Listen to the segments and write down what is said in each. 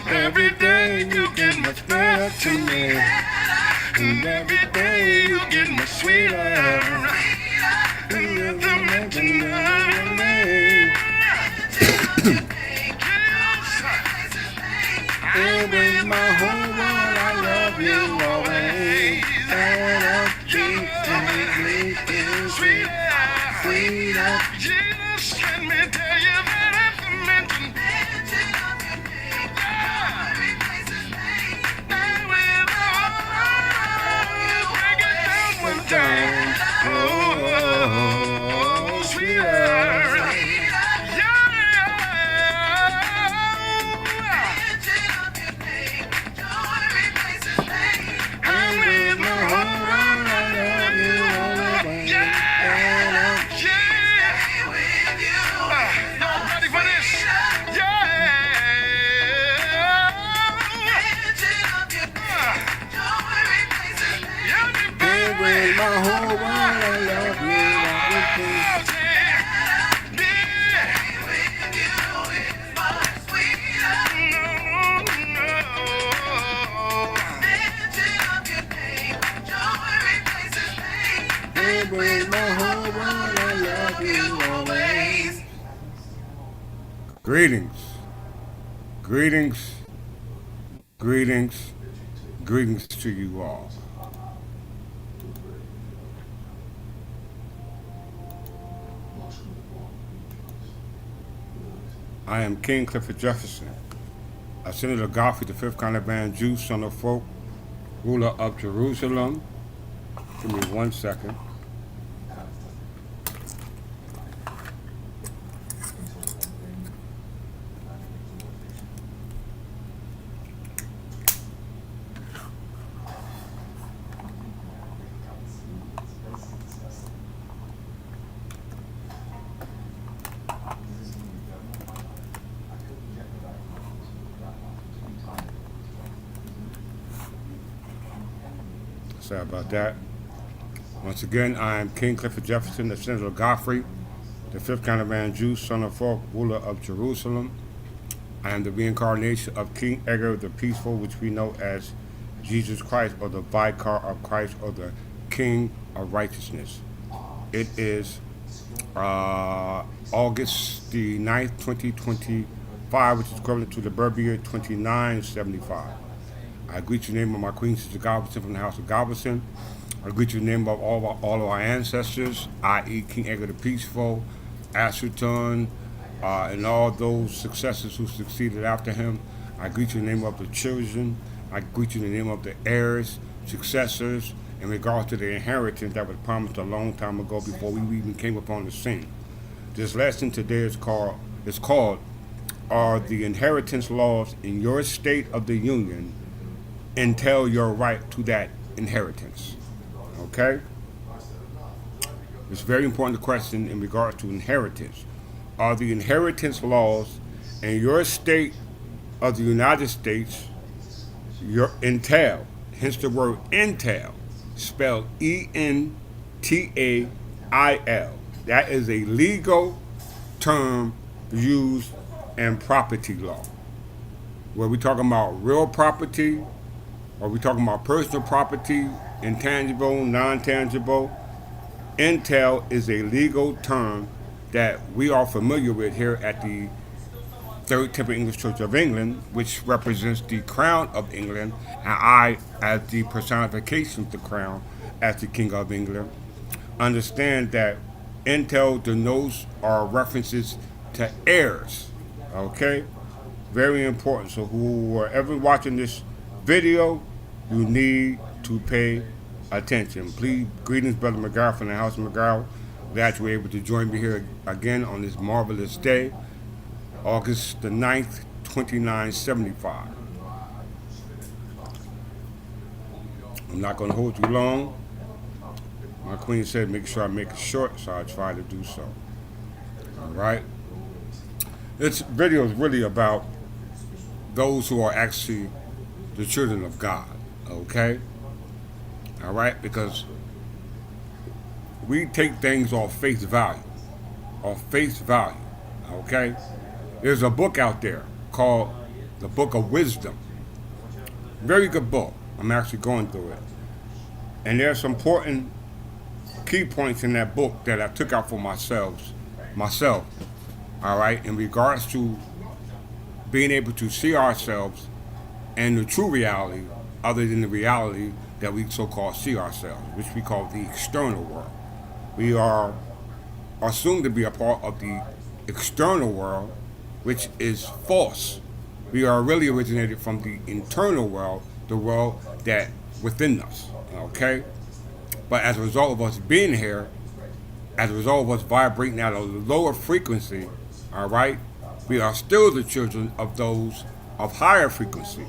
Every day you get much better to me. And every day you get much sweeter. And never mention your name. And with my whole world I love you always. And I'll keep making sweeter, sweeter. Jesus, let me tell you that at the mention down, oh, sweetheart. And with my whole world, I love you always. And I'll stay with you. Y'all ready for this? And with my whole world, I love you always. And with my whole world, I love you always. Greetings, greetings, greetings, greetings to you all. I am King Clifford Jefferson, a senator of Godfrey, the fifth kind of man, Jew, son of folk, ruler of Jerusalem. Give me 1 second. Sorry about that. Once again, I am King Clifford Jefferson, the senator of Godfrey, the fifth kind of man, Jew, son of folk, ruler of Jerusalem. I am the reincarnation of King Edgar the Peaceful, which we know as Jesus Christ, or the Vicar of Christ, or the King of Righteousness. It is August the 9th, 2025, which is equivalent to the birth year 2975. I greet you in the name of my Queen, Sister Galveston, from the House of Galveston. I greet you in the name of all of our ancestors, i.e. King Edgar the Peaceful, Asherton, and all those successors who succeeded after him. I greet you in the name of the children. I greet you in the name of the heirs, successors, in regards to the inheritance that was promised a long time ago before we even came upon the scene. This lesson today is called Are the Inheritance Laws in Your State of the Union Entail Your Right to that Inheritance? Okay? It's a very important question in regards to inheritance. Are the inheritance laws in your state of the United States your entail, hence the word entail, spelled Entail. That is a legal term used in property law. Where we talking about real property, or we talking about personal property, intangible, non-tangible. Entail is a legal term that we are familiar with here at the Third Temple English Church of England, which represents the crown of England, and I, as the personification of the crown, as the King of England, understand that entail denotes or references to heirs. Okay? Very important. So whoever watching this video, you need to pay attention. Please, greetings, Brother McGraw from the House of McGraw. Glad you were able to join me here again on this marvelous day, August the 9th, 2975. I'm not going to hold you long. My queen said make sure I make it short, so I try to do so. All right? This video is really about those who are actually the children of God, okay? All right? Because we take things off face value, okay? There's a book out there called The Book of Wisdom. Very good book. I'm actually going through it. And there's some important key points in that book that I took out for myself, all right, in regards to being able to see ourselves and the true reality other than the reality that we so-called see ourselves, which we call the external world. We are assumed to be a part of the external world, which is false. We are really originated from the internal world, the world that within us, okay? But as a result of us being here, as a result of us vibrating at a lower frequency, all right, we are still the children of those of higher frequency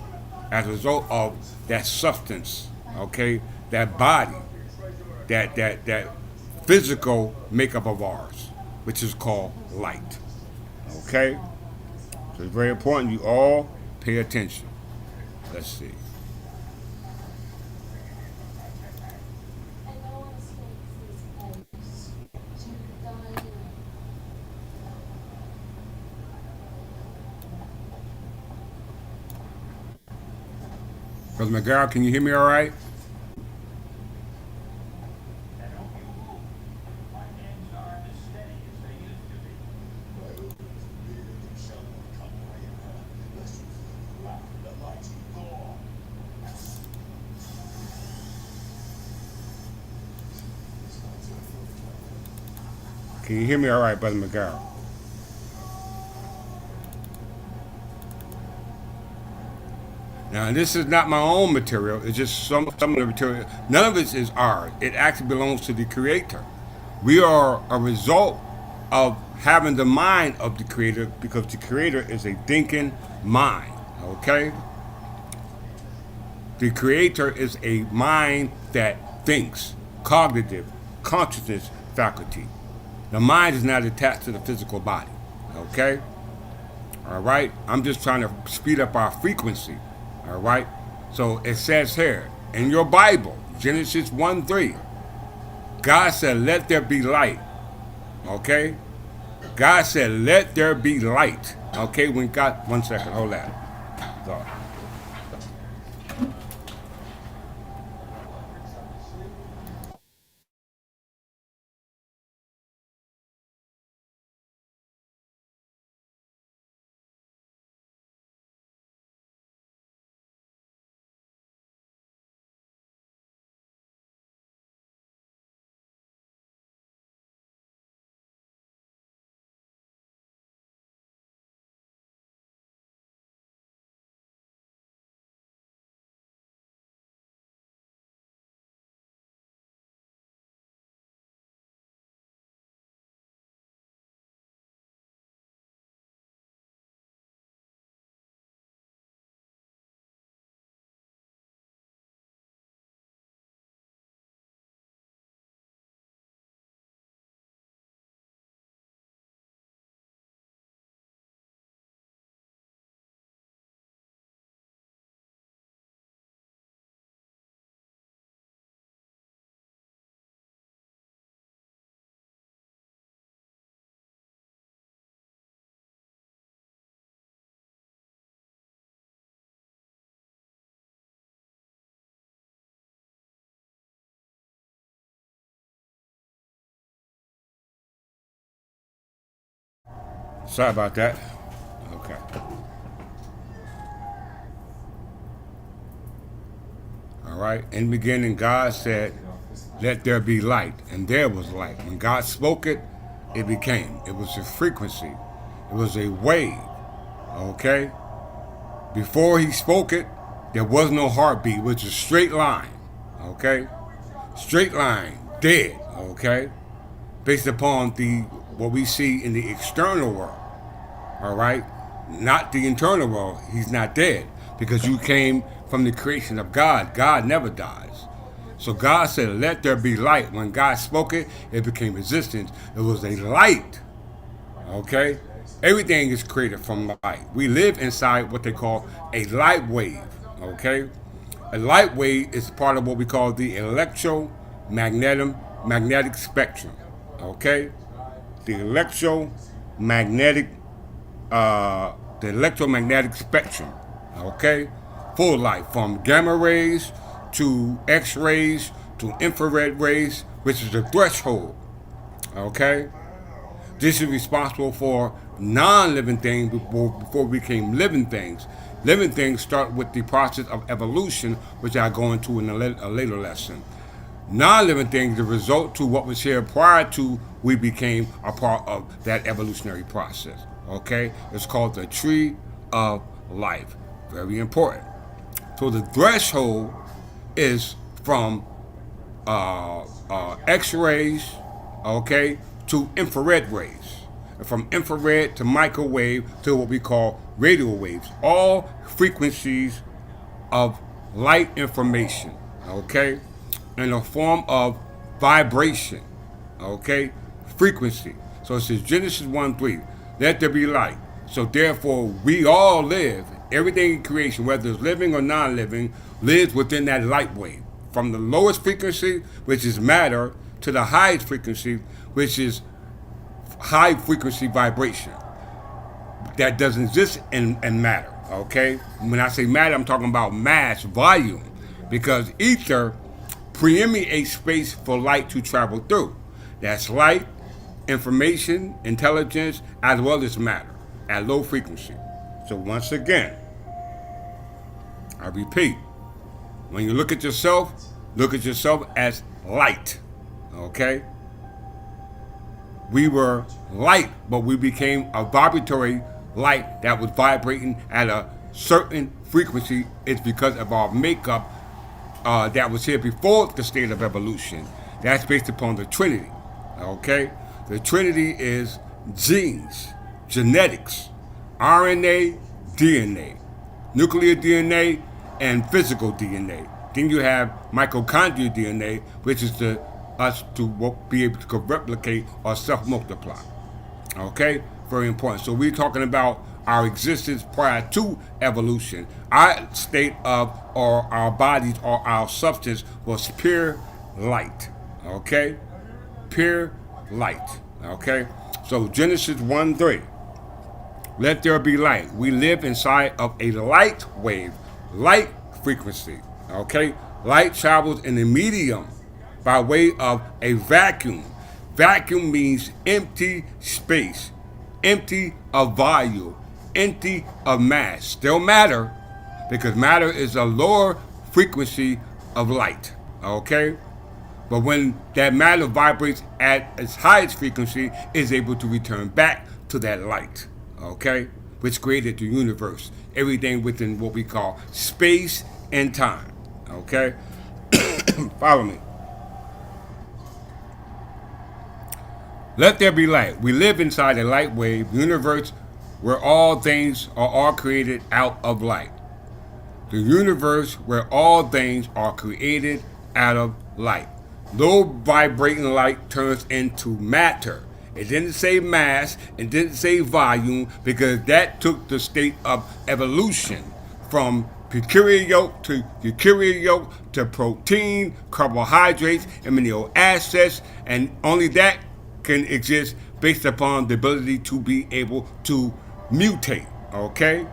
as a result of that substance, okay, that body, that physical makeup of ours, which is called light, okay? So it's very important you all pay attention. Let's see. Brother McGarrett, can you hear me all right? Can you hear me all right, Brother McGarrett? Now, this is not my own material. It's just some of the material. None of it is ours. It actually belongs to the Creator. We are a result of having the mind of the Creator because the Creator is a thinking mind. Okay? The Creator is a mind that thinks, cognitive, consciousness faculty. The mind is not attached to the physical body. Okay? All right? I'm just trying to speed up our frequency. All right? So it says here in your Bible, Genesis 1:3, God said, let there be light. Okay? God said, let there be light. Okay? When God, one second, hold that. Sorry. Sorry about that. Okay. All right. In the beginning, God said, let there be light. And there was light. When God spoke it, it became. It was a frequency. It was a wave. Okay? Before he spoke it, there was no heartbeat, which is straight line. Okay? Straight line, dead. Okay? Based upon the what we see in the external world. All right? Not the internal world. He's not dead because you came from the creation of God. God never dies. So God said, let there be light. When God spoke it, it became existence. It was a light. Okay? Everything is created from light. We live inside what they call a light wave. Okay? A light wave is part of what we call the electromagnetic spectrum. Okay? The electromagnetic spectrum. Okay? Full light from gamma rays to X-rays to infrared rays, which is the threshold. Okay? This is responsible for non-living things before we became living things. Living things start with the process of evolution, which I'll go into in a later lesson. Non-living things, the result to what was here prior to we became a part of that evolutionary process. Okay? It's called the tree of life. Very important. So the threshold is from X-rays, okay, to infrared rays. And from infrared to microwave to what we call radio waves. All frequencies of light information, okay, in a form of vibration, okay, frequency. So it says Genesis 1:3, let there be light. So therefore, we all live, everything in creation, whether it's living or non-living, lives within that light wave. From the lowest frequency, which is matter, to the highest frequency, which is high frequency vibration. That doesn't exist in matter, okay? When I say matter, I'm talking about mass, volume, because ether permeates space for light to travel through. That's light, information, intelligence, as well as matter at low frequency. So once again, I repeat, when you look at yourself as light, okay? We were light, but we became a vibratory light that was vibrating at a certain frequency is because of our makeup that was here before the state of evolution. That's based upon the Trinity. Okay? The Trinity is genes, genetics, RNA, DNA, nuclear DNA, and physical DNA. Then you have mitochondrial DNA, which is us to be able to replicate or self-multiply. Okay? Very important. So we're talking about our existence prior to evolution. Our state of, or our bodies, or our substance was pure light. Okay? Pure light. Okay? So Genesis 1:3. Let there be light. We live inside of a light wave, light frequency. Okay? Light travels in a medium by way of a vacuum. Vacuum means empty space, empty of volume, empty of mass. Still matter, because matter is a lower frequency of light. Okay? But when that matter vibrates at its highest frequency, is able to return back to that light. Okay? Which created the universe. Everything within what we call space and time. Okay? Follow me. Let there be light. We live inside a light wave universe where all things are all created out of light. The universe where all things are created out of light. Low vibrating light turns into matter. It didn't say mass, it didn't say volume, because that took the state of evolution from prokaryote to eukaryote to protein, carbohydrates, amino acids, and only that can exist based upon the ability to be able to mutate. Okay?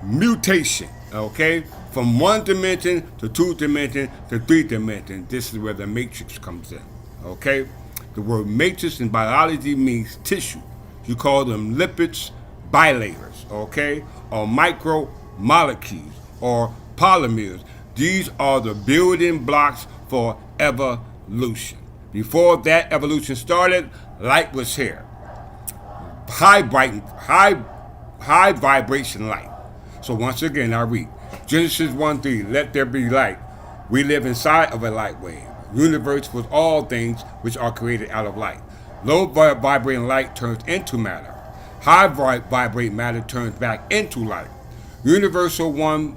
Mutation. Okay? From one dimension to two dimension to three dimension. This is where the matrix comes in. Okay? The word matrix in biology means tissue. You call them lipids, bilayers, okay? Or micromolecules or polymers. These are the building blocks for evolution. Before that evolution started, light was here. High vibration light. So once again, I read Genesis 1:3. Let there be light. We live inside of a light wave. Universe with all things which are created out of light. Low vibrating light turns into matter. High vibrating matter turns back into light. Universal One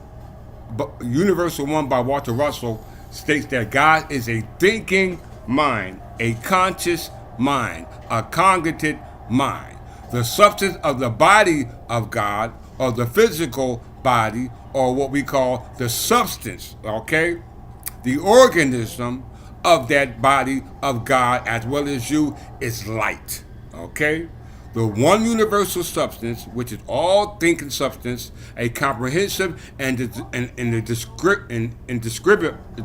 by Walter Russell states that God is a thinking mind, a conscious mind, a cognitive mind. The substance of the body of God, or the physical body, or what we call the substance, okay? The organism of that body of God, as well as you, is light. Okay? The one universal substance, which is all thinking substance, a comprehensive and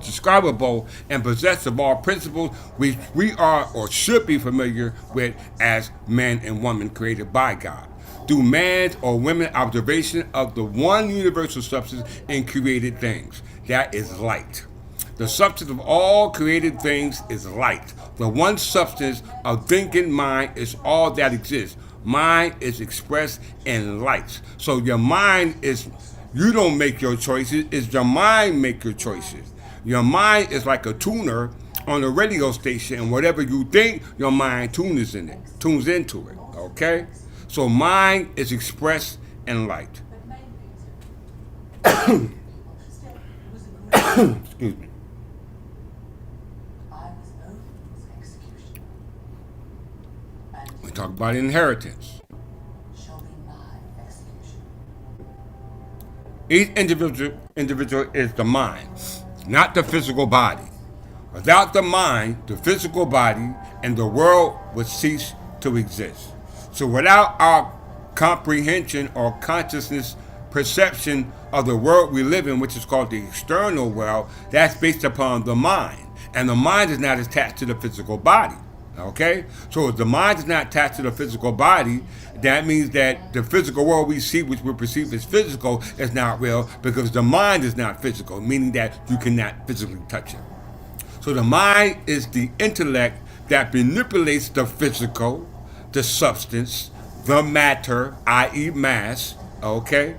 describable and possessive all principles which we are or should be familiar with as man and woman created by God. Through man's or women's observation of the one universal substance in created things. That is light. The substance of all created things is light. The one substance of thinking mind is all that exists. Mind is expressed in light. So your mind is, you don't make your choices, it's your mind make your choices. Your mind is like a tuner on a radio station, and whatever you think, your mind tunes into it. Okay? So mind is expressed in light. Excuse me. We talk about inheritance. Each individual is the mind, not the physical body. Without the mind, the physical body and the world would cease to exist. So without our comprehension or consciousness perception of the world we live in, which is called the external world, that's based upon the mind. And the mind is not attached to the physical body. Okay? So if the mind is not attached to the physical body, that means that the physical world we see, which we perceive as physical, is not real, because the mind is not physical, meaning that you cannot physically touch it. So the mind is the intellect that manipulates the physical, the substance, the matter, i.e. mass, okay?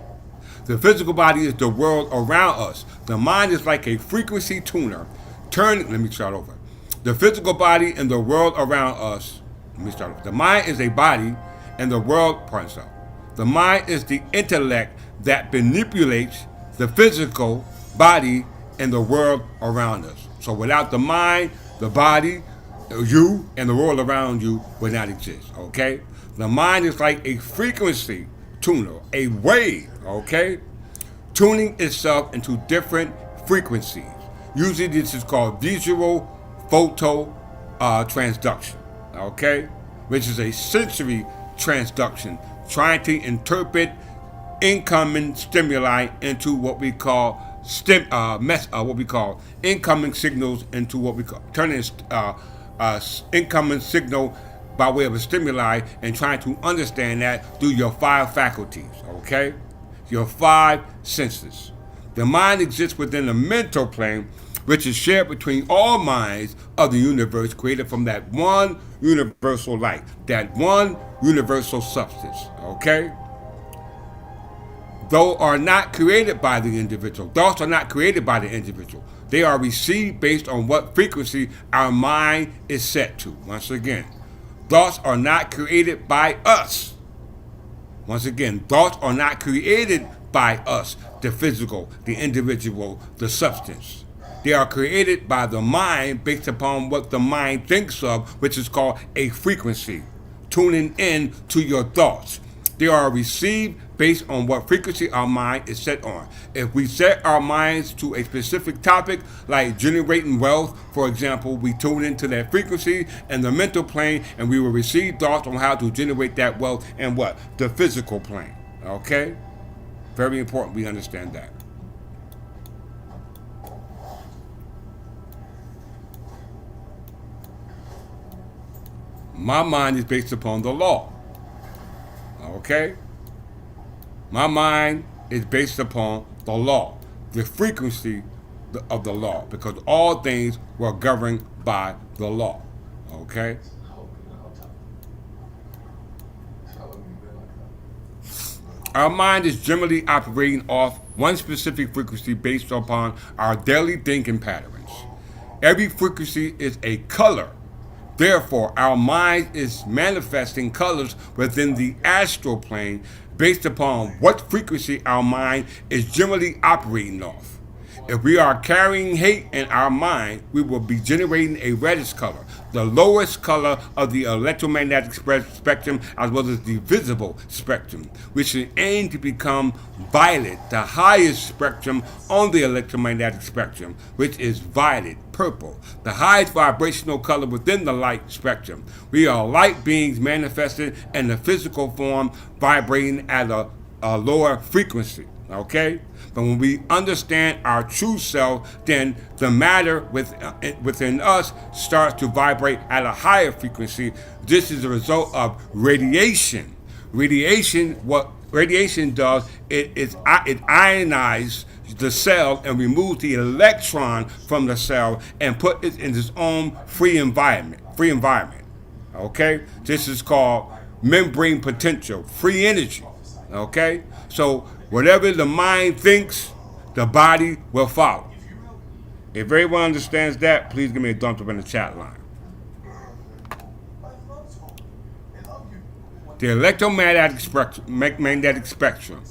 The physical body is the world around us. The mind is like a frequency tuner. Let me start over. The physical body and the world around us. Let me start over. The mind is a body and the world, pardon yourself. The mind is the intellect that manipulates the physical body and the world around us. So without the mind, the body, you, and the world around you would not exist, okay? The mind is like a frequency tuner, a wave, okay? Tuning itself into different frequencies. Usually this is called visual photo transduction, okay? Which is a sensory transduction, trying to interpret incoming stimuli into what we call what we call incoming signals into what we call turning incoming signal by way of a stimuli and trying to understand that through your five faculties, okay? Your five senses. The mind exists within the mental plane, which is shared between all minds of the universe, created from that one universal light, that one universal substance, okay? Thoughts are not created by the individual. Thoughts are not created by the individual. They are received based on what frequency our mind is set to. Once again, thoughts are not created by us. Once again, thoughts are not created by us, the physical, the individual, the substance. They are created by the mind based upon what the mind thinks of, which is called a frequency, tuning in to your thoughts. They are received based on what frequency our mind is set on. If we set our minds to a specific topic, like generating wealth, for example, we tune into that frequency and the mental plane, and we will receive thoughts on how to generate that wealth and what? The physical plane. Okay? Very important we understand that. My mind is based upon the law. Okay? My mind is based upon the law, the frequency of the law, because all things were governed by the law. Okay? Our mind is generally operating off one specific frequency based upon our daily thinking patterns. Every frequency is a color. Therefore, our mind is manifesting colors within the astral plane based upon what frequency our mind is generally operating off. If we are carrying hate in our mind, we will be generating a reddish color, the lowest color of the electromagnetic spectrum, as well as the visible spectrum, which should aim to become violet, the highest spectrum on the electromagnetic spectrum, which is violet, purple, the highest vibrational color within the light spectrum. We are light beings manifested in the physical form, vibrating at a lower frequency. Okay? But when we understand our true self, then the matter within us starts to vibrate at a higher frequency. This is a result of radiation. What radiation does, it ionizes the cell and removes the electron from the cell and put it in its own free environment. Okay? This is called membrane potential, free energy. Okay? So whatever the mind thinks, the body will follow. If everyone understands that, please give me a thumbs up in the chat line. The electromagnetic spectrum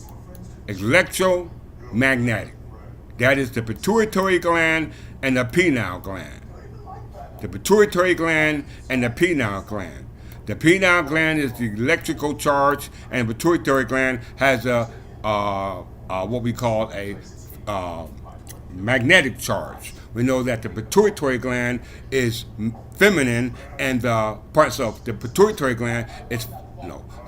is electromagnetic. That is the pituitary gland and the pineal gland. The pituitary gland and the pineal gland. The pineal gland is the electrical charge, and the pituitary gland has what we call a magnetic charge. We know that the pituitary gland is feminine, and the parts of the pituitary gland is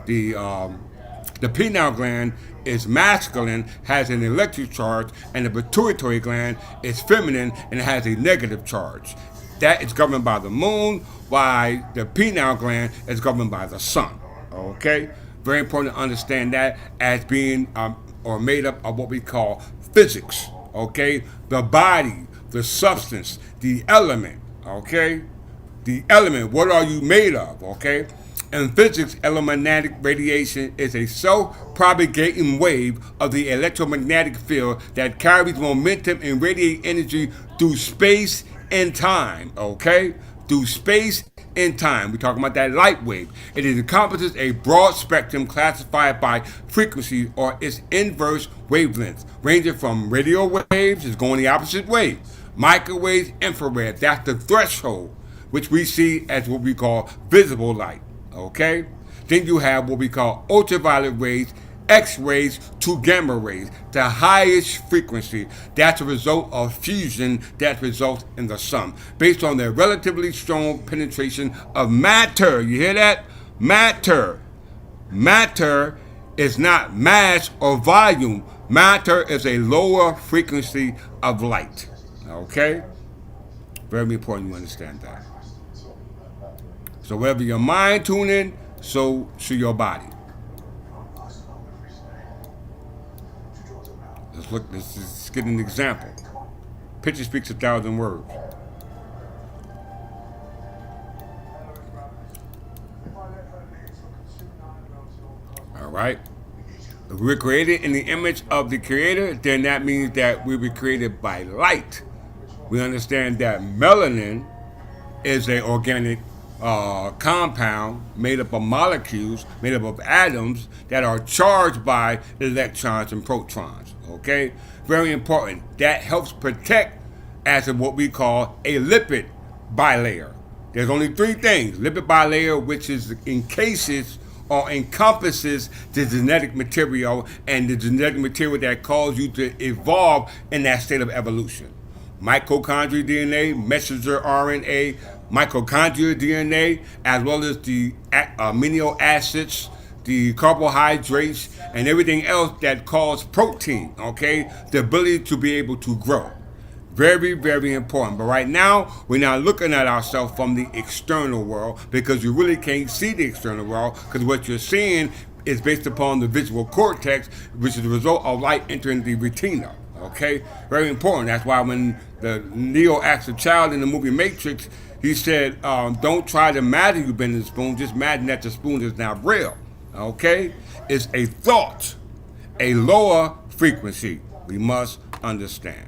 the pineal gland is masculine, has an electric charge, and the pituitary gland is feminine and has a negative charge. That is governed by the moon, while the pineal gland is governed by the sun. Okay? Very important to understand that as being or made up of what we call physics. Okay? The body, the substance, the element. Okay? The element, what are you made of? Okay? In physics, electromagnetic radiation is a self-propagating wave of the electromagnetic field that carries momentum and radiate energy through space and time. Okay? Through space and time. We're talking about that light wave. It encompasses a broad spectrum classified by frequency or its inverse wavelengths, ranging from radio waves, is going the opposite way, microwaves, infrared. That's the threshold, which we see as what we call visible light. Okay? Then you have what we call ultraviolet rays, X-rays to gamma rays, the highest frequency. That's a result of fusion that results in the sun, based on their relatively strong penetration of matter. You hear that? Matter. Matter is not mass or volume. Matter is a lower frequency of light. Okay? Very important you understand that. So wherever your mind tune in, so should your body. Let's just get an example. Picture speaks 1,000 words. All right. If we're created in the image of the Creator, then that means that we were created by light. We understand that melanin is an organic compound made up of molecules, made up of atoms that are charged by electrons and protons. Okay? Very important. That helps protect as of what we call a lipid bilayer. There's only three things. Lipid bilayer, which is encases or encompasses the genetic material and the genetic material that caused you to evolve in that state of evolution. Mitochondrial DNA, messenger RNA, mitochondrial DNA, as well as the amino acids, the carbohydrates, and everything else that cause protein, okay? The ability to be able to grow. Very, very important. But right now, we're not looking at ourselves from the external world because you really can't see the external world because what you're seeing is based upon the visual cortex, which is the result of light entering the retina. Okay? Very important. That's why when the Neo asked the child in the movie Matrix, he said, don't try to imagine you've been in the spoon, just imagine that the spoon is not real. Okay? It's a thought, a lower frequency. We must understand.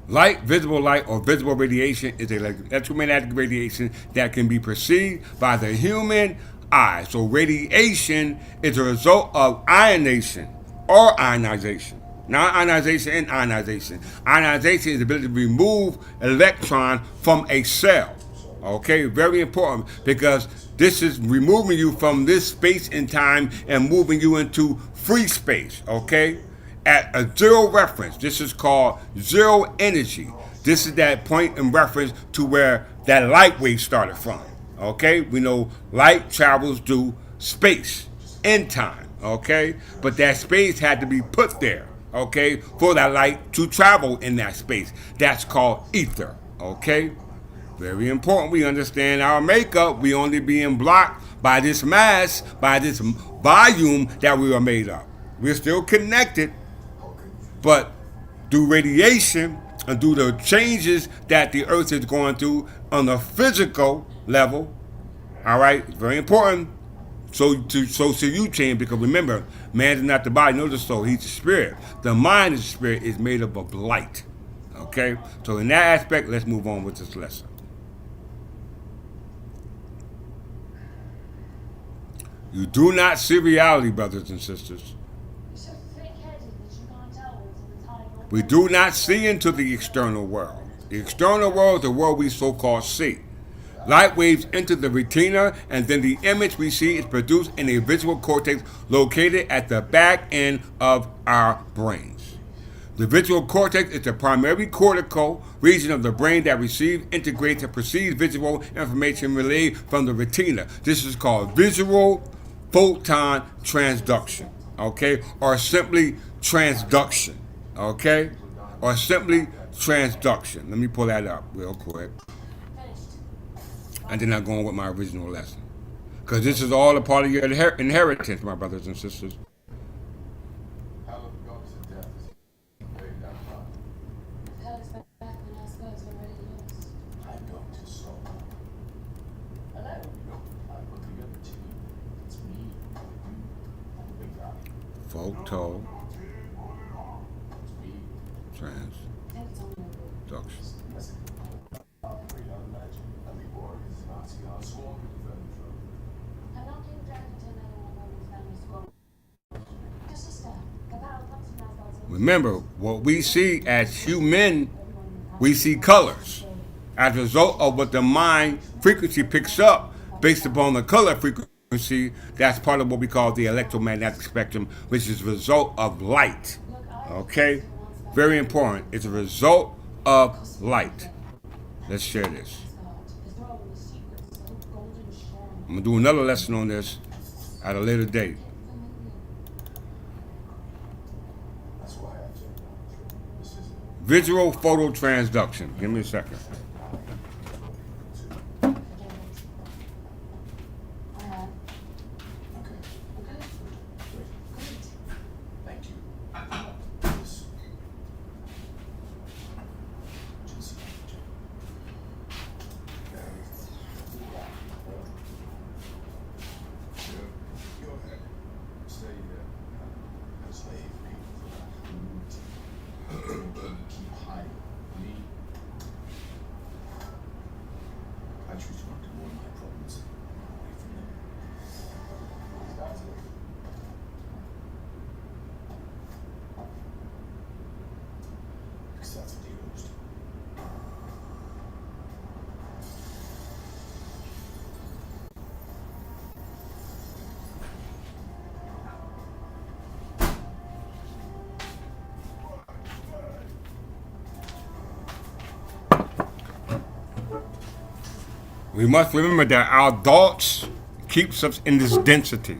Light, visible light, or visible radiation is electromagnetic radiation that can be perceived by the human eye. So radiation is a result of ionization or ionization. Not ionization and ionization. Ionization is the ability to remove electron from a cell. Okay, very important because this is removing you from this space and time and moving you into free space. Okay? At a zero reference. This is called zero energy. This is that point in reference to where that light wave started from. Okay? We know light travels through space and time. Okay? But that space had to be put there. Okay? For that light to travel in that space. That's called ether. Okay? Very important. We understand our makeup. We only being blocked by this mass, by this volume that we are made of. We're still connected. But through radiation and through the changes that the earth is going through on a physical level, all right, it's very important. So you change because remember, man is not the body nor the soul, he's the spirit. The mind is the spirit is made up of light. Okay? So in that aspect, let's move on with this lesson. You do not see reality, brothers and sisters. We do not see into the external world. The external world is the world we so-called see. Light waves enter the retina, and then the image we see is produced in a visual cortex located at the back end of our brains. The visual cortex is the primary cortical region of the brain that receives, integrates, and perceives visual information relayed from the retina. This is called visual photon transduction, okay, or simply transduction. Okay? Or simply transduction. Let me pull that up real quick. And then I'm going with my original lesson. Because this is all a part of your inheritance, my brothers and sisters. Photo transduction. Remember, what we see as human, we see colors as a result of what the mind frequency picks up based upon the color frequency. That's part of what we call the electromagnetic spectrum, which is a result of light. Okay? Very important. It's a result of light. Let's share this. I'm going to do another lesson on this at a later date. Visual photo transduction. Give me a second. We must remember that our thoughts keeps us in this density.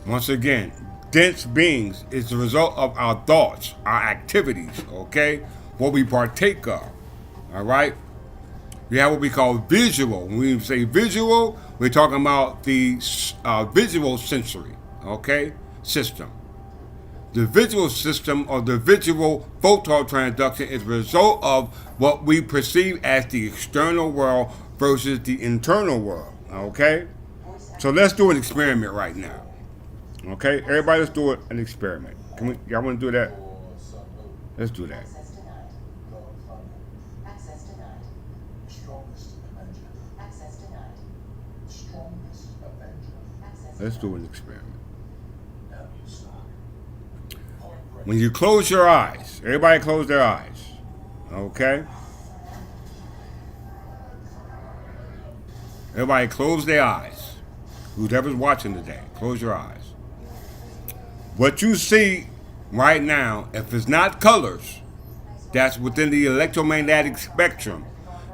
Once again, dense beings is the result of our thoughts, our activities, okay? What we partake of, all right? We have what we call visual. When we say visual, we're talking about the visual sensory, okay, system. The visual system or the visual photo transduction is a result of what we perceive as the external world versus the internal world, okay? So let's do an experiment right now, okay? Everybody, let's do an experiment. Can we? Y'all want to do that? Let's do that. Let's do an experiment. When you close your eyes, everybody close their eyes, okay? Everybody close their eyes. Whoever's watching today, close your eyes. What you see right now, if it's not colors, that's within the electromagnetic spectrum,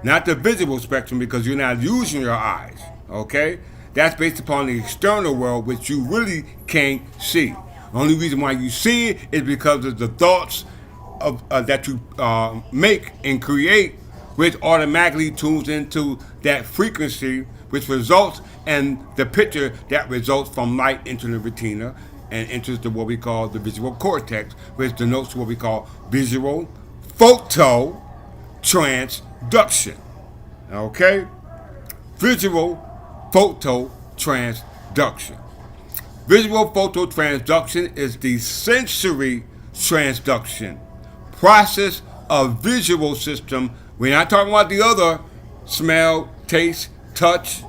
not the visible spectrum because you're not using your eyes, okay? That's based upon the external world, which you really can't see. The only reason why you see it is because of the thoughts of that you make and create, which automatically tunes into that frequency, which results in the picture that results from light entering the retina and enters the what we call the visual cortex, which denotes what we call visual photo transduction. Okay? Visual photo transduction. Visual photo transduction is the sensory transduction process of visual system. We're not talking about the other smell, taste, touch,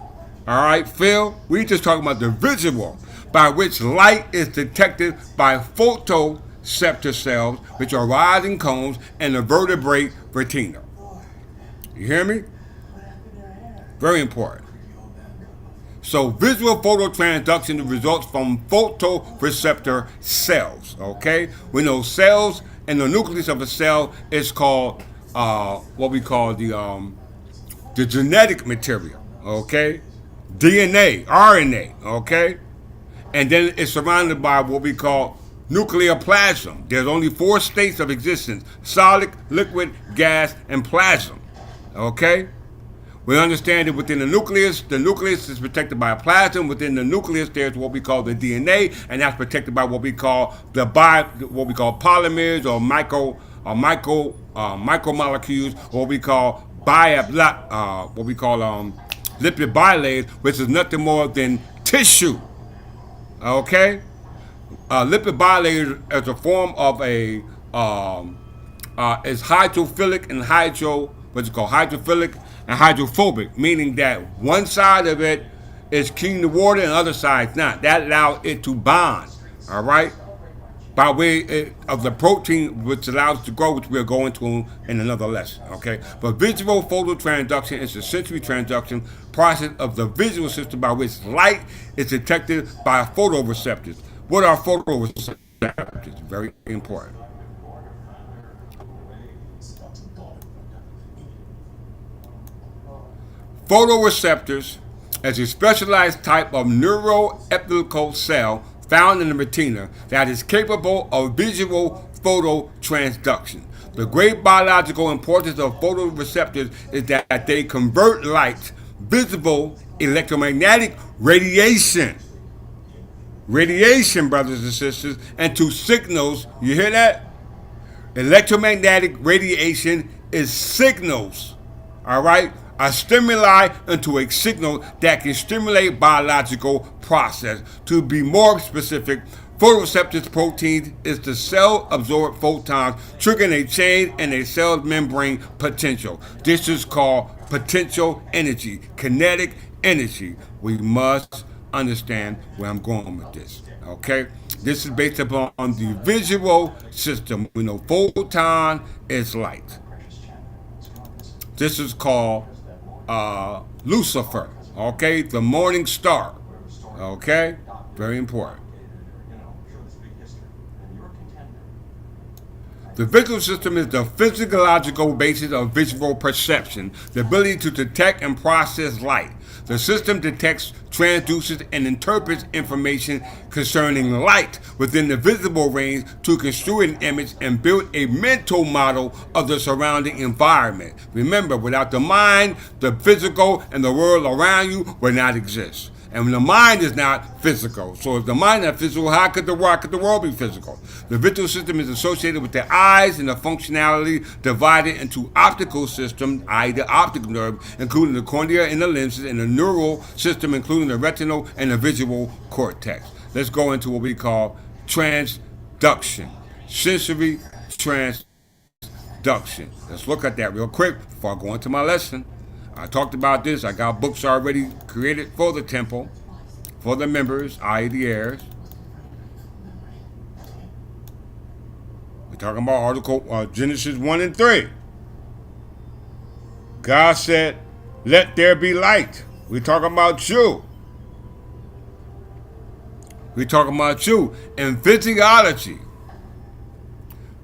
all right, feel. We're just talking about the visual by which light is detected by photoreceptor cells, which are rising cones and the vertebrate retina. You hear me? Very important. So visual phototransduction results from photoreceptor cells, okay? We know cells and the nucleus of a cell is called what we call the genetic material, okay? DNA, RNA, okay? And then it's surrounded by what we call nuclear plasm. There's only 4 states of existence: solid, liquid, gas, and plasm, okay? We understand that within the nucleus is protected by a plasm. Within the nucleus, there's what we call the DNA, and that's protected by what we call what we call polymers or micromolecules, or what we call lipid bilayers, which is nothing more than tissue. Okay, lipid bilayer is a form of is hydrophilic and what's it called, hydrophilic and hydrophobic, meaning that one side of it is clean the water and the other side's not. That allows it to bond, all right, by way of the protein which allows it to grow, which we'll go into in another lesson, okay? But visual phototransduction is the sensory transduction process of the visual system by which light is detected by photoreceptors. What are photoreceptors? Very important. Photoreceptors is a specialized type of neuroepithelial cell found in the retina that is capable of visual phototransduction. The great biological importance of photoreceptors is that they convert light, visible electromagnetic radiation, brothers and sisters, into signals. You hear that? Electromagnetic radiation is signals, all right? A stimuli into a signal that can stimulate biological process. To be more specific, photoreceptors protein is the cell-absorbed photons triggering a change in a cell's membrane potential. This is called potential energy, kinetic energy. We must understand where I'm going with this, okay? This is based upon the visual system. We know photon is light. This is called Lucifer, okay? The morning star, okay? Very important. The visual system is the physiological basis of visual perception, the ability to detect and process light. The system detects, transduces, and interprets information concerning light within the visible range to construe an image and build a mental model of the surrounding environment. Remember, without the mind, the physical and the world around you would not exist. And when the mind is not physical, so if the mind is not physical, how could the world be physical? The visual system is associated with the eyes and the functionality divided into optical system, i.e. the optic nerve, including the cornea and the lenses, and the neural system, including the retinal and the visual cortex. Let's go into what we call transduction, sensory transduction. Let's look at that real quick before I go into my lesson. I talked about this. I got books already created for the temple, for the members, i.e. the heirs. We're talking about article Genesis 1 and 3. God said, let there be light. We're talking about you. We're talking about you. In physiology,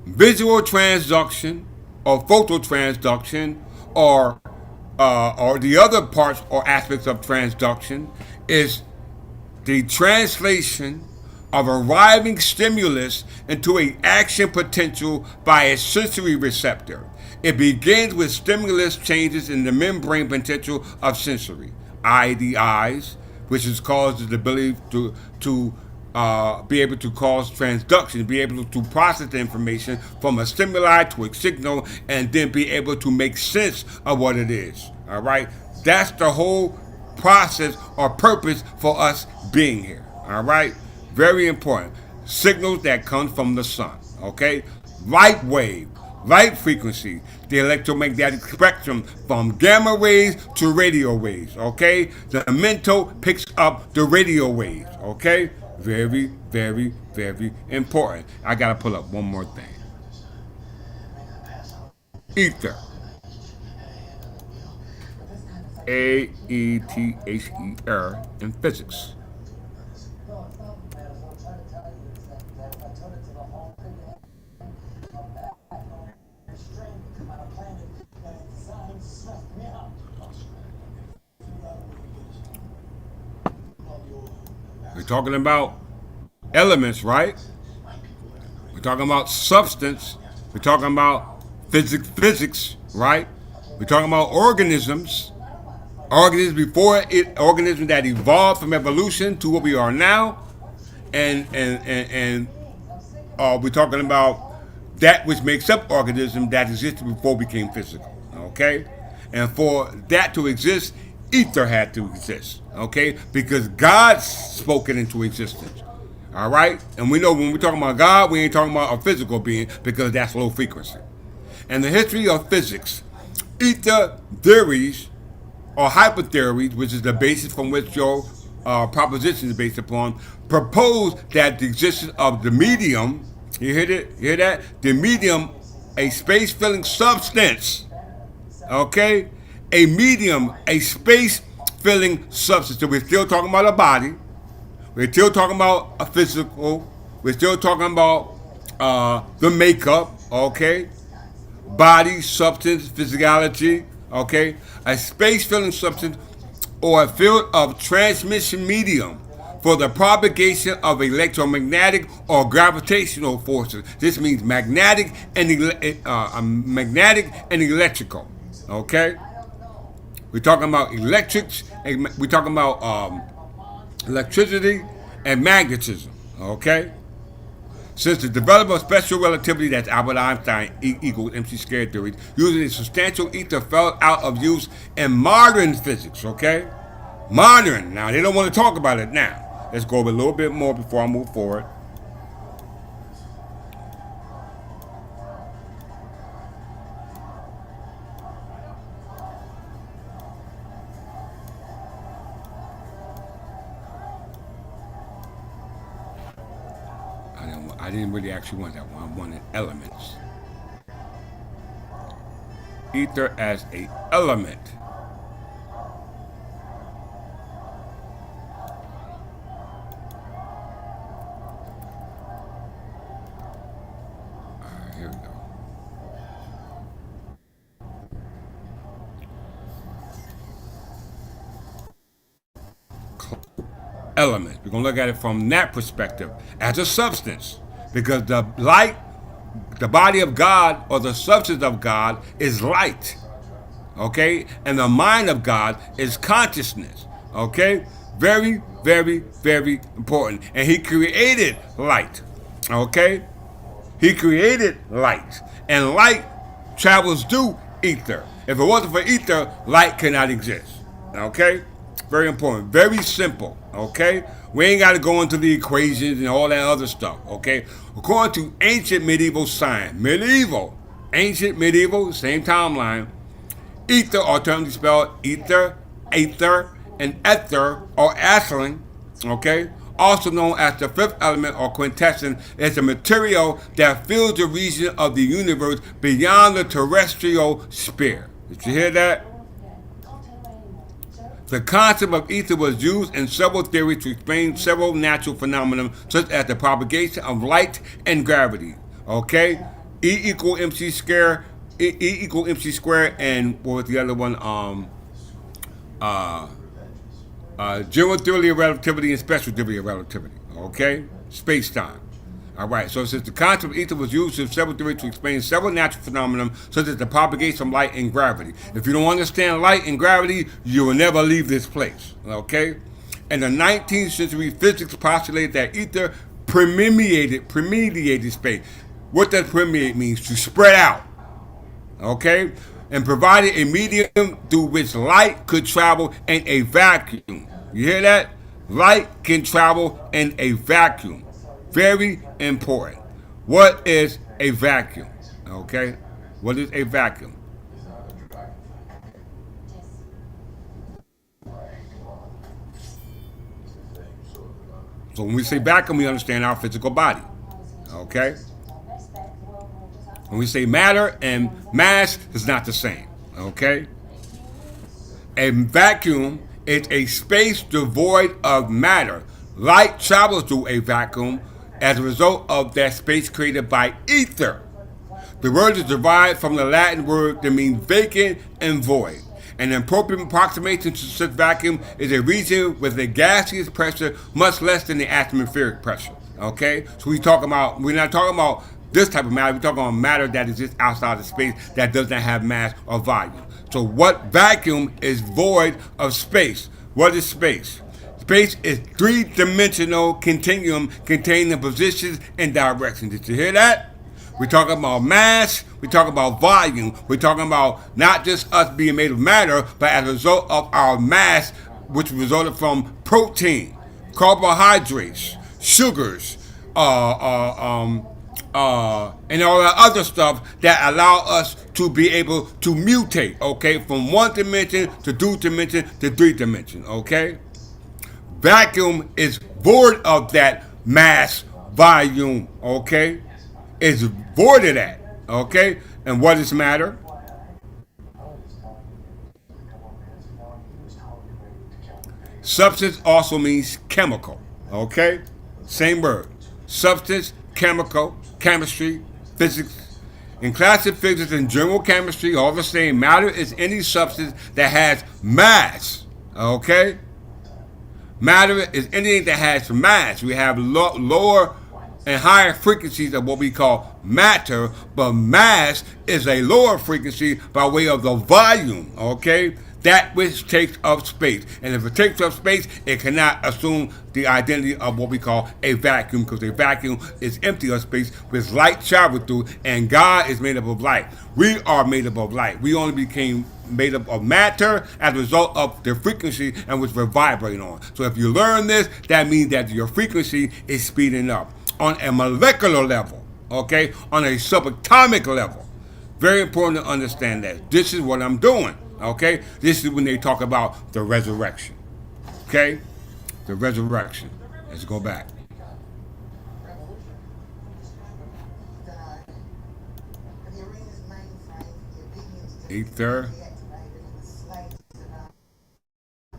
visual transduction or phototransduction or the other parts or aspects of transduction is the translation of arriving stimulus into an action potential by a sensory receptor. It begins with stimulus changes in the membrane potential of sensory, i.e. the eyes, which is caused the ability to be able to cause transduction, be able to process the information from a stimuli to a signal, and then be able to make sense of what it is. All right? That's the whole process or purpose for us being here. All right? Very important. Signals that come from the sun. Okay? Light wave, light frequency, the electromagnetic spectrum from gamma waves to radio waves. Okay? The mental picks up the radio waves. Okay? Very, very, very important. I gotta pull up one more thing. Ether. AETHER in physics. We're talking about elements, right? We're talking about substance. We're talking about physics, right? We're talking about organisms. Organisms that evolved from evolution to what we are now, and we're talking about that which makes up organism that existed before we became physical. Okay, and for that to exist, ether had to exist. Okay, because God spoke it into existence. All right? And we know when we're talking about God, we ain't talking about a physical being because that's low frequency. And the history of physics, ether theories or hypertheories, which is the basis from which your proposition is based upon, propose that the existence of the medium, you hear it? You hear that? The medium, a space-filling substance, okay? A medium, a space-filling substance. So we're still talking about a body. We're still talking about a physical. We're still talking about the makeup, okay? Body, substance, physicality, okay? A space-filling substance or a field of transmission medium for the propagation of electromagnetic or gravitational forces. This means magnetic and magnetic and electrical, okay? We're talking about electrics. We're talking about electricity and magnetism, okay? Since the development of special relativity, that's Albert Einstein equals MC squared theory, using a substantial ether fell out of use in modern physics, okay? Modern. Now, they don't want to talk about it now. Let's go over a little bit more before I move forward. I didn't really actually want that one. I wanted elements. Ether as a element. Here we go. Element. We're going to look at it from that perspective as a substance. Because the light, the body of God or the substance of God is light. Okay? And the mind of God is consciousness. Okay? Very, very, very important. And He created light. Okay? He created light. And light travels through ether. If it wasn't for ether, light cannot exist. Okay? Very important. Very simple. Okay? We ain't got to go into the equations and all that other stuff. Okay? According to ancient medieval science, ancient medieval, same timeline, ether, alternatively spelled ether, aether, and ether, or acetylene, okay? Also known as the fifth element or quintessence, is a material that fills the region of the universe beyond the terrestrial sphere. Did you hear that? The concept of ether was used in several theories to explain several natural phenomena, such as the propagation of light and gravity. Okay? E equal MC square, E equal MC squared, and what was the other one? General theory of relativity and special theory of relativity. Okay? Space-time. All right, so since the concept of ether was used in several theories to explain several natural phenomena, such as the propagation of light and gravity. If you don't understand light and gravity, you will never leave this place, okay? In the 19th century, physics postulated that ether permeated space. What does permeate means? To spread out, okay? And provided a medium through which light could travel in a vacuum. You hear that? Light can travel in a vacuum. Very important. What is a vacuum? Okay? What is a vacuum? So when we say vacuum, we understand our physical body. Okay? When we say matter and mass, it's not the same. Okay? A vacuum is a space devoid of matter. Light travels through a vacuum as a result of that space created by ether. The word is derived from the Latin word that means vacant and void. An appropriate approximation to such vacuum is a region with a gaseous pressure much less than the atmospheric pressure. Okay? So we're not talking about this type of matter, we're talking about matter that exists outside of space that does not have mass or volume. So what vacuum is void of space? What is space? Space is three-dimensional continuum containing the positions and directions. Did you hear that? We're talking about mass, we're talking about volume, we're talking about not just us being made of matter, but as a result of our mass, which resulted from protein, carbohydrates, sugars, and all that other stuff that allow us to be able to mutate, okay, from one dimension to two dimension to three dimension, okay? Vacuum is void of that mass volume, okay? It's void of that, okay? And what is matter? Substance also means chemical, okay? Same word. Substance, chemical, chemistry, physics. In classic physics and general chemistry, all the same, matter is any substance that has mass, okay? Matter is anything that has mass. We have lower and higher frequencies of what we call matter, but mass is a lower frequency by way of the volume, okay? That which takes up space. And if it takes up space, it cannot assume the identity of what we call a vacuum, because a vacuum is empty of space with light travel through, and God is made up of light. We are made up of light. We only became made up of matter as a result of the frequency and which we're vibrating on. So if you learn this, that means that your frequency is speeding up on a molecular level, okay, on a subatomic level. Very important to understand that. This is what I'm doing, okay? This is when they talk about the resurrection, okay? The resurrection. Let's go back. Ether.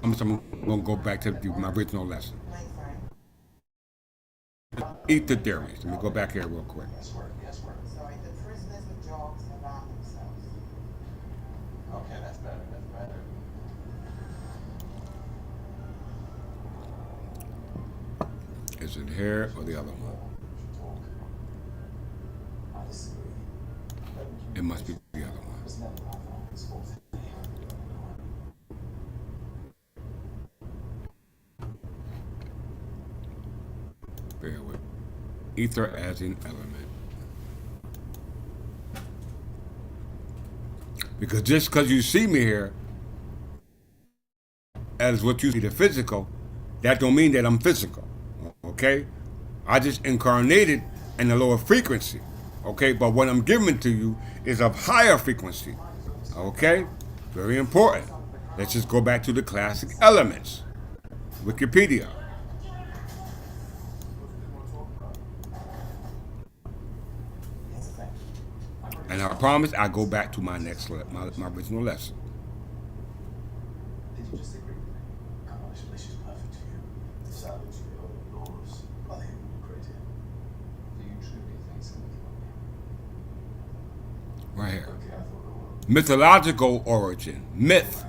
I'm going to go back to my original lesson. Ether theories. Let me go back here real quick. Sorry, the prisoners with jobs about themselves. Okay, that's better. That's better. Is it here or the other one? It must be the other one. Bear with. Ether as an element. Because just because you see me here as what you see the physical, that don't mean that I'm physical. Okay? I just incarnated in a lower frequency. Okay? But what I'm giving to you is of higher frequency. Okay? Very important. Let's just go back to the classic elements. Wikipedia. And I promise I go back to my my original lesson. Did you just agree with me? She's perfect to you. The silence you know yours. I think you're crazy. Do you truly think so? Right here. Okay, I thought it was. Mythological origin. Myth.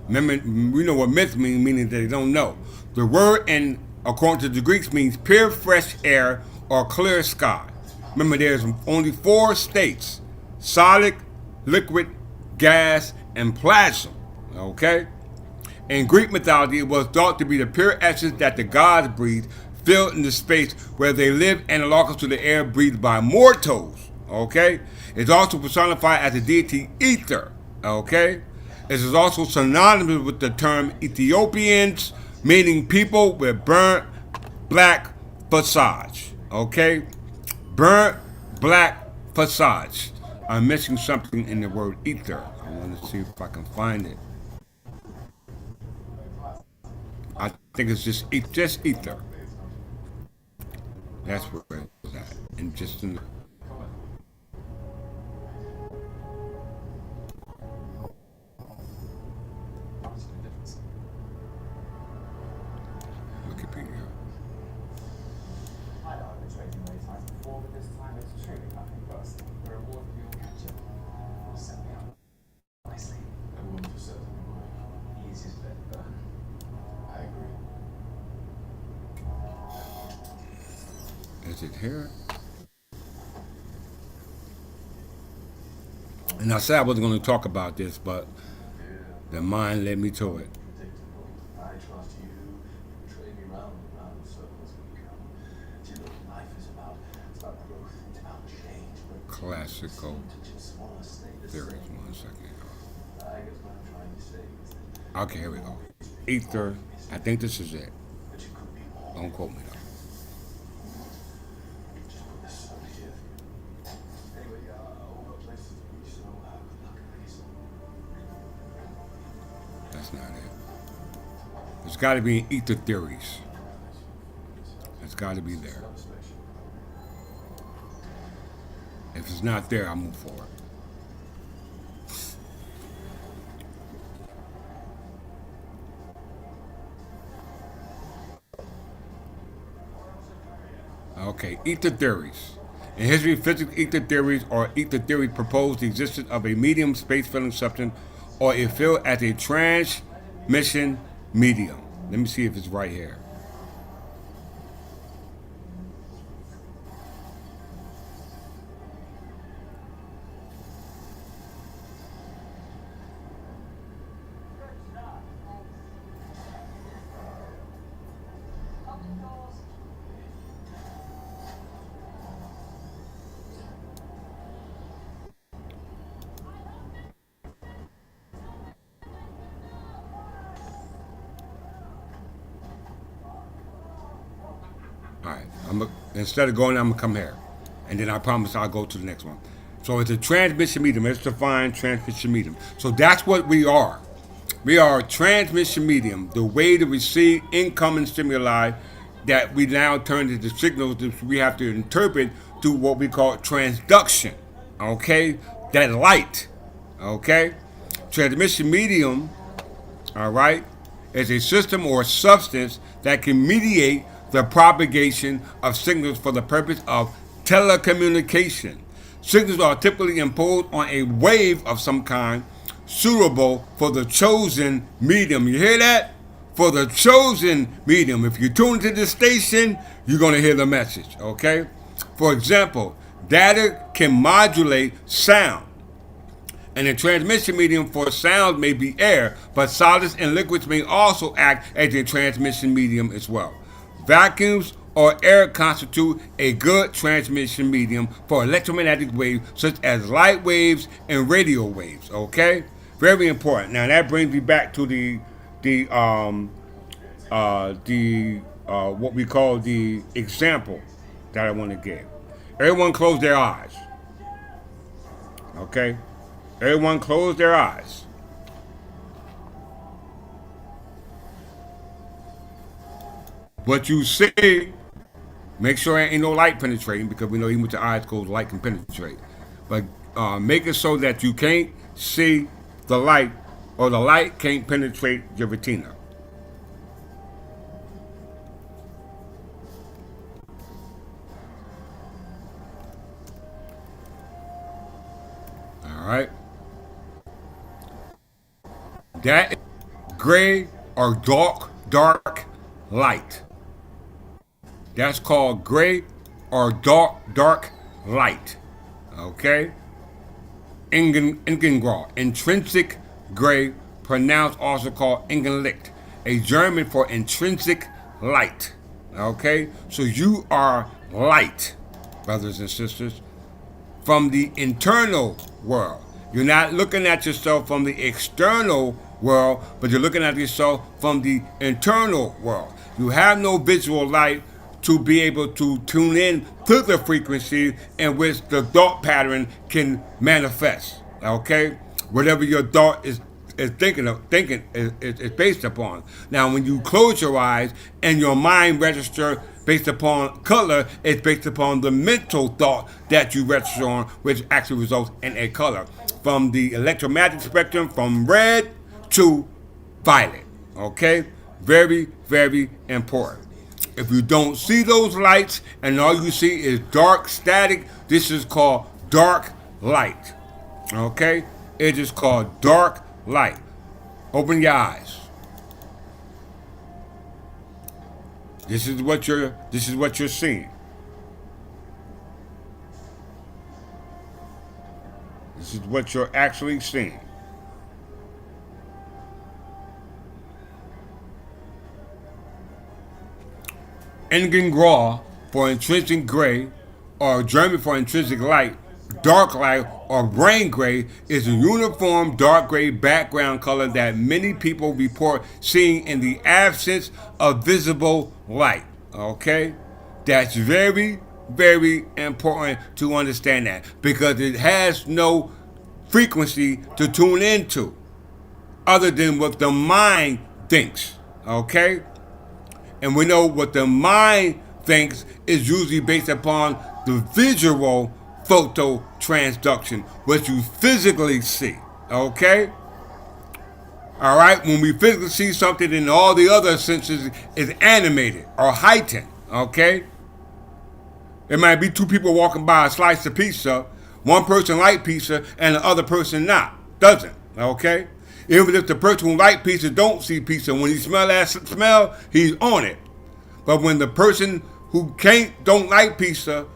Remember, we know what myth means, meaning that they don't know. The word, in according to the Greeks, means pure fresh air or clear sky. Remember, there's only 4 states: solid, liquid, gas, and plasma. Okay? In Greek mythology, it was thought to be the pure essence that the gods breathed, filled in the space where they live, analogous to the air breathed by mortals. Okay? It's also personified as the deity Ether. Okay? It is also synonymous with the term Ethiopians, meaning people with burnt black facades. Okay? Burnt black facades. I'm missing something in the word ether. I want to see if I can find it. I think it's just ether. That's where it's at. And just in the Wikipedia. I know I've been trading many times before, but this time it's truly nothing personal. The reward for your capture will set me up nicely. I would for certain would. Easiest bet done. I agree. Is it here? And I said I wasn't going to talk about this, but the mind led me to it. I trust you. You trade me round and round in circles when you come. Do you know what life is about? It's about growth. It's about change. Classical To just want to stay the theories. same. 1 second. I guess what I'm trying to say is that Okay, here we go. Ether. I think this is it. but you could be more. Don't quote me though. got to be in ether theories. It's got to be there. If it's not there, I move forward. Okay, ether theories. In history, physics ether theories or ether theory proposed the existence of a medium space-filling substance or a field as a transmission medium. Let me see if it's right here. All right. Instead of going, I'm gonna come here, and then I promise I'll go to the next one. So it's a transmission medium. Let's define transmission medium. So that's what we are. We are a transmission medium, the way to receive incoming stimuli that we now turn into signals that we have to interpret through what we call transduction. Okay, that light. Okay, transmission medium. All right, is a system or substance that can mediate the propagation of signals for the purpose of telecommunication. Signals are typically imposed on a wave of some kind suitable for the chosen medium. You hear that? For the chosen medium. If you tune to the station, you're going to hear the message, okay? For example, data can modulate sound. And the transmission medium for sound may be air, but solids and liquids may also act as a transmission medium as well. Vacuums or air constitute a good transmission medium for electromagnetic waves such as light waves and radio waves. Okay, very important. Now that brings me back to the what we call the example that I want to give. Everyone close their eyes. Okay, everyone close their eyes. What you see, make sure there ain't no light penetrating, because we know even with your eyes closed, light can penetrate. But make it so that you can't see the light, or the light can't penetrate your retina. All right. That is gray or dark light. That's called gray or dark light. Okay? Ingengrau, intrinsic gray, pronounced also called Ingenlicht, a German for intrinsic light. Okay? So you are light, brothers and sisters, from the internal world. You're not looking at yourself from the external world, but you're looking at yourself from the internal world. You have no visual light to be able to tune in to the frequency in which the thought pattern can manifest. Okay? Whatever your thought is thinking is based upon. Now, when you close your eyes and your mind register based upon color, it's based upon the mental thought that you register on, which actually results in a color. From the electromagnetic spectrum, from red to violet. Okay? Very, very important. If you don't see those lights and all you see is dark static, this is called dark light. Okay? It is called dark light. Open your eyes. This is what you're seeing. This is what you're actually seeing. Ingengrau for intrinsic gray, or German for intrinsic light, dark light, or brain gray is a uniform dark gray background color that many people report seeing in the absence of visible light. Okay? That's very, very important to understand that, because it has no frequency to tune into other than what the mind thinks. Okay? And we know what the mind thinks is usually based upon the visual photo transduction, what you physically see. Okay? All right? When we physically see something, then all the other senses is animated or heightened. Okay? There might be two people walking by a slice of pizza. One person like pizza and the other person doesn't. Okay? Even if the person who like pizza don't see pizza, when he smell that smell, he's on it. But when the person who don't like pizza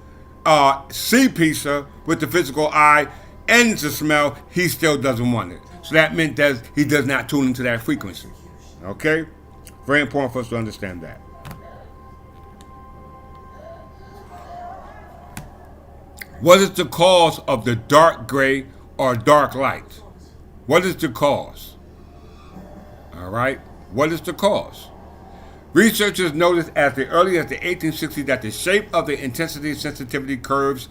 see pizza with the physical eye and the smell, he still doesn't want it. So that meant that he does not tune into that frequency. Okay? Very important for us to understand that. What is the cause of the dark gray or dark light? What is the cause? All right? What is the cause? Researchers noticed as early as the 1860s that the shape of the intensity sensitivity curves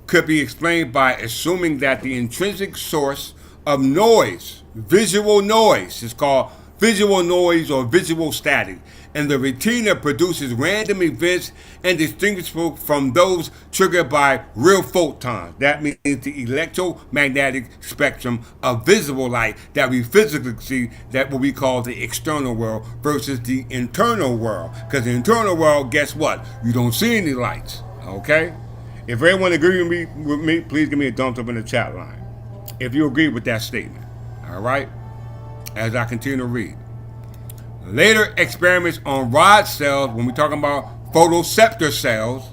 could be explained by assuming that the intrinsic source of noise, visual noise, is called visual noise or visual static, and the retina produces random events indistinguishable from those triggered by real photons. That means the electromagnetic spectrum of visible light that we physically see, that what we call the external world, versus the internal world. Because the internal world, guess what? You don't see any lights. Okay? If everyone agrees with me, please give me a thumbs up in the chat line if you agree with that statement. All right? As I continue to read. Later experiments on rod cells, when we're talking about photoreceptor cells,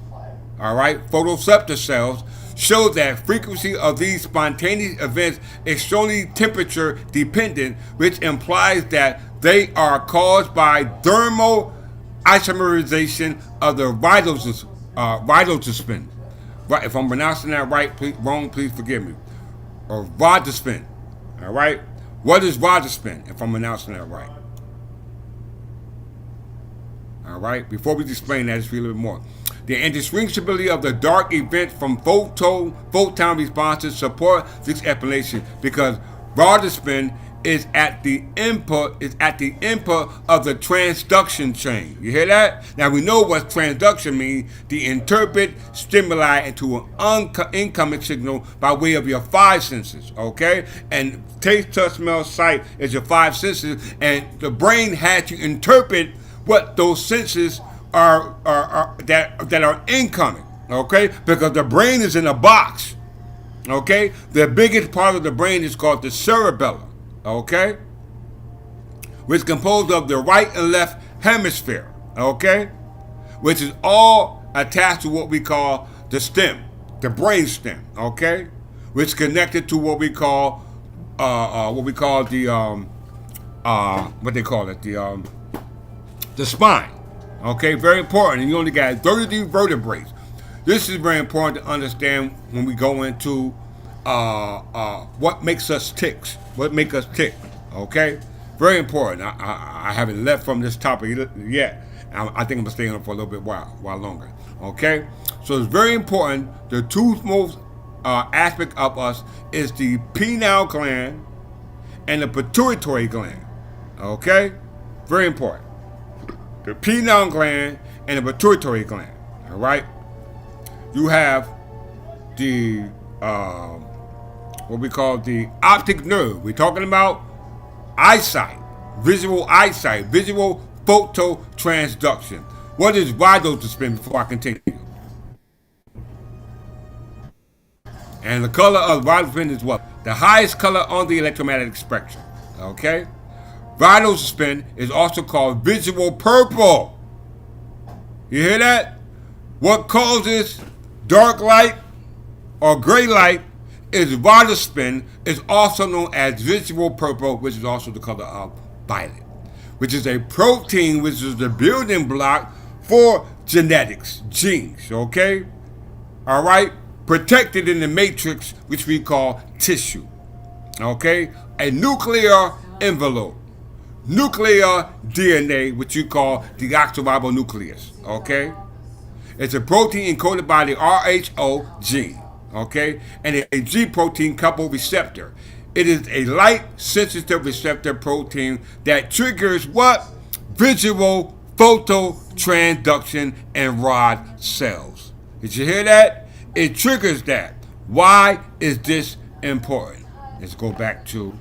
all right, photoreceptor cells, show that frequency of these spontaneous events is solely temperature dependent, which implies that they are caused by thermal isomerization of the rhizospin. Right, if I'm pronouncing that wrong, please forgive me. Or rhizospin, all right? What is rhizospin, if I'm pronouncing that right? All right, before we explain that, just read a little bit more. The indistinguishability of the dark event from photon responses support this explanation because rhizospin is at the input of the transduction chain. You hear that? Now we know what transduction means. The interpret stimuli into an incoming signal by way of your five senses. Okay, and taste, touch, smell, sight is your five senses, and the brain had to interpret what those senses are that are incoming, okay? Because the brain is in a box, okay? The biggest part of the brain is called the cerebellum, okay? Which is composed of the right and left hemisphere, okay? Which is all attached to what we call the stem, the brain stem, okay? Which is connected to what we call the spine. Okay, very important. And you only got 33 vertebrae. This is very important to understand when we go into what makes us tick. What makes us tick. Okay, very important. I haven't left from this topic yet. I think I'm gonna stay on it for a little bit while longer. Okay, so it's very important. The two most aspect of us is the pineal gland and the pituitary gland. Okay, very important. The pineal gland and the pituitary gland. All right. You have the what we call the optic nerve. We're talking about eyesight, visual photo transduction. What is rhizospin before I continue? And the color of rhizospin is what? The highest color on the electromagnetic spectrum. Okay. Rhizospin is also called visual purple. You hear that? What causes dark light or gray light is rhizospin, is also known as visual purple, which is also the color of violet, which is a protein which is the building block for genetics, genes, okay? All right? Protected in the matrix, which we call tissue, okay? A nuclear envelope. Nuclear DNA, which you call deoxyribonuclease, okay? It's a protein encoded by the RHO gene, okay? And a G protein coupled receptor. It is a light-sensitive receptor protein that triggers what? visual phototransduction and rod cells. Did you hear that? It triggers that. Why is this important? Let's go back to.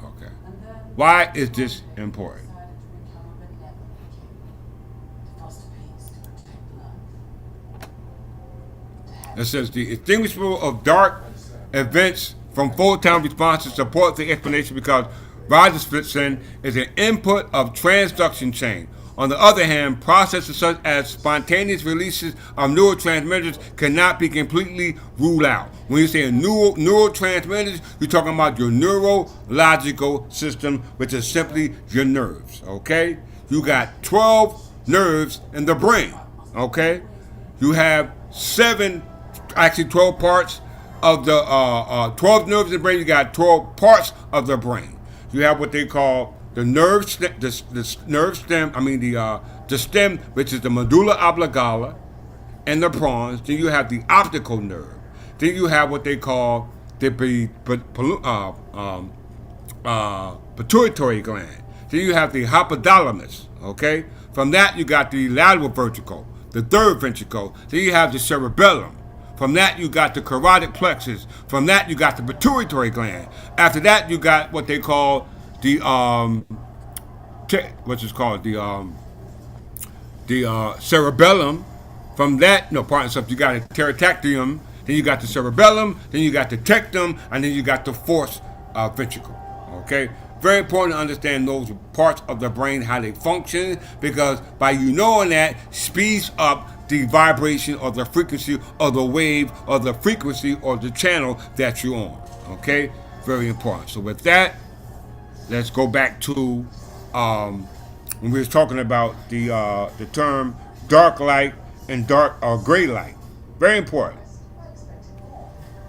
Okay. Why is this important? It says the extinguishable of dark events from photon responses supports the explanation because rhodopsin is an input of transduction chain. On the other hand, processes such as spontaneous releases of neurotransmitters cannot be completely ruled out. When you say neurotransmitters, you're talking about your neurological system, which is simply your nerves. Okay? You got 12 nerves in the brain. Okay? You have 12 parts of the 12 nerves in the brain. You got 12 parts of the brain. You have what they call the nerve stem, the nerve stem. I mean the stem, which is the medulla oblongata, and the pons. Then you have the optical nerve. Then you have what they call the pituitary gland. Then you have the hypothalamus. Okay. From that you got the lateral ventricle, the third ventricle. Then you have the cerebellum. From that, you got the carotid plexus. From that, you got the pituitary gland. After that, you got what they call the cerebellum. From that, you got a pterodactyl. Then you got the cerebellum. Then you got the tectum, and then you got the fourth ventricle. Okay. Very important to understand those parts of the brain, how they function, because by you knowing that speeds up the vibration or the frequency or the wave or the frequency or the channel that you're on. Okay? Very important. So with that, let's go back to when we was talking about the term dark light and dark or gray light. Very important.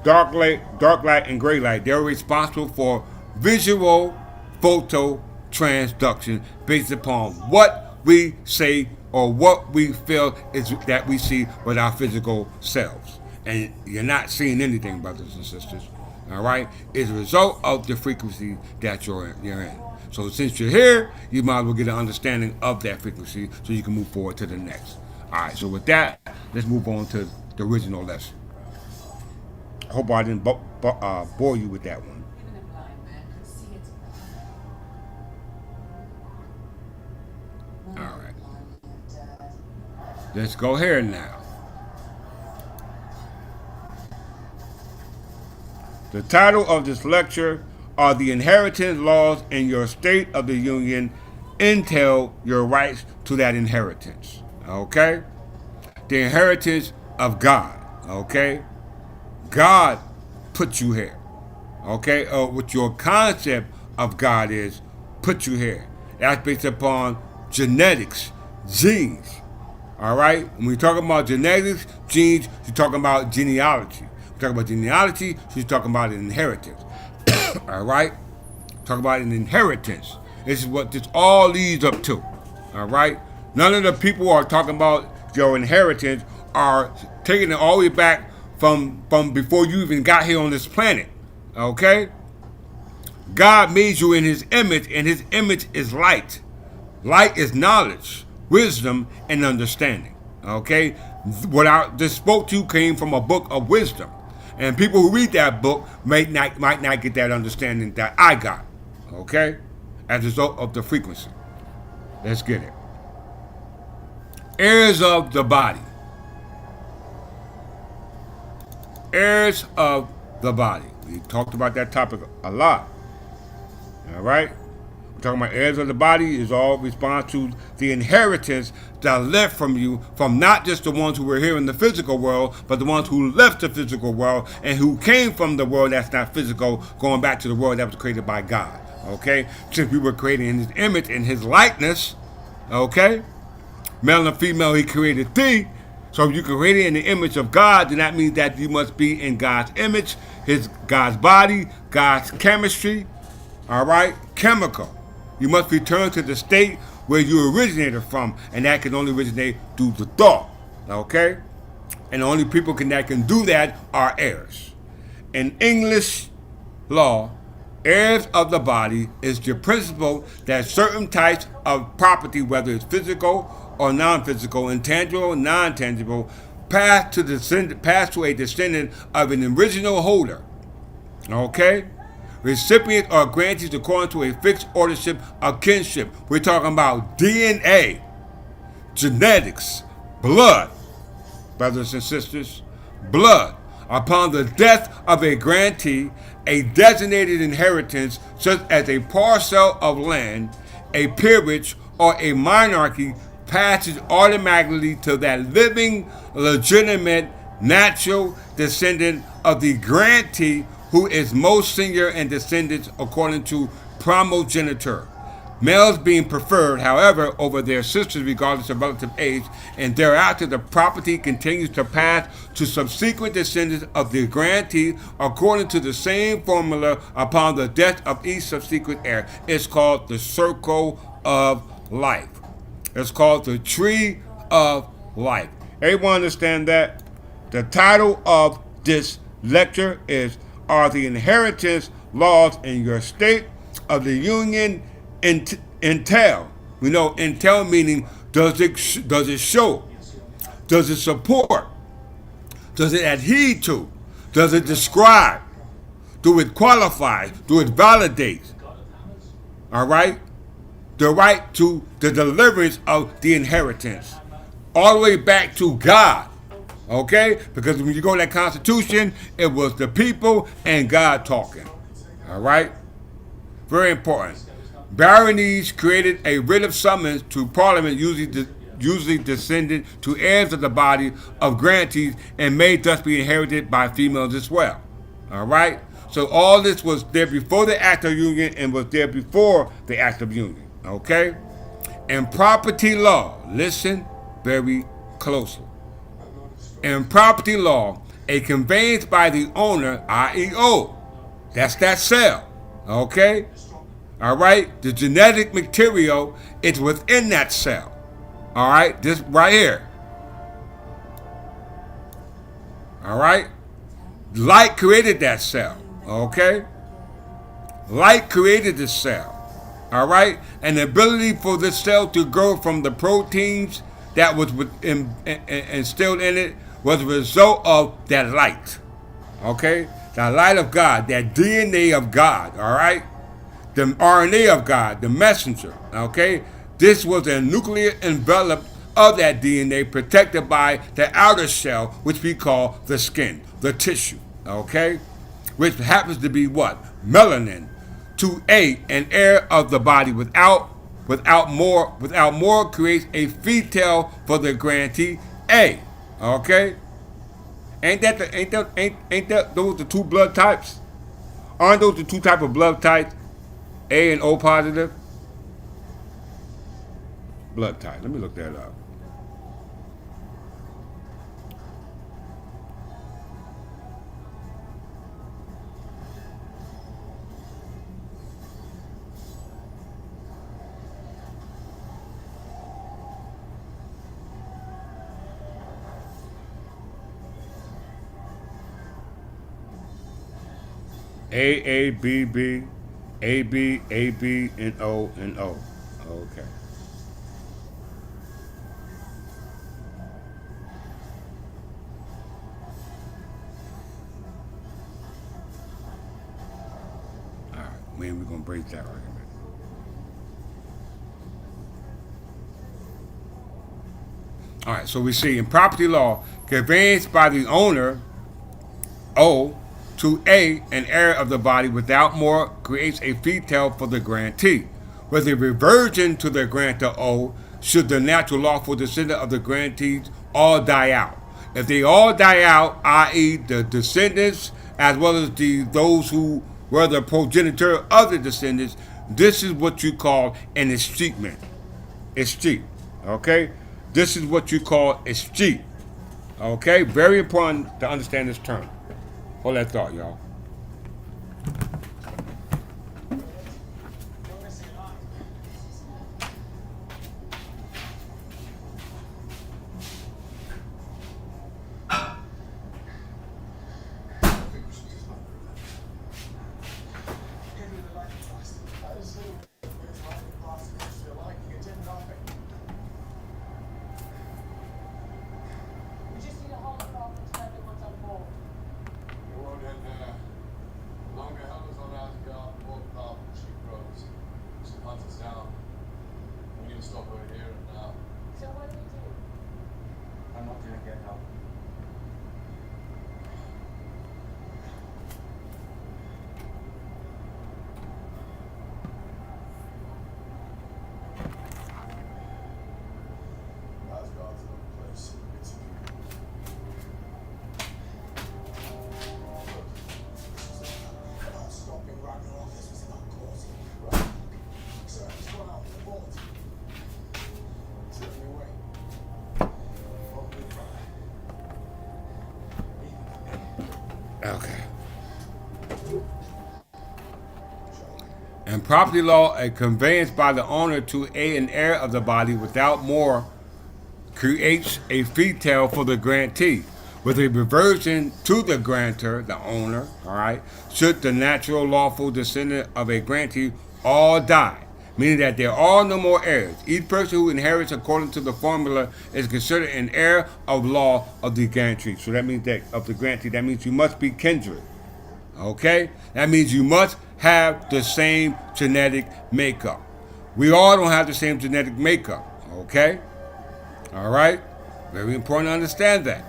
Dark light and gray light, they're responsible for visual photo transduction based upon what we say or what we feel is that we see with our physical selves. And you're not seeing anything, brothers and sisters. All right? It's a result of the frequency that you're in. So since you're here, you might as well get an understanding of that frequency so you can move forward to the next. All right, so with that, let's move on to the original lesson. I hope I didn't bore you with that one. All right. Let's go here now. The title of this lecture are the inheritance laws in your state of the union entail your rights to that inheritance. Okay? The inheritance of God. Okay? God put you here. Okay? What your concept of God is, put you here. That's based upon genetics, genes. All right? When we talk about genetics, genes, you're talking about genealogy. We're talking about genealogy, she's talking about an inheritance. All right? Talk about an inheritance. This is what this all leads up to. All right? None of the people who are talking about your inheritance are taking it all the way back from before you even got here on this planet. Okay? God made you in his image, and his image is light. Light is knowledge, wisdom, and understanding. Okay? What I just spoke to came from a book of wisdom. And people who read that book might not get that understanding that I got. Okay? As a result of the frequency. Let's get it. Heirs of the body. Heirs of the body. We talked about that topic a lot. All right? We're talking about heirs of the body is all response to the inheritance that left from you, from not just the ones who were here in the physical world, but the ones who left the physical world and who came from the world that's not physical, going back to the world that was created by God. Okay? Since we were created in his image and his likeness, okay? Male and female, he created thee. So if you created in the image of God, then that means that you must be in God's image, God's body, God's chemistry, all right? Chemical. You must return to the state where you originated from, and that can only originate through the thought, okay? And the only people that can do that are heirs. In English law, heirs of the body is the principle that certain types of property, whether it's physical or non-physical, intangible, non-tangible, pass to a descendant of an original holder. Okay? Recipients are grantees according to a fixed ordership of kinship. We're talking about DNA, genetics, blood, brothers and sisters, blood. Upon the death of a grantee, a designated inheritance, such as a parcel of land, a peerage, or a monarchy, passes automatically to that living, legitimate, natural descendant of the grantee who is most senior in descendants according to primogeniture. Males being preferred, however, over their sisters regardless of relative age, and thereafter the property continues to pass to subsequent descendants of the grantee according to the same formula upon the death of each subsequent heir. It's called the circle of life. It's called the tree of life. Everyone understand that? The title of this lecture is Are the Inheritance Laws in Your State of the Union entail? We know entail meaning does it show? Does it support? Does it adhere to? Does it describe? Do it qualify? Do it validate? All right? The right to the deliverance of the inheritance. All the way back to God. Okay? Because when you go to that Constitution, it was the people and God talking. All right? Very important. Baronies created a writ of summons to Parliament, usually descended to heirs of the body of grantees, and may thus be inherited by females as well. All right? So all this was there before the Act of Union and was there before the Act of Union. Okay? In property law, listen very closely. In property law, a conveyance by the owner, IEO, that's that sale. Okay? All right? The genetic material is within that cell. All right? This right here. All right? Light created that cell. Okay? Light created the cell. All right? And the ability for this cell to grow from the proteins that was instilled in it was a result of that light. Okay? The light of God, that DNA of God. All right? The RNA of God, the messenger, okay? This was a nuclear envelope of that DNA protected by the outer shell, which we call the skin, the tissue, okay? Which happens to be what? Melanin. To an heir of the body without more creates a fetal for the grantee, A, okay? Ain't that those the two blood types? Aren't those the two type of blood types? A and O positive blood type. Let me look that up. A, B, B, A, B, A, B, and O, and O. Okay. All right. When we're going to break that argument. All right. So we see in property law, conveyance by the owner, O, to A, an heir of the body without more creates a fetal for the grantee. With a reversion to the grantor O, should the natural lawful descendant of the grantees all die out. If they all die out, i.e. the descendants as well as those who were the progenitor of the descendants, this is what you call an escheatment. Escheat. Okay? This is what you call escheat. Okay? Very important to understand this term. Hold that thought, y'all. Okay. And property law, a conveyance by the owner to an heir of the body without more creates a fee tail for the grantee, with a reversion to the grantor, the owner, all right, should the natural lawful descendant of a grantee all die, meaning that there are no more heirs. Each person who inherits according to the formula is considered an heir of law of the grantee. So that means that of the grantee, that means you must be kindred. Okay? That means you must have the same genetic makeup. We all don't have the same genetic makeup. Okay? All right? Very important to understand that.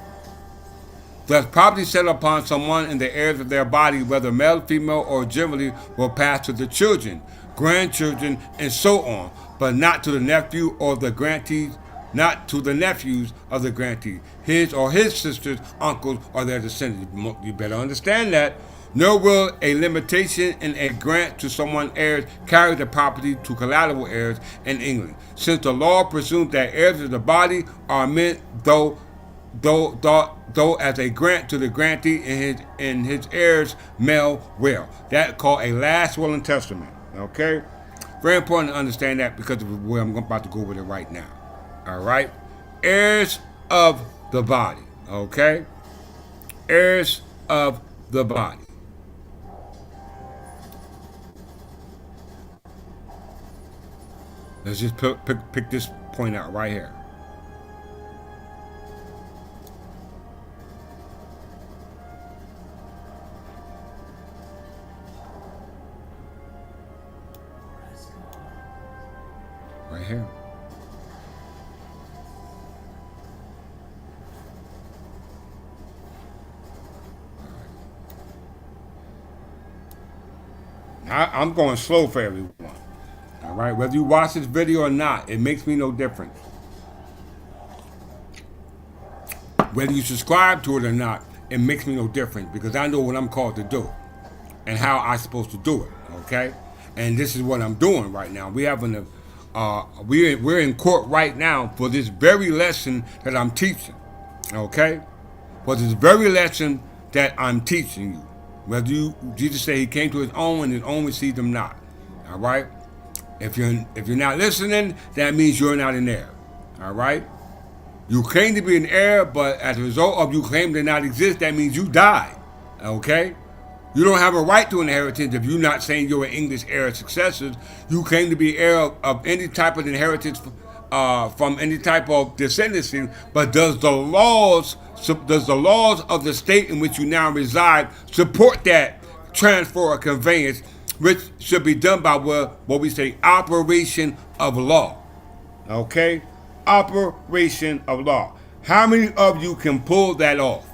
Thus, property set upon someone in the heirs of their body, whether male, female, or generally, will pass to the children, grandchildren, and so on, but not to the nephew or the grantees, not to the nephews of the grantee, his or his sisters, uncles, or their descendants. You better understand that. Nor will a limitation in a grant to someone's heirs carry the property to collateral heirs in England, since the law presumes that heirs of the body are meant though as a grant to the grantee in his heirs male will. That called a last will and testament. Okay? Very important to understand that because of where I'm about to go with it right now. All right? Heirs of the body. Okay? Heirs of the body. Let's just pick this point out right here. Right here. I'm going slow for everyone. All right, whether you watch this video or not, it makes me no difference. Whether you subscribe to it or not, it makes me no difference because I know what I'm called to do and how I'm supposed to do it. Okay, and this is what I'm doing right now. We're in court right now for this very lesson that I'm teaching. Okay, for this very lesson that I'm teaching you. Whether Jesus said he came to his own and his own received him not. All right. If you're not listening, that means you're not an heir. All right? You claim to be an heir, but as a result of you claiming to not exist, that means you died. Okay? You don't have a right to inheritance if you're not saying you're an English heir of successors. You claim to be heir of any type of inheritance from any type of descendancy, but does the laws of the state in which you now reside support that transfer or conveyance, which should be done by what we say operation of law. Okay? Operation of law. How many of you can pull that off?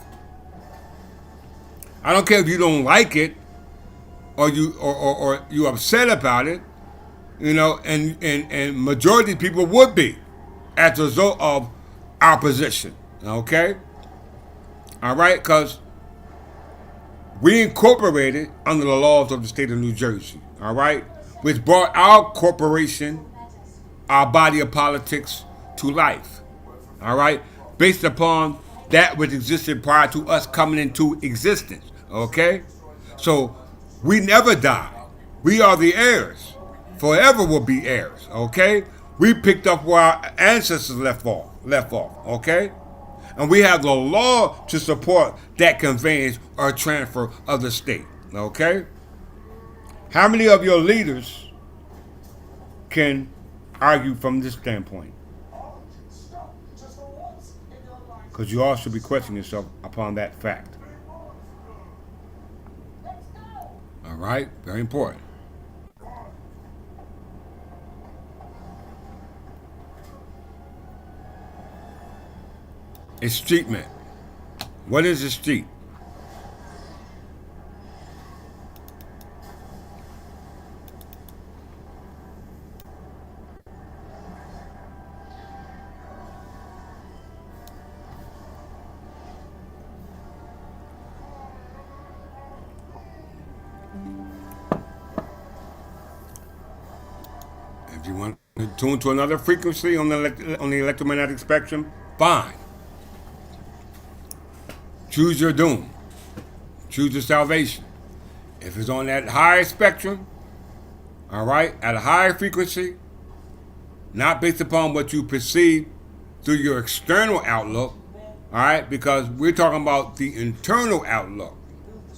I don't care if you don't like it or you upset about it, and majority of people would be as a result of our position. Okay? All right? Because we incorporated under the laws of the state of New Jersey, all right, which brought our corporation, our body of politics to life, all right, based upon that which existed prior to us coming into existence, okay? So we never die. We are the heirs. Forever will be heirs, okay? We picked up where our ancestors left off, okay? And we have the law to support that conveyance or transfer of the state. Okay? How many of your leaders can argue from this standpoint? Because you all should be questioning yourself upon that fact. All right? Very important. It's treatment. What is a street? If you want to tune to another frequency on the electromagnetic spectrum, fine. Choose your doom. choose your salvation. If it's on that higher spectrum, all right, at a higher frequency, not based upon what you perceive through your external outlook, all right, because we're talking about the internal outlook,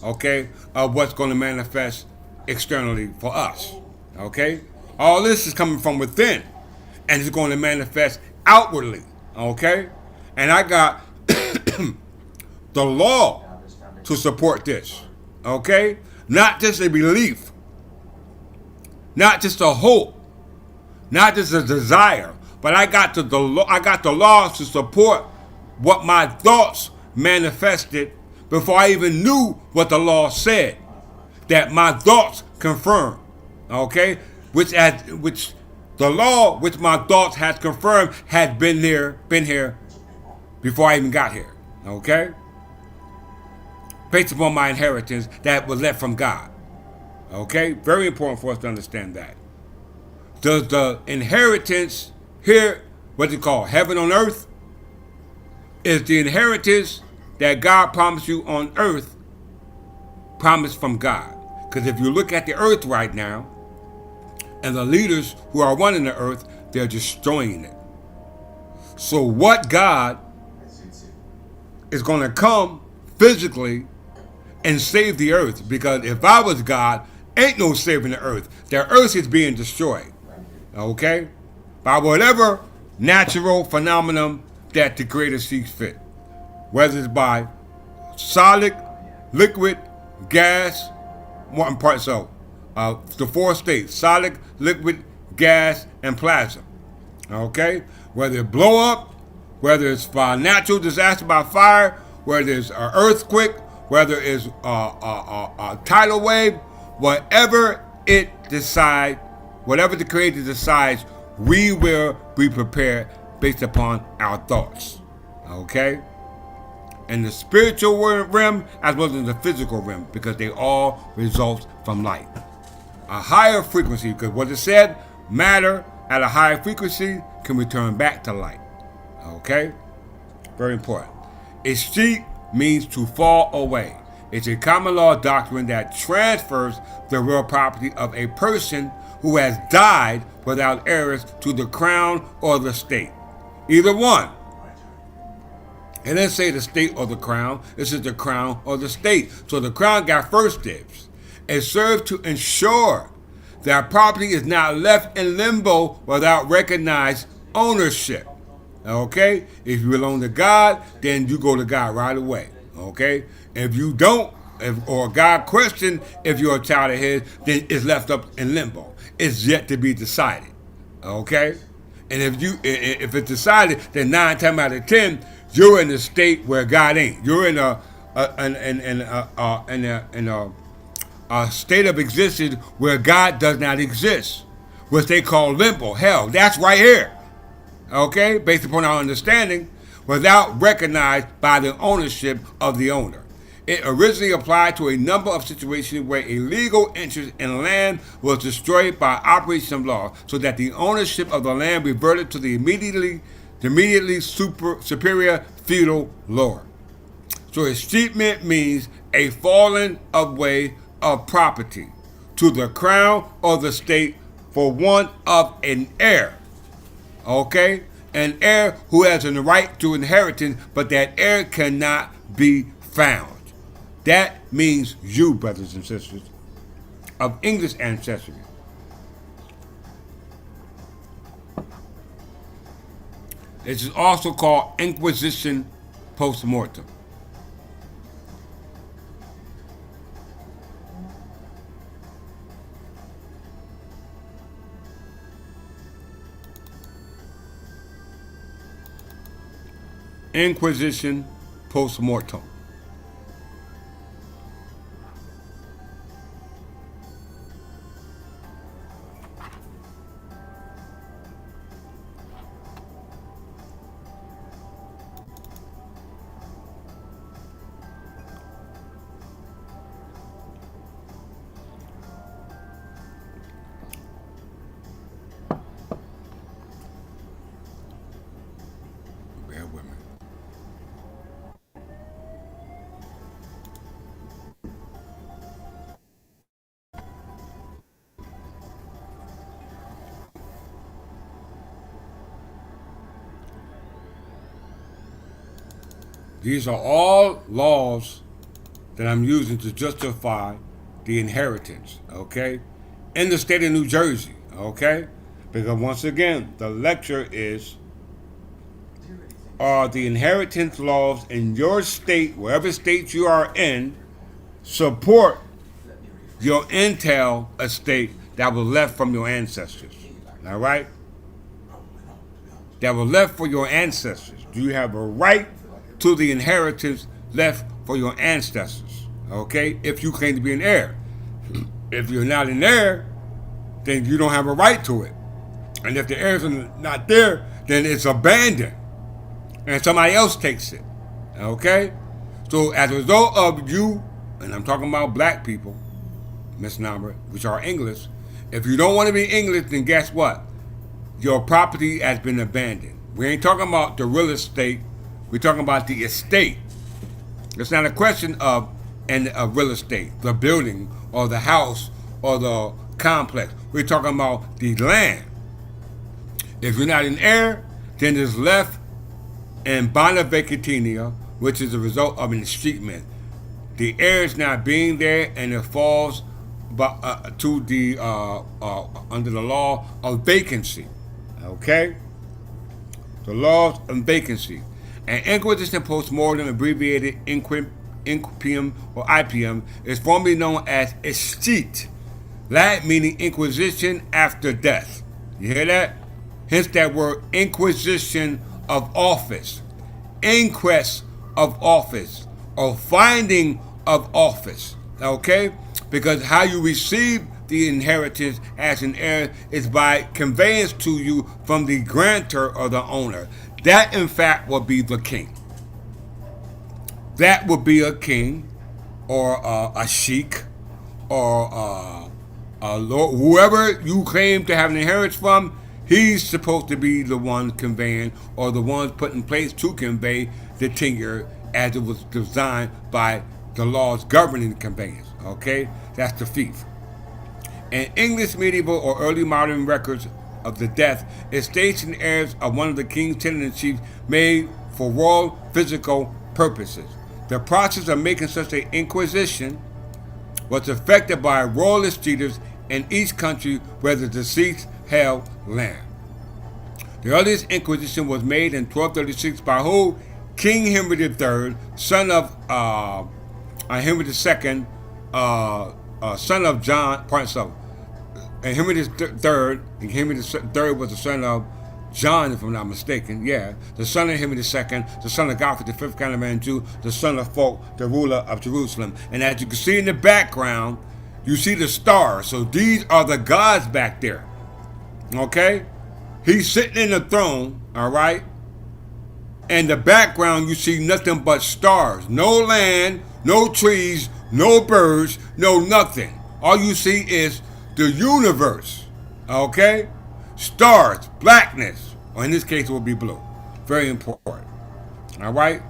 okay, of what's going to manifest externally for us, okay? All this is coming from within, and it's going to manifest outwardly, okay? And I got the law to support this, okay? Not just a belief, not just a hope, not just a desire, but I got the laws to support what my thoughts manifested before I even knew what the law said. That my thoughts confirmed, okay? Which the law, which my thoughts had confirmed, had been here before I even got here, okay? Based upon my inheritance that was left from God, okay? Very important for us to understand that. Does the inheritance here, what's it called, heaven on earth, is the inheritance that God promised you on earth, promised from God. Because if you look at the earth right now, and the leaders who are running the earth, they're destroying it. So what God is going to come physically and save the earth? Because if I was God, ain't no saving the earth. The earth is being destroyed, okay? By whatever natural phenomenon that the Creator sees fit. Whether it's by solid, liquid, gas, one part so. The four states: solid, liquid, gas, and plasma. Okay? Whether it blow up, whether it's by natural disaster by fire, whether it's an earthquake, whether it's a tidal wave, whatever it decides, whatever the Creator decides, we will be prepared based upon our thoughts. Okay? In the spiritual realm as well as the physical realm, because they all result from light. A higher frequency, because what it said, matter at a higher frequency can return back to light. Okay? Very important. Extinct means to fall away. It's a common law doctrine that transfers the real property of a person who has died without heirs to the crown or the state. Either one. It didn't say the state or the crown. It says the crown or the state. So the crown got first dibs. It serves to ensure that property is not left in limbo without recognized ownership. Okay? If you belong to God, then you go to God right away. Okay? If you don't, or God question if you're a child of His, then it's left up in limbo. It's yet to be decided. Okay? And if it's decided, then 9 times out of 10, you're in a state where God ain't. You're in a state of existence where God does not exist, which they call limbo, hell. That's right here. Okay, based upon our understanding, without recognized by the ownership of the owner. It originally applied to a number of situations where a legal interest in land was destroyed by operation of law, so that the ownership of the land reverted to the immediately superior feudal lord. So escheatment means a falling away of property to the crown or the state for want of an heir. Okay? An heir who has a right to inheritance, but that heir cannot be found. That means you, brothers and sisters, of English ancestry. This is also called Inquisition post-mortem. Inquisition post-mortem. Bear with me. These are all laws that I'm using to justify the inheritance, okay? In the state of New Jersey, okay? Because once again, the lecture is, are the inheritance laws in your state, wherever state you are in, support your entail estate that was left from your ancestors, all right? That was left for your ancestors. Do you have a right to the inheritance left for your ancestors, okay? If you claim to be an heir. If you're not an heir, then you don't have a right to it. And if the heirs are not there, then it's abandoned. And somebody else takes it, okay? So as a result of you, and I'm talking about black people, Miss Number, which are English, if you don't want to be English, then guess what? Your property has been abandoned. We ain't talking about the real estate. We're talking about the estate. It's not a question of real estate, the building or the house or the complex. We're talking about the land. If you're not an heir, then it's left in bona vacatia, which is a result of an escheatment. The heir is not being there, and it falls to the under the law of vacancy. Okay, the laws of vacancy. An inquisition postmortem, abbreviated inquipium or IPM, is formerly known as escheat, Latin meaning inquisition after death. You hear that? Hence that word inquisition of office, inquest of office, or finding of office. Okay? Because how you receive the inheritance as an heir is by conveyance to you from the grantor or the owner. That, in fact, will be the king. That would be a king or a sheik or a lord, whoever you claim to have an inheritance from. He's supposed to be the one conveying or the ones put in place to convey the tenure as it was designed by the laws governing the conveyance. Okay? That's the fief. In English medieval or early modern records of the death, it states the heirs of one of the king's tenant-in-chief made for royal physical purposes. The process of making such an inquisition was effected by royalist leaders in each country where the deceased held land. The earliest inquisition was made in 1236 by who? King Henry III, son of Henry II, son of John, and Henry III, and Henry III was the son of John, if I'm not mistaken, yeah, the son of Henry II, the son of Godfrey, the fifth kind of man Jew, the son of Folk, the ruler of Jerusalem. And as you can see in the background, you see the stars. So these are the gods back there, okay? He's sitting in the throne, all right? In the background, you see nothing but stars. No land, no trees, no birds, no nothing. All you see is the universe, okay? Stars, blackness, or in this case it will be blue. Very important, all right?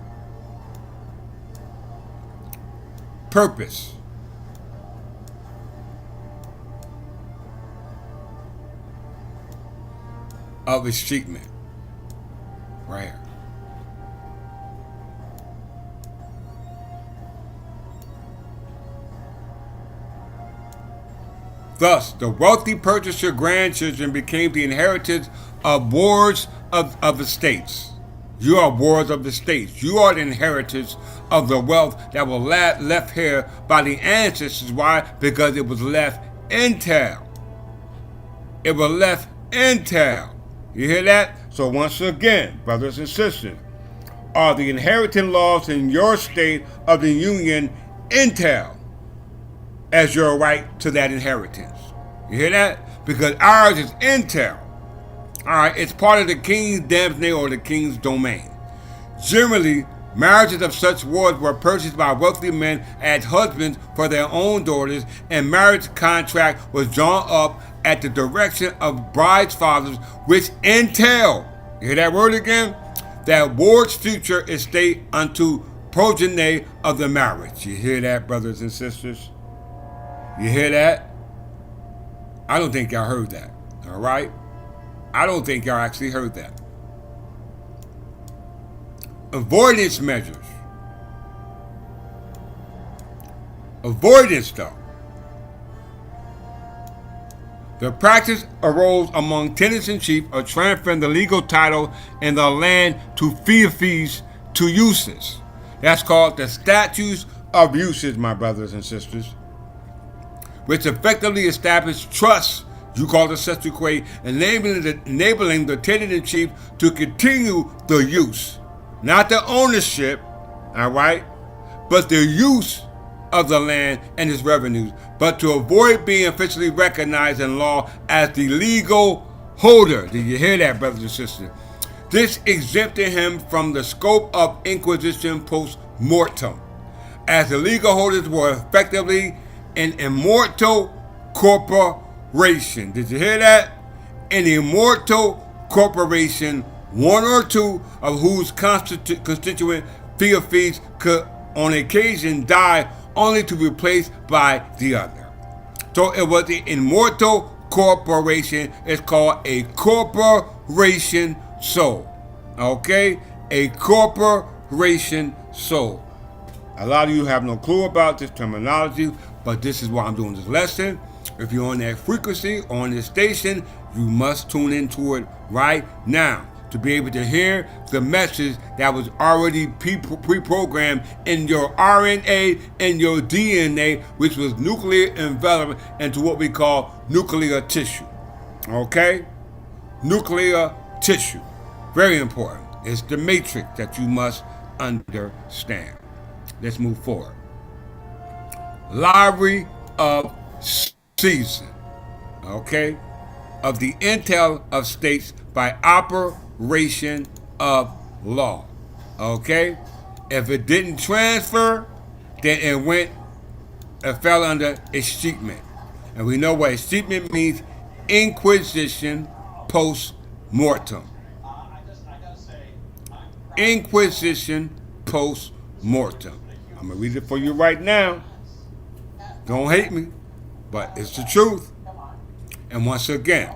Purpose. Of its treatment, right here. Thus, the wealthy purchased your grandchildren became the inheritance of wards of estates. You are wards of the states. You are the inheritors of the wealth that was left here by the ancestors. Why? Because it was left entail. It was left entail. You hear that? So once again, brothers and sisters, are the inheritance laws in your state of the union entail as your right to that inheritance? You hear that? Because ours is entail. All right, it's part of the king's damsel or the king's domain. Generally, marriages of such wards were purchased by wealthy men as husbands for their own daughters, and marriage contract was drawn up at the direction of bride's fathers, which entail, you hear that word again? That ward's future estate unto progeny of the marriage. You hear that, brothers and sisters? You hear that? I don't think y'all heard that, all right? I don't think y'all actually heard that. Avoidance measures, avoidance, though. The practice arose among tenants in chief of transferring the legal title and the land to fiefs to uses. That's called the statutes of uses, my brothers and sisters, which effectively established trusts, you call the cestuque, enabling the tenant in chief to continue the use, not the ownership, all right, but the use of the land and its revenues, but to avoid being officially recognized in law as the legal holder. Did you hear that, brothers and sisters? This exempted him from the scope of inquisition post mortem, as the legal holders were effectively an immortal corporation. Did you hear that? An immortal corporation, one or two of whose constituent fiefs could on occasion die only to be replaced by the other. So it was the immortal corporation. It's called a corporation soul. Okay? A corporation soul. A lot of you have no clue about this terminology, but this is why I'm doing this lesson. If you're on that frequency, on this station, you must tune into it right now to be able to hear the message that was already pre-programmed in your RNA and your DNA, which was nuclear enveloped into what we call nuclear tissue. Okay? Nuclear tissue. Very important. It's the matrix that you must understand. Let's move forward. Library of Season. Okay? Of the entail of states by operation of law. Okay? If it didn't transfer, then it fell under escheatment. And we know what escheatment means: inquisition post mortem. Inquisition post mortem. I'm going to read it for you right now. Don't hate me, but it's the truth. And once again,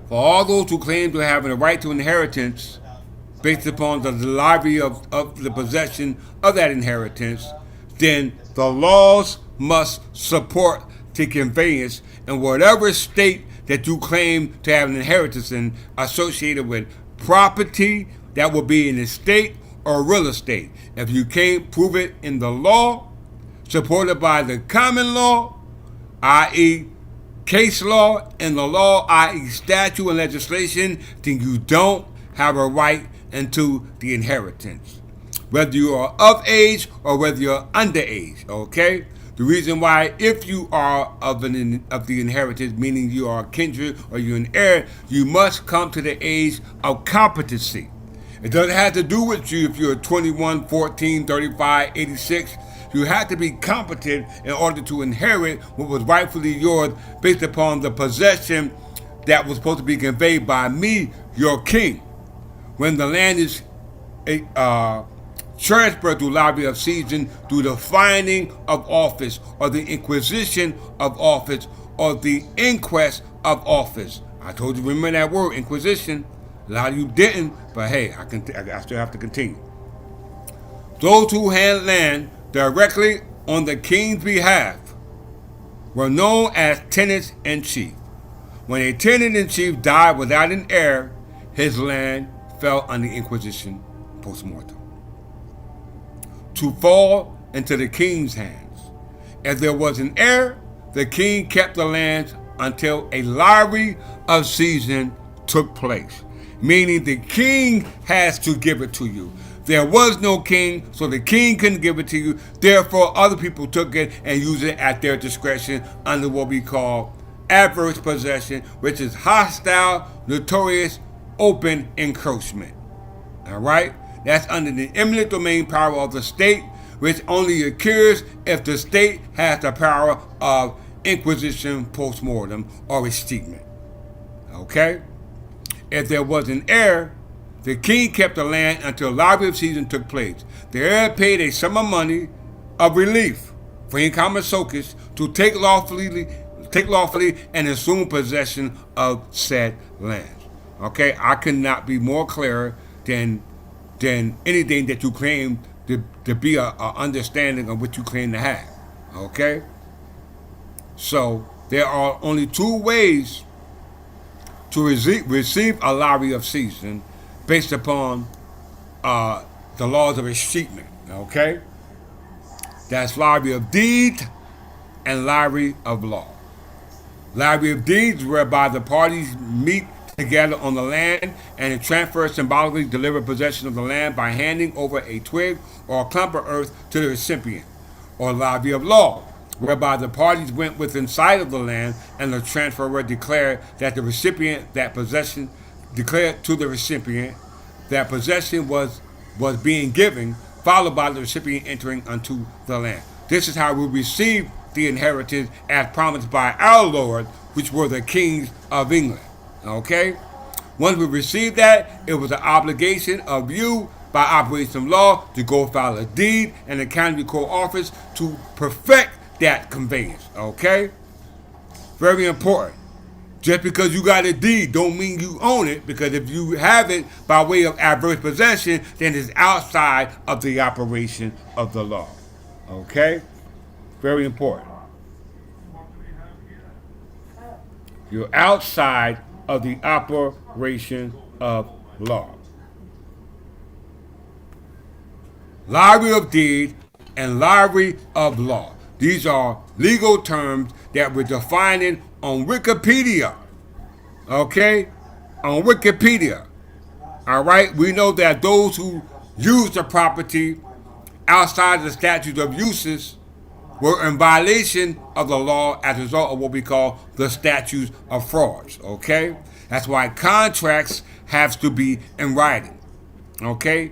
for all those who claim to have a right to inheritance based upon the delivery of the possession of that inheritance, then the laws must support the conveyance in whatever state that you claim to have an inheritance in associated with property that will be an estate or real estate. If you can't prove it in the law, supported by the common law, i.e., case law, and the law, i.e., statute and legislation, then you don't have a right into the inheritance, whether you are of age or whether you're underage. Okay? The reason why, if you are of the inheritance, meaning you are kindred or you're an heir, you must come to the age of competency. It doesn't have to do with you if you're 21, 14, 35, 86. You have to be competent in order to inherit what was rightfully yours based upon the possession that was supposed to be conveyed by me, your king. When the land is transferred through lobby of season, through the finding of office or the inquisition of office or the inquest of office. I told you, remember that word, inquisition. A lot of you didn't, but hey, I still have to continue. Those who had land directly on the king's behalf were known as tenants in chief. When a tenant in chief died without an heir, his land fell under inquisition post-mortem to fall into the king's hands. If there was an heir, the king kept the lands until a lottery of season took place, meaning the king has to give it to you. There was no king, so the king couldn't give it to you. Therefore, other people took it and used it at their discretion under what we call adverse possession, which is hostile, notorious, open encroachment. All right? That's under the eminent domain power of the state, which only occurs if the state has the power of inquisition post-mortem or escheatment. Okay? If there was an heir, the king kept the land until lottery of season took place. The heir paid a sum of money of relief for incommon soakers to take lawfully and assume possession of said lands. Okay, I could not be more clear than anything that you claim to be a understanding of what you claim to have. Okay? So there are only two ways to receive a lottery of season based upon the laws of escheatment. Okay? That's lottery of deed and lottery of law. Lottery of deeds, whereby the parties meet together on the land and it transfers symbolically deliver possession of the land by handing over a twig or a clump of earth to the recipient. Or lottery of law, whereby the parties went within sight of the land and the transferor declared that the recipient that possession declared to the recipient that possession was being given, followed by the recipient entering unto the land. This is how we receive the inheritance as promised by our Lord, which were the kings of England. Okay? Once we received that, it was an obligation of you by operation of law to go file a deed and the county court office to perfect that conveyance. Okay? Very important. Just because you got a deed don't mean you own it, because if you have it by way of adverse possession, then it's outside of the operation of the law. Okay? Very important. You're outside of the operation of law. Lottery of deed and lottery of law. These are legal terms that we're defining on Wikipedia. Okay? On Wikipedia. All right? We know that those who use the property outside the statute of uses were in violation of the law as a result of what we call the statutes of frauds. Okay? That's why contracts have to be in writing. Okay?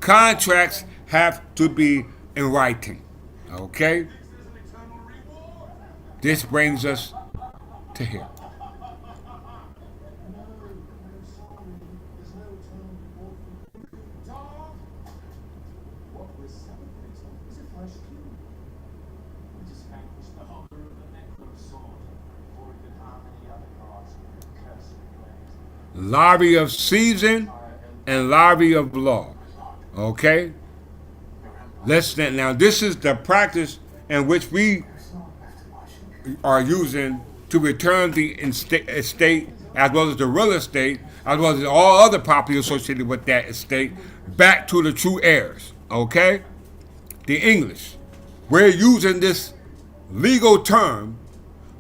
Contracts have to be in writing. Okay? This brings us to here. Lottery of season and lottery of law. Okay? Let's now. This is the practice in which we are using to return the estate, as well as the real estate, as well as all other property associated with that estate, back to the true heirs. Okay? The English. We're using this legal term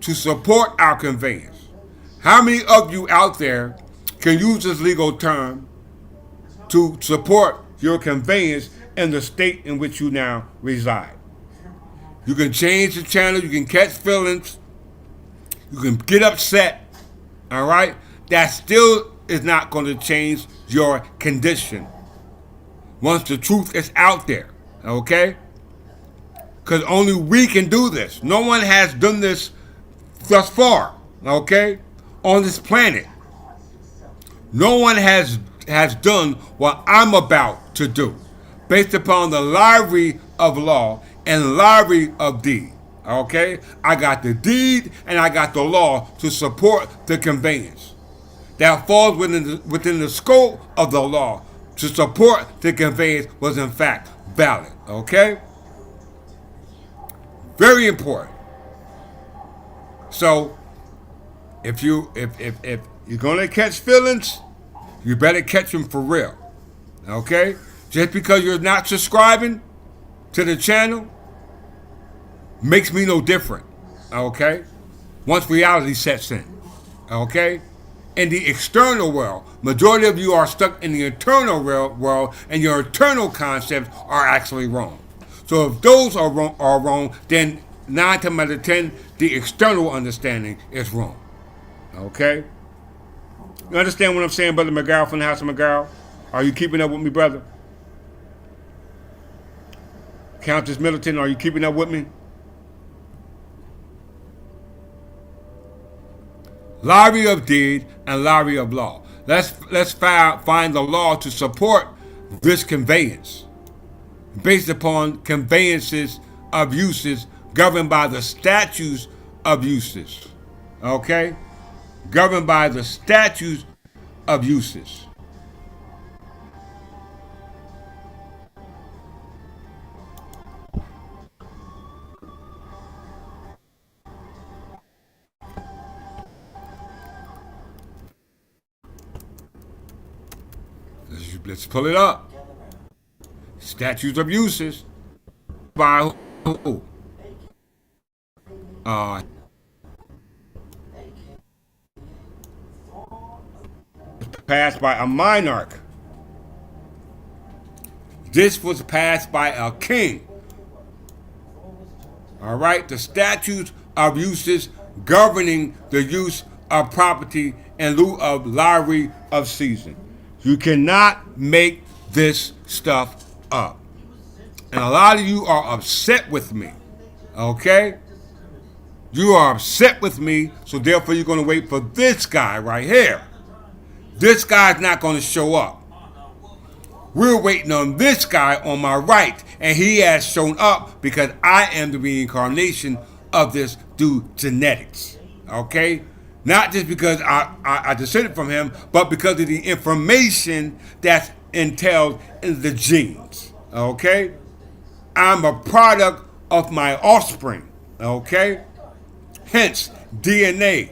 to support our conveyance. How many of you out there can use this legal term to support your conveyance in the state in which you now reside? You can change the channel, you can catch feelings, you can get upset, all right? That still is not going to change your condition once the truth is out there, okay? Because only we can do this. No one has done this thus far, okay, on this planet. No one has done what I'm about to do, based upon the lottery of law and lottery of deed. Okay? I got the deed and I got the law to support the conveyance. That falls within the scope of the law to support the conveyance was in fact valid. Okay? Very important. So if you're gonna catch feelings, you better catch them for real. Okay? Just because you're not subscribing to the channel makes me no different. Okay? Once reality sets in. Okay? In the external world, majority of you are stuck in the internal world, and your internal concepts are actually wrong. So if those are wrong, then 9 times out of 10, the external understanding is wrong. Okay? You understand what I'm saying, Brother McGow from the House of McGow? Are you keeping up with me, brother? Countess Middleton, are you keeping up with me? Lottery of deed and lottery of law. Let's find the law to support this conveyance, based upon conveyances of uses governed by the statutes of uses. Okay? Governed by the statutes of uses. Let's pull it up. Statutes of uses by who? Passed by a monarch. This was passed by a king. All right, the statutes of uses governing the use of property in lieu of lottery of season. You cannot make this stuff up. And a lot of you are upset with me. Okay? You are upset with me, so therefore you're going to wait for this guy right here. This guy's not going to show up. We're waiting on this guy on my right, and he has shown up because I am the reincarnation of this through genetics. Okay? Not just because I descended from him, but because of the information that's entailed in the genes. Okay? I'm a product of my offspring. Okay? Hence, DNA,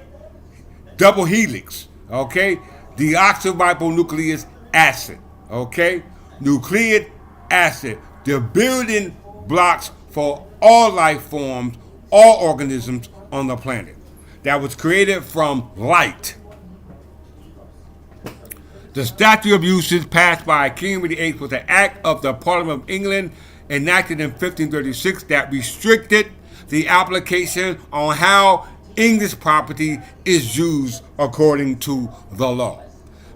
double helix. Okay? Deoxyribonucleic acid. Okay? Nucleic acid, the building blocks for all life forms, all organisms on the planet. That was created from light. The Statute of Uses passed by King Henry VIII was an act of the Parliament of England enacted in 1536 that restricted the application on how English property is used according to the law.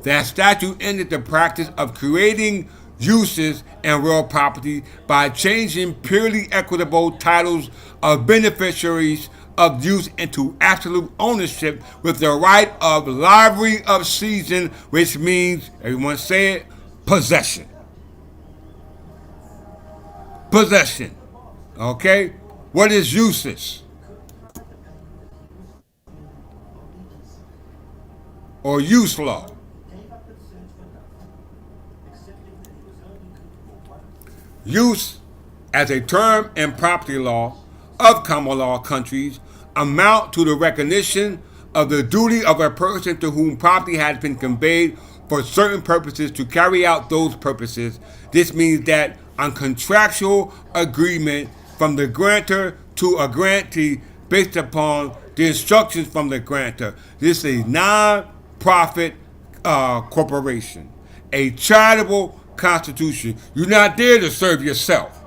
That statute ended the practice of creating uses in real property by changing purely equitable titles of beneficiaries of use into absolute ownership with the right of lottery of season, which means, everyone say it, possession. Possession. Okay? What is uses? Or use law? Use, as a term in property law of common law countries, amount to the recognition of the duty of a person to whom property has been conveyed for certain purposes to carry out those purposes. This means that a contractual agreement from the grantor to a grantee based upon the instructions from the grantor. This is a non-profit corporation, a charitable constitution. You're not there to serve yourself.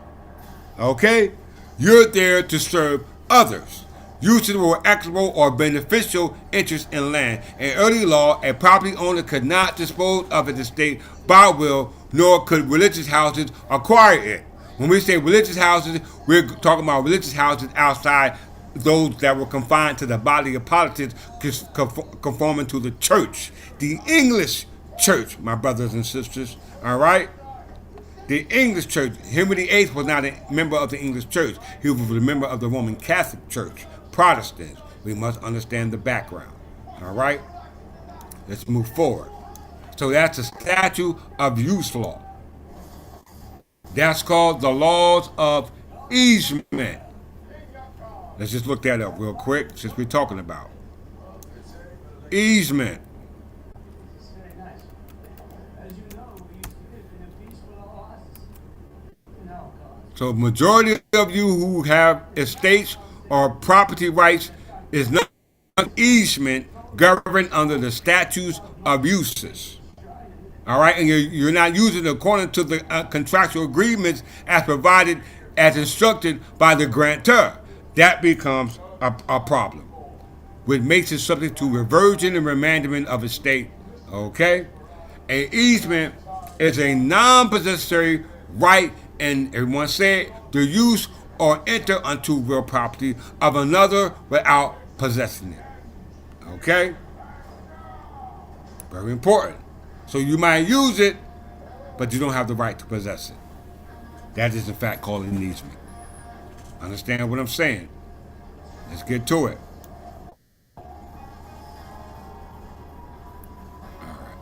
Okay? You're there to serve others. Uses were equitable or beneficial interest in land. In early law, a property owner could not dispose of his estate by will, nor could religious houses acquire it. When we say religious houses, we're talking about religious houses outside those that were confined to the body of politics, conforming to the church. The English church, my brothers and sisters, all right? The English church. Henry VIII was not a member of the English church. He was a member of the Roman Catholic Church, Protestants. We must understand the background, all right? Let's move forward. So that's a statute of use law. That's called the laws of easement. Let's just look that up real quick since we're talking about easement. So majority of you who have estates or property rights is not easement governed under the statutes of uses. All right, and you're not using it according to the contractual agreements as provided, as instructed by the grantor. That becomes a problem, which makes it subject to reversion and remandment of estate. Okay, an easement is a non-possessory right, and everyone said the use or enter unto real property of another without possessing it. Okay, very important. So you might use it, but you don't have the right to possess it. That is in fact called an easement. Understand what I'm saying? Let's get to it. All right.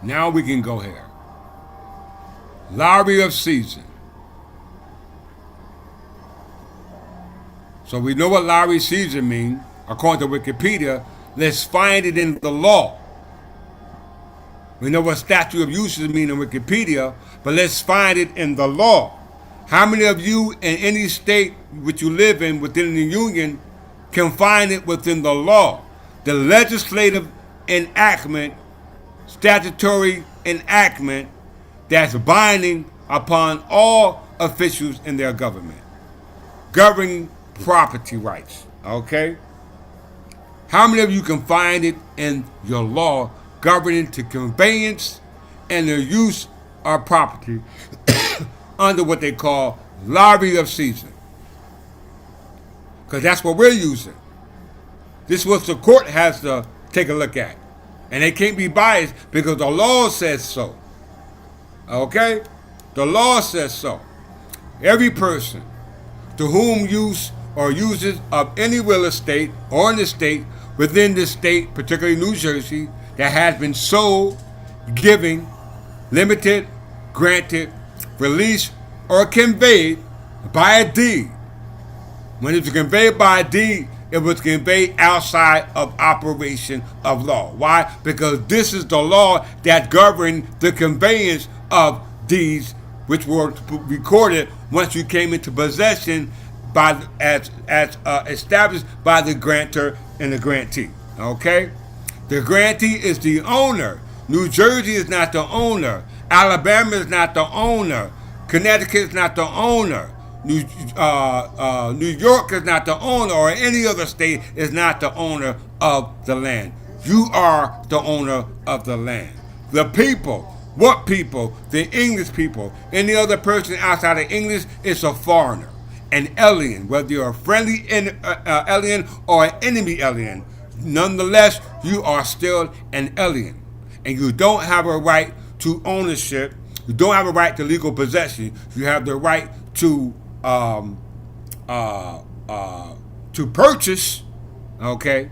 Now we can go here. Lottery of season. So we know what lottery season means. According to Wikipedia, let's find it in the law. We know what statute of uses mean in Wikipedia, but let's find it in the law. How many of you in any state which you live in within the union can find it within the law? The legislative enactment, statutory enactment that's binding upon all officials in their government, governing property rights. Okay? How many of you can find it in your law governing the conveyance and the use of property under what they call lottery of season? Because that's what we're using. This is what the court has to take a look at. And they can't be biased because the law says so. Okay? The law says so. Every person to whom use or uses of any real estate or an estate within this state, particularly New Jersey, that has been sold, given, limited, granted, released, or conveyed by a deed. When it was conveyed by a deed, it was conveyed outside of operation of law. Why? Because this is the law that governed the conveyance of deeds, which were recorded once you came into possession by as established by the grantor and the grantee. Okay? The grantee is the owner. New Jersey is not the owner. Alabama is not the owner. Connecticut is not the owner. New York is not the owner, or any other state is not the owner of the land. You are the owner of the land. The people. What people? The English people. Any other person outside of English is a foreigner, an alien, whether you're a friendly alien or an enemy alien. Nonetheless, you are still an alien, and you don't have a right to ownership. You don't have a right to legal possession. You have the right to purchase, okay,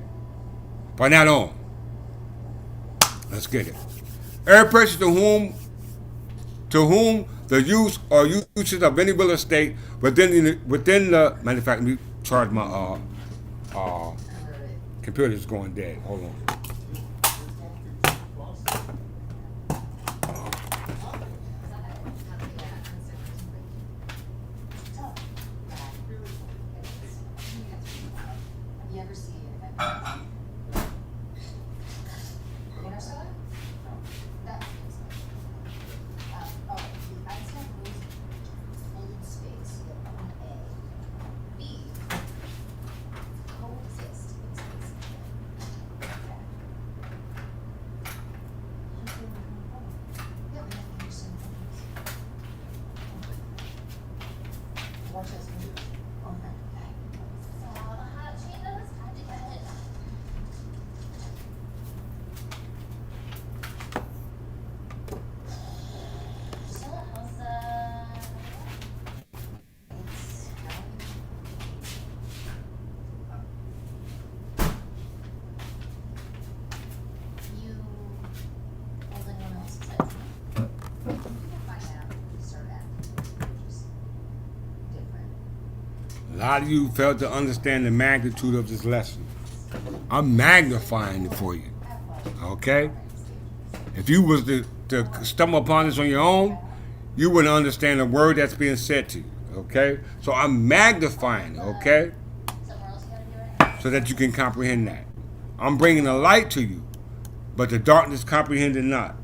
but not own. Let's get it. Every person to whom the use or uses of any real estate within the matter of fact, let me charge my computer is going dead. Hold on. A lot of you failed to understand the magnitude of this lesson. I'm magnifying it for you. Okay? If you was to stumble upon this on your own, you wouldn't understand the word that's being said to you. Okay? So I'm magnifying it, okay? So that you can comprehend that. I'm bringing the light to you, but the darkness comprehended not.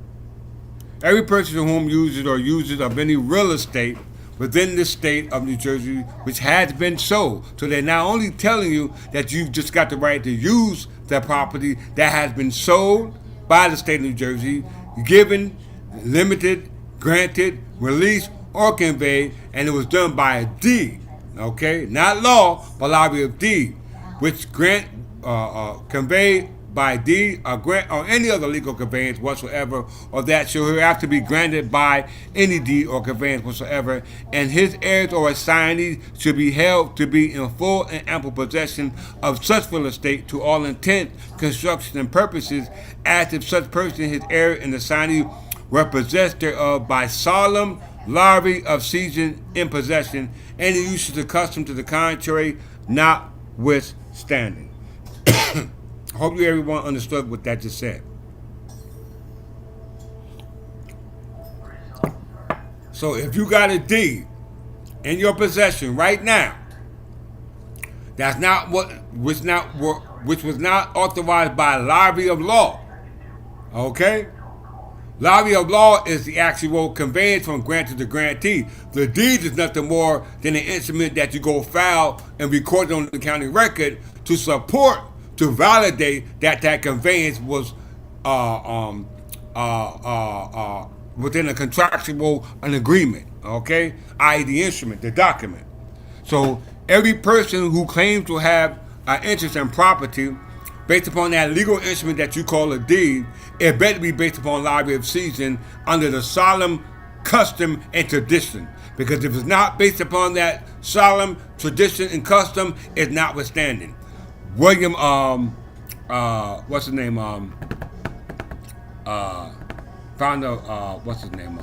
Every person to whom uses or uses of any real estate within the state of New Jersey, which has been sold. So they're not only telling you that you've just got the right to use that property that has been sold by the state of New Jersey, given, limited, granted, released, or conveyed, and it was done by a deed. Okay? Not law, but lottery of deed, which conveyed by deed or grant or any other legal conveyance whatsoever, or that shall hereafter be granted by any deed or conveyance whatsoever, and his heirs or assignees should be held to be in full and ample possession of such real estate to all intent, construction, and purposes, as if such person, his heir, and assignee were possessed thereof by solemn lottery of season in possession, any usage of custom to the contrary notwithstanding. I hope you everyone understood what that just said. So if you got a deed in your possession right now, that's not what which was not authorized by lottery of law. Okay? Lottery of law is the actual conveyance from grantor to grantee. The deed is nothing more than an instrument that you go file and record on the county record to support, to validate that that conveyance was uh, um, within a contractual an agreement. Okay, i.e. the instrument, the document. So every person who claims to have an interest in property based upon that legal instrument that you call a deed, it better be based upon lottery of season under the solemn custom and tradition. Because if it's not based upon that solemn tradition and custom, it's notwithstanding. William, what's his name? Founder, what's his name?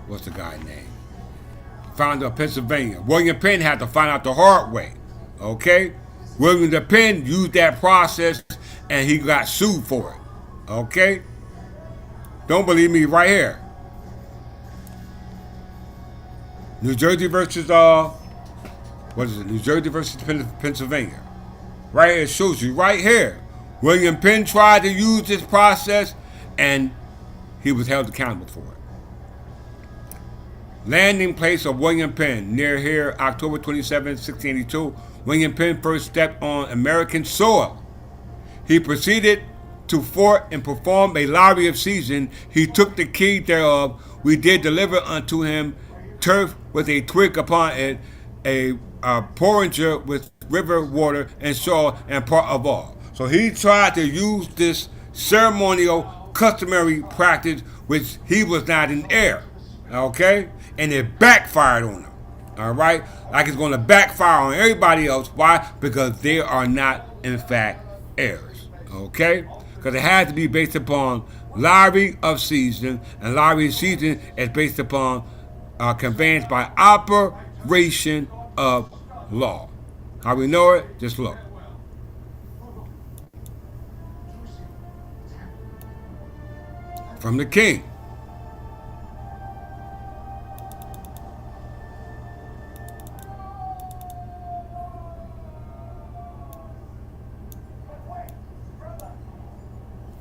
What's the guy's name? Founder of Pennsylvania. William Penn had to find out the hard way. Okay? William the Penn used that process and he got sued for it. Okay? Don't believe me, right here. New Jersey versus what is it? New Jersey versus Pennsylvania. Right here, it shows you right here. William Penn tried to use this process and he was held accountable for it. Landing place of William Penn, near here, October 27, 1682. William Penn first stepped on American soil. He proceeded to fort and performed a lottery of season. He took the key thereof. We did deliver unto him turf with a twig upon it, a porringer with river water and soil and part of all. So he tried to use this ceremonial, customary practice, which he was not in heir. Okay? And it backfired on him. All right? Like it's going to backfire on everybody else. Why? Because they are not, in fact, heirs. Okay? Because it has to be based upon lottery of season, and lottery of season is based upon conveyance by operation of law. How we know it? Just look. From the king.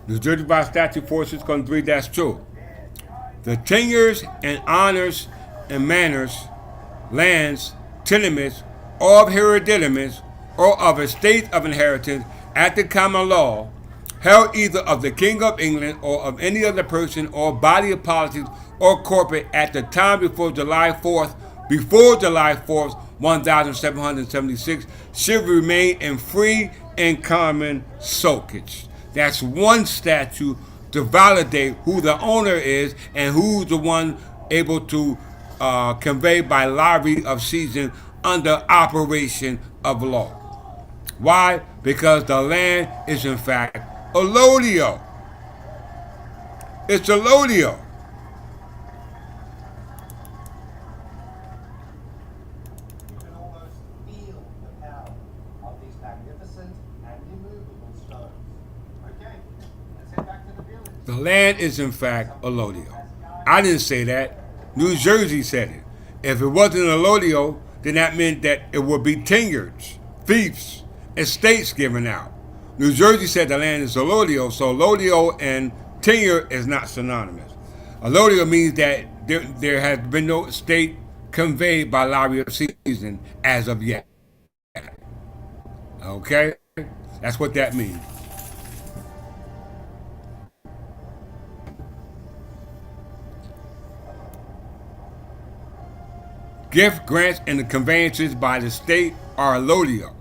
New Jersey by statute 4603, that's true. The tenures and honors and manors, lands, tenements, or of hereditaments, or of estates of inheritance at the common law, held either of the King of England or of any other person or body of politics or corporate at the time before July 4th, 1776, should remain in free and common soakage. That's one statute to validate who the owner is and who's the one able to convey by lottery of season under operation of law. Why? Because the land is in fact allodial. It's allodial. You can almost feel the power of these magnificent and immovable stones. Okay, let's head back to the village. The land is in fact allodial. I didn't say that. New Jersey said it. If it wasn't allodial, then that meant that it would be tenures, fiefs, estates given out. New Jersey said the land is allodial, so allodial and tenure is not synonymous. Allodial means that there has been no estate conveyed by lottery of season as of yet. Okay? That's what that means. Gift, grants, and the conveyances by the state are allodial.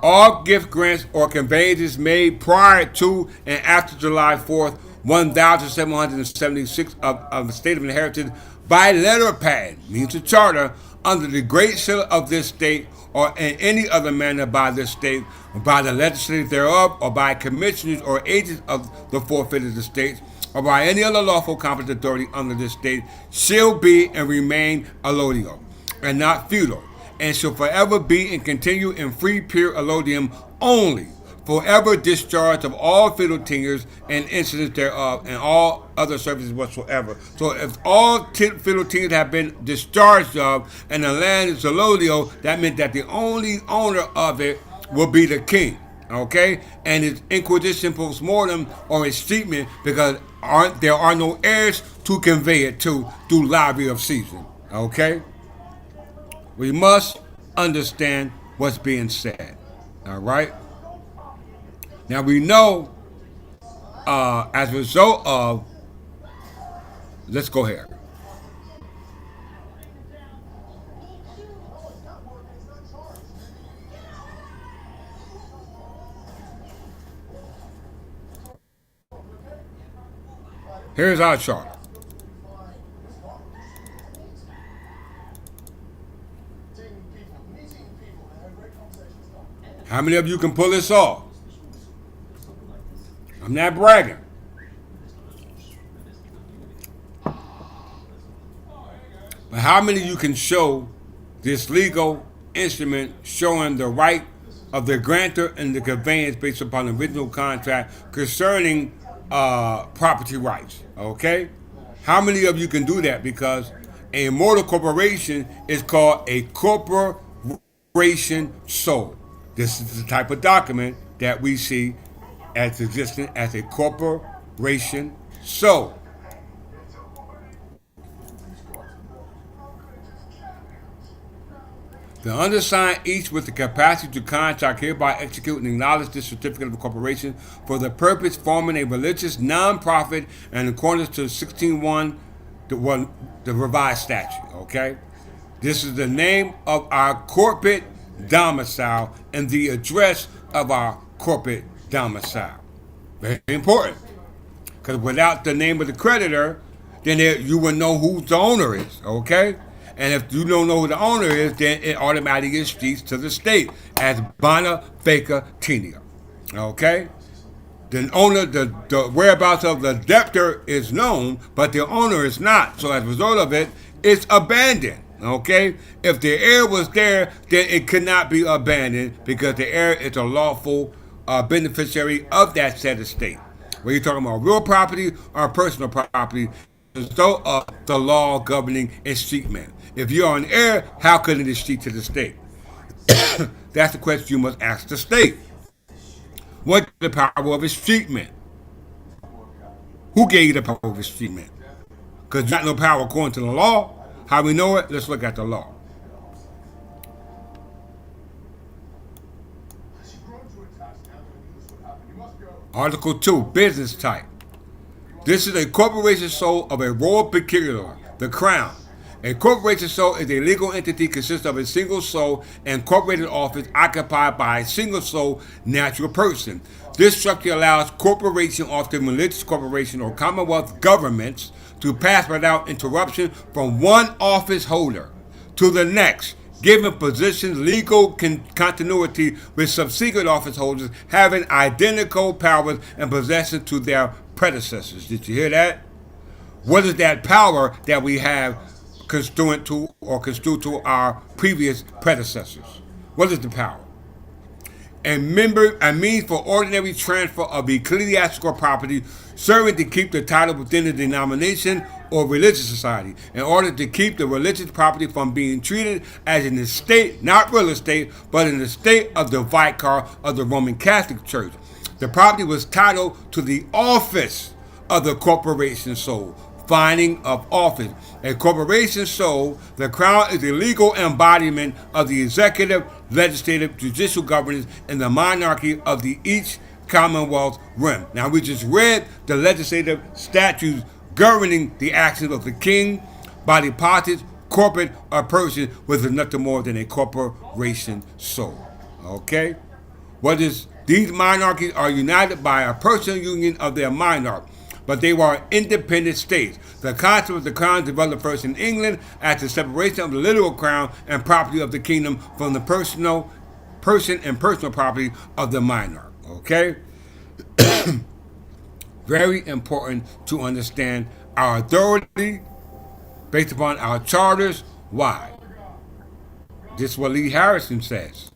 All gift grants or conveyances made prior to and after July 4th, 1776 of the state of inheritance by letter patent, means a charter, under the great seal of this state or in any other manner by this state, by the legislature thereof, or by commissioners or agents of the forfeited estates, or by any other lawful competent authority under this state, shall be and remain allodial, and not feudal, and shall forever be and continue in free pure allodium only forever discharge of all feudal tenures and incidents thereof, and all other services whatsoever. So if all feudal tenures have been discharged of, and the land is allodial, that meant that the only owner of it will be the king. Okay, and its inquisition post mortem or its treatment, because there are no heirs to convey it to through lottery of season. Okay, we must understand what's being said. All right. Now we know, as a result of, let's go here. Here's our chart. How many of you can pull this off? I'm not bragging. But how many of you can show this legal instrument showing the right of the grantor and the conveyance based upon the original contract concerning property rights? Okay? How many of you can do that? Because a immortal corporation is called a corporation sole. This is the type of document that we see as existing as a corporation sole. The undersigned, each with the capacity to contract, hereby execute and acknowledge this certificate of incorporation for the purpose forming a religious non-profit in accordance to 16.1, the revised statute. Okay, this is the name of our corporate domicile and the address of our corporate domicile. Very important, because without the name of the creditor, then you will know who the owner is. Okay. And if you don't know who the owner is, then it automatically gets streets to the state as bona vacatia. Okay? The owner, the whereabouts of the debtor is known, but the owner is not. So as a result of it, it's abandoned. Okay? If the heir was there, then it could not be abandoned because the heir is a lawful beneficiary of that said estate. Whether you're talking about real property or personal property, as though of the law governing escheatment. If you're an heir, how can it escheat to the state? That's the question you must ask the state. What is the power of escheatment? Who gave you the power of escheatment? Because you got no power according to the law. How we know it? Let's look at the law. Article 2, business type. This is a corporation sole of a royal peculiar, the crown. A corporation sole is a legal entity consisting of a single sole and corporated office occupied by a single sole natural person. This structure allows corporation, often religious corporation or commonwealth governments, to pass without interruption from one office holder to the next, giving positions legal continuity with subsequent office holders having identical powers and possession to their predecessors. Did you hear that? What is that power that we have construed to our previous predecessors? What is the power? A means for ordinary transfer of ecclesiastical property, serving to keep the title within the denomination or religious society, in order to keep the religious property from being treated as an estate, not real estate, but an estate of the vicar of the Roman Catholic Church. The property was titled to the office of the corporation sole. Finding of office. A corporation sole, the crown is a legal embodiment of the executive, legislative, judicial governance in the monarchy of the each commonwealth rim. Now we just read the legislative statutes governing the actions of the king, body politic, corporate, or person with nothing more than a corporation sole. Okay? These monarchies are united by a personal union of their monarch, but they were independent states. The concept of the crown developed first in England as the separation of the literal crown and property of the kingdom from the person and personal property of the monarch. Okay? Very important to understand our authority based upon our charters. Why? This is what Lee Harrison says.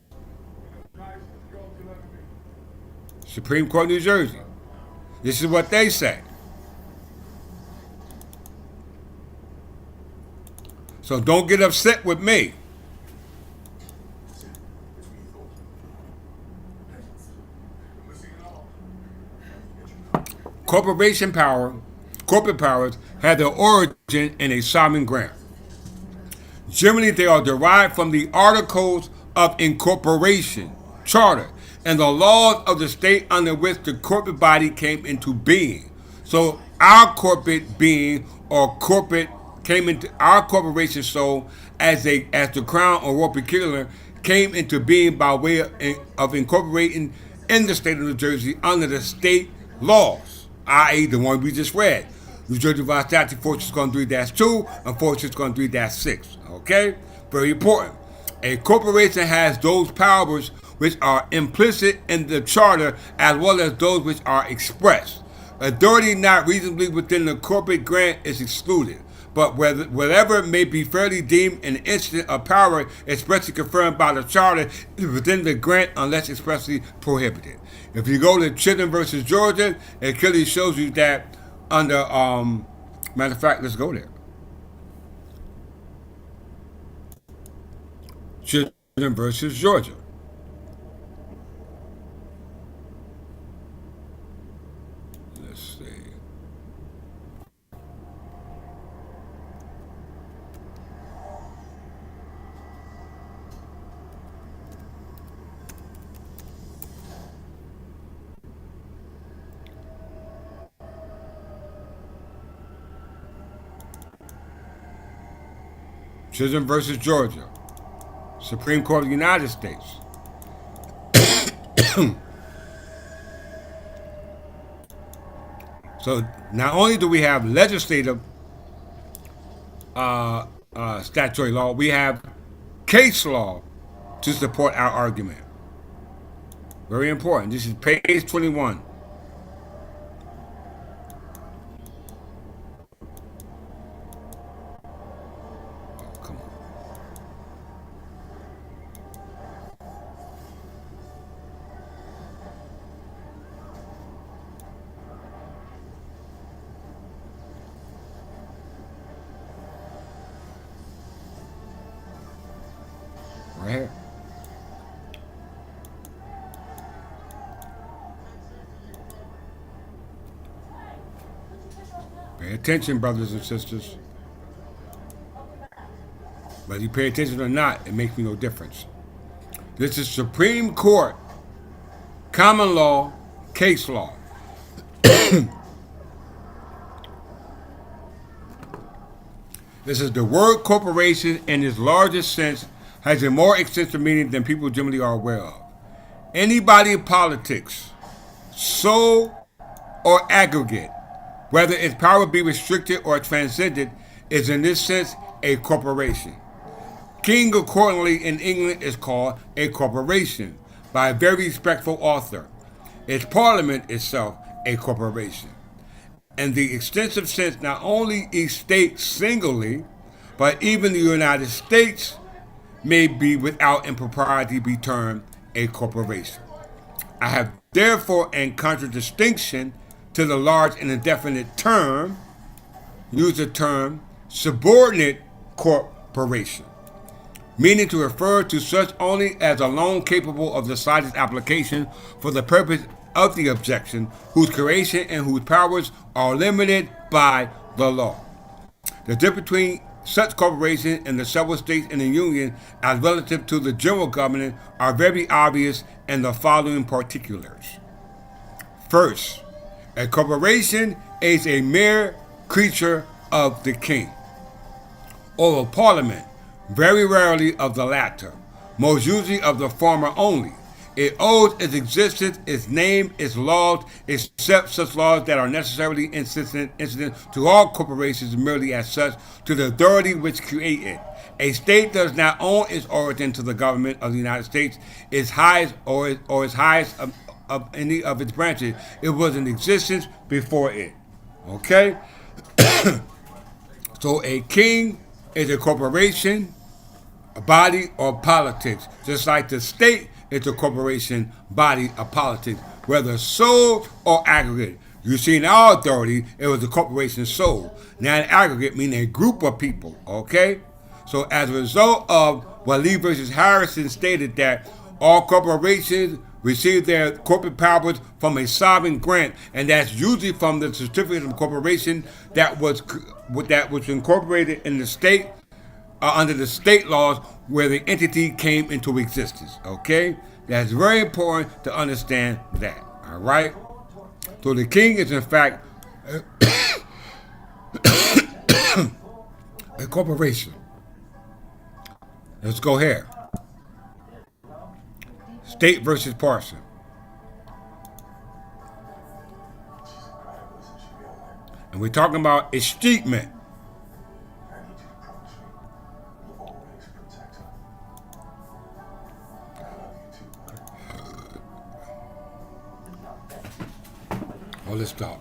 Supreme Court, New Jersey. This is what they say. So don't get upset with me. Corporate powers have their origin in a sovereign grant. Generally, they are derived from the Articles of Incorporation, Charter, and the laws of the state under which the corporate body came into being. So our corporate being or corporate came into our corporation, so as the crown or royal peculiar came into being by way of incorporating in the state of New Jersey under the state laws, i.e. the one we just read. New Jersey Revised Statute 46-3-2 and 46-3-6. Okay? Very important. A corporation has those powers which are implicit in the charter as well as those which are expressed. Authority not reasonably within the corporate grant is excluded, but whatever may be fairly deemed an instance of power expressly confirmed by the charter is within the grant unless expressly prohibited. If you go to Chisholm versus Georgia, it clearly shows you that under, matter of fact, let's go there. Chisholm versus Georgia. Let's see. Chisholm versus Georgia. Supreme Court of the United States. So not only do we have legislative statutory law, we have case law to support our argument. Very important. This is page 21. Right here. Pay attention, brothers and sisters. Whether you pay attention or not, it makes me no difference. This is Supreme Court, common law, case law. This is the word corporation in its largest sense has a more extensive meaning than people generally are aware of. Any body of politics, sole or aggregate, whether its power be restricted or transcended, is in this sense a corporation. King, accordingly, in England is called a corporation by a very respectful author. Its parliament itself a corporation. In the extensive sense, not only each state singly, but even the United States may be without impropriety be termed a corporation. I have therefore, in contradistinction to the large and indefinite term, used the term subordinate corporation, meaning to refer to such only as alone capable of the slightest application for the purpose of the objection, whose creation and whose powers are limited by the law. The difference between such corporations and the several states in the Union as relative to the general government are very obvious in the following particulars. First, a corporation is a mere creature of the king, or of parliament, very rarely of the latter, most usually of the former only. It owes its existence, its name, its laws, except such laws that are necessarily incident to all corporations merely as such, to the authority which create it. A state does not owe its origin to the government of the United States, its highest or its highest of any of its branches. It was in existence before it. Okay? So a king is a corporation, a body, or politics, just like the state is a corporation, body, or politics, whether sole or aggregate. You see, in our authority, it was the corporation sole. Now, an aggregate means a group of people, okay? So, as a result of what Lee versus Harrison stated that all corporations receive their corporate powers from a sovereign grant, and that's usually from the certificate of corporation that was incorporated in the state under the state laws where the entity came into existence. Okay, that's very important to understand that. All right. So the king is in fact a corporation. Let's go here. State versus parson. And we're talking about escheatment. I need you to promise me you'll always protect her. I love you too, buddy. Oh, let's stop.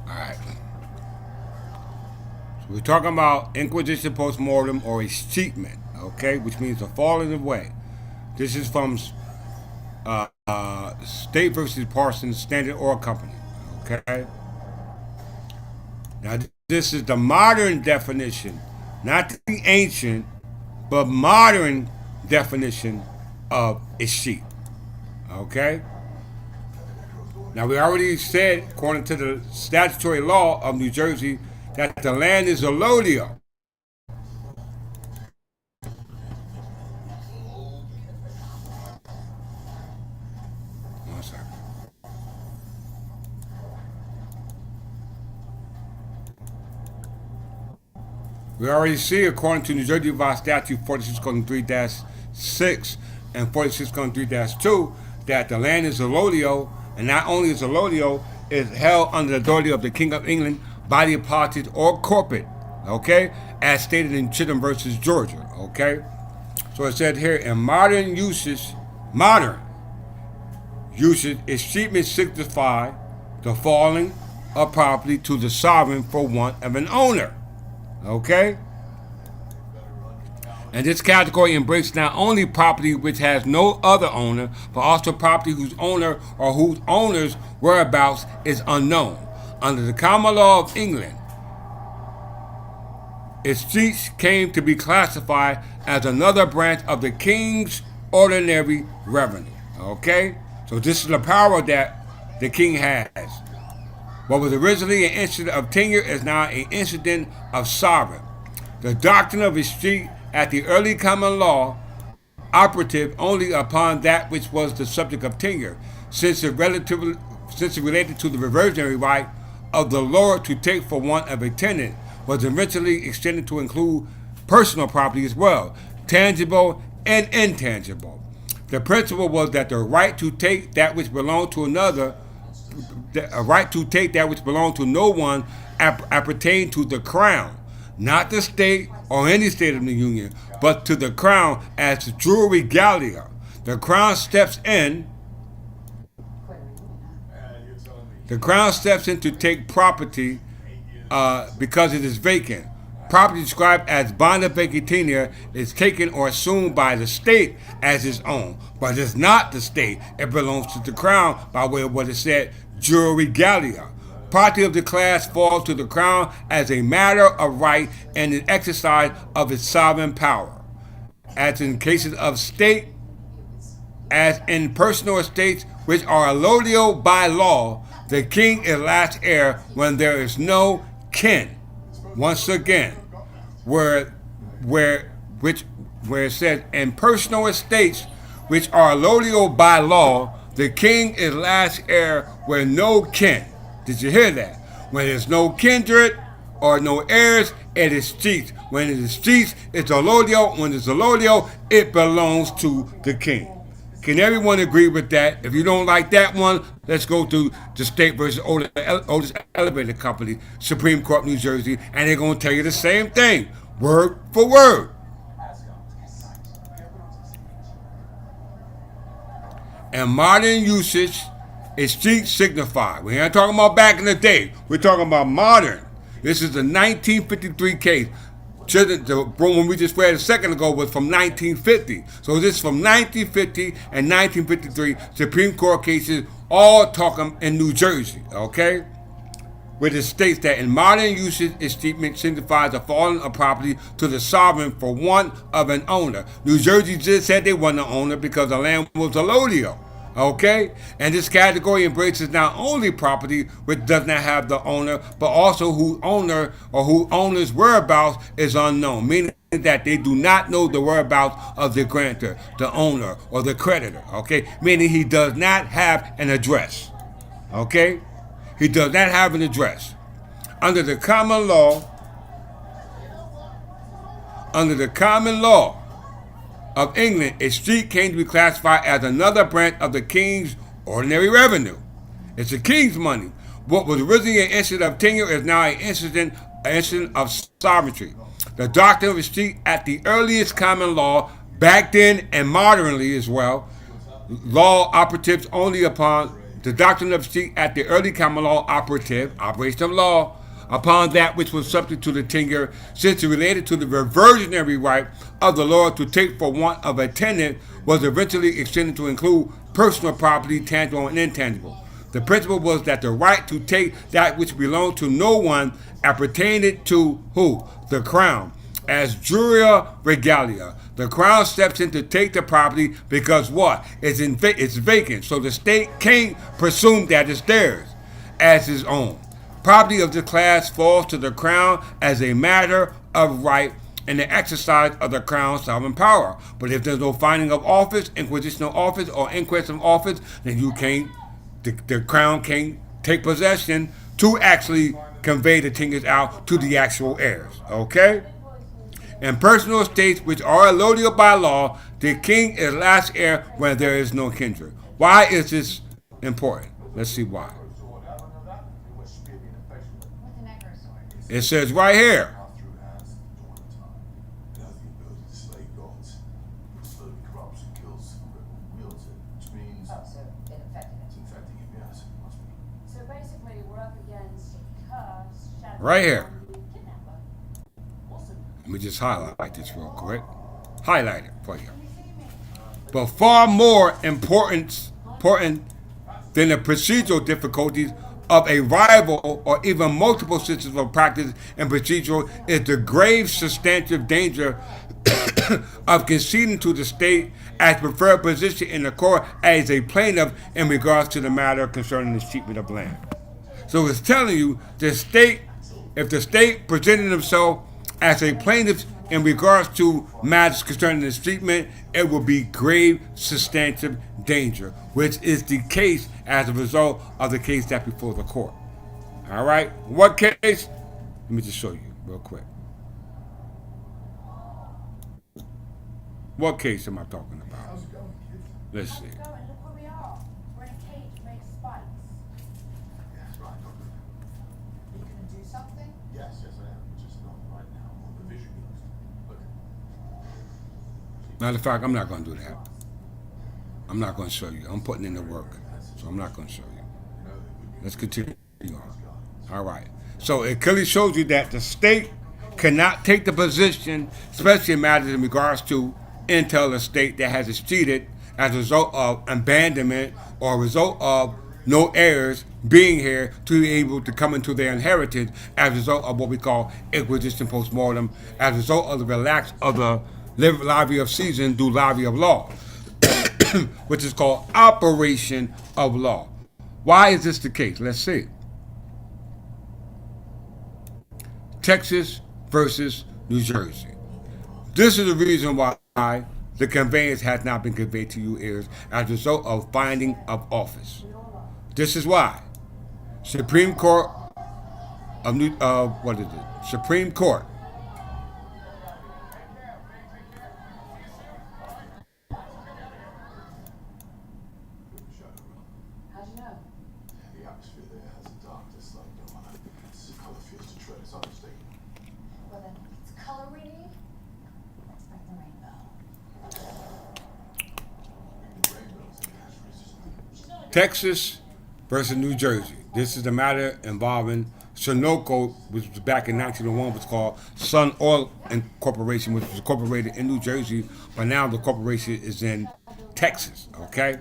All right. So we're talking about inquisition post-mortem or escheatment, okay, which means the falling away. This is from State versus Parsons Standard Oil Company, okay. Now this is the modern definition, not the ancient, but modern definition of escheat, okay. Now, we already said, according to the statutory law of New Jersey, that the land is allodial. One second. We already see, according to New Jersey Revised Statute 46-3-6 and 46-3-2, that the land is allodial. And not only is allodial, is held under the authority of the King of England, body of politic or corporate, okay, as stated in Chittum versus Georgia, okay. So it said here, in modern usage, escheatment signifies the falling of property to the sovereign for want of an owner, okay. And this category embraces not only property which has no other owner, but also property whose owner or whose owner's whereabouts is unknown. Under the common law of England, escheats came to be classified as another branch of the king's ordinary revenue. Okay? So this is the power that the king has. What was originally an incident of tenure is now an incident of sovereign. The doctrine of escheat at the early common law operative only upon that which was the subject of tenure, since it related to the reversionary right of the lord to take for want of a tenant, was eventually extended to include personal property as well, tangible and intangible. The principle was that the right to take that which belonged to another, a right to take that which belonged to no one, appertained to the crown, not the state or any state of the union, but to the crown as jure regalia. The crown steps in. The crown steps in to take property because it is vacant. Property described as bonda vacatina is taken or assumed by the state as its own, but it's not the state. It belongs to the crown by way of what is said, jure regalia. Property of the class falls to the crown as a matter of right and the exercise of its sovereign power. As in cases of state, as in personal estates which are allodial by law, the king is last heir when there is no kin. Once again, where it says in personal estates which are allodial by law, the king is last heir where no kin. Did you hear that? When there's no kindred or no heirs, it is chiefs. When it is chiefs, it's allodial. When it's allodial, it belongs to the king. Can everyone agree with that? If you don't like that one, let's go to the State versus Otis Elevator Company, Supreme Court, New Jersey, and they're going to tell you the same thing, word for word. And modern usage, escheat signified. We ain't talking about back in the day. We're talking about modern. This is the 1953 case. The one we just read a second ago was from 1950. So this is from 1950 and 1953 Supreme Court cases, all talking in New Jersey, okay? Where it states that in modern usage, escheatment signifies a falling of property to the sovereign for want of an owner. New Jersey just said they weren't an owner because the land was allodial. Okay? And this category embraces not only property which does not have the owner, but also whose owner or whose owner's whereabouts is unknown, meaning that they do not know the whereabouts of the grantor, the owner, or the creditor. Okay? Meaning he does not have an address. Okay? He does not have an address. Under the common law of England, escheat came to be classified as another branch of the king's ordinary revenue. It's the king's money. What was originally an incident of tenure is now an incident of sovereignty. The doctrine of escheat at the earliest common law, back then and modernly as well, law operatives only upon the doctrine of escheat at the early common law operation of law, upon that which was subject to the tenure, since it related to the reversionary right of the lord to take for want of a tenant, was eventually extended to include personal property, tangible and intangible. The principle was that the right to take that which belonged to no one appertained to who? The crown. As jure regalia, the crown steps in to take the property because what? It's vacant, so the state can't presume that it's theirs as its own. Property of the class falls to the crown as a matter of right in the exercise of the crown's sovereign power. But if there's no finding of office, inquisitional office, or inquest of office, then the crown can't take possession to actually convey the tenures out to the actual heirs. Okay? In personal estates which are allodial by law, the king is last heir when there is no kindred. Why is this important? Let's see why. It says right here. Right here. Let me just highlight this real quick. Highlight it for you. But far more important than the procedural difficulties of a rival or even multiple systems of practice and procedural is the grave substantive danger of conceding to the state as preferred position in the court as a plaintiff in regards to the matter concerning the treatment of land. So it's telling you the state, if the state presented themselves as a plaintiff in regards to matters concerning this treatment, it will be grave substantive danger, which is the case as a result of the case that's before the court. All right, what case? Let me just show you real quick. What case am I talking about? How's it going, kids? Let's see. How's it going? Look where we are. We're in a cage made of spikes. Yes, right, Doctor. Are you gonna do something? Yes, yes, I am. Just not right now. On the vision ghost. Look. Matter of fact, I'm not going to do that. I'm not going to show you. I'm putting in the work, so I'm not going to show you. You know, the good news Let's continue on. All right. So it clearly shows you that the state cannot take the position, especially in matters in regards to entail a state that has exceeded as a result of abandonment or a result of no heirs being here to be able to come into their inheritance as a result of what we call acquisition post-mortem, as a result of the relax of the levy of season do levy of law, which is called operation of law. Why is this the case? Let's see. Texas versus New Jersey. This is the reason why the conveyance has not been conveyed to you heirs as a result of finding of office. This is why Supreme Court of Supreme Court How'd you know? the atmosphere there has a darkness like no other. This is a color feels to tread. It's understated. Well then, if it's color we need, let's bring the rainbow. The rainbows and catchphrases. Texas versus New Jersey. This is the matter involving Sunoco, which was back in 1901, was called Sun Oil Corporation, which was incorporated in New Jersey, but now the corporation is in Texas. Okay,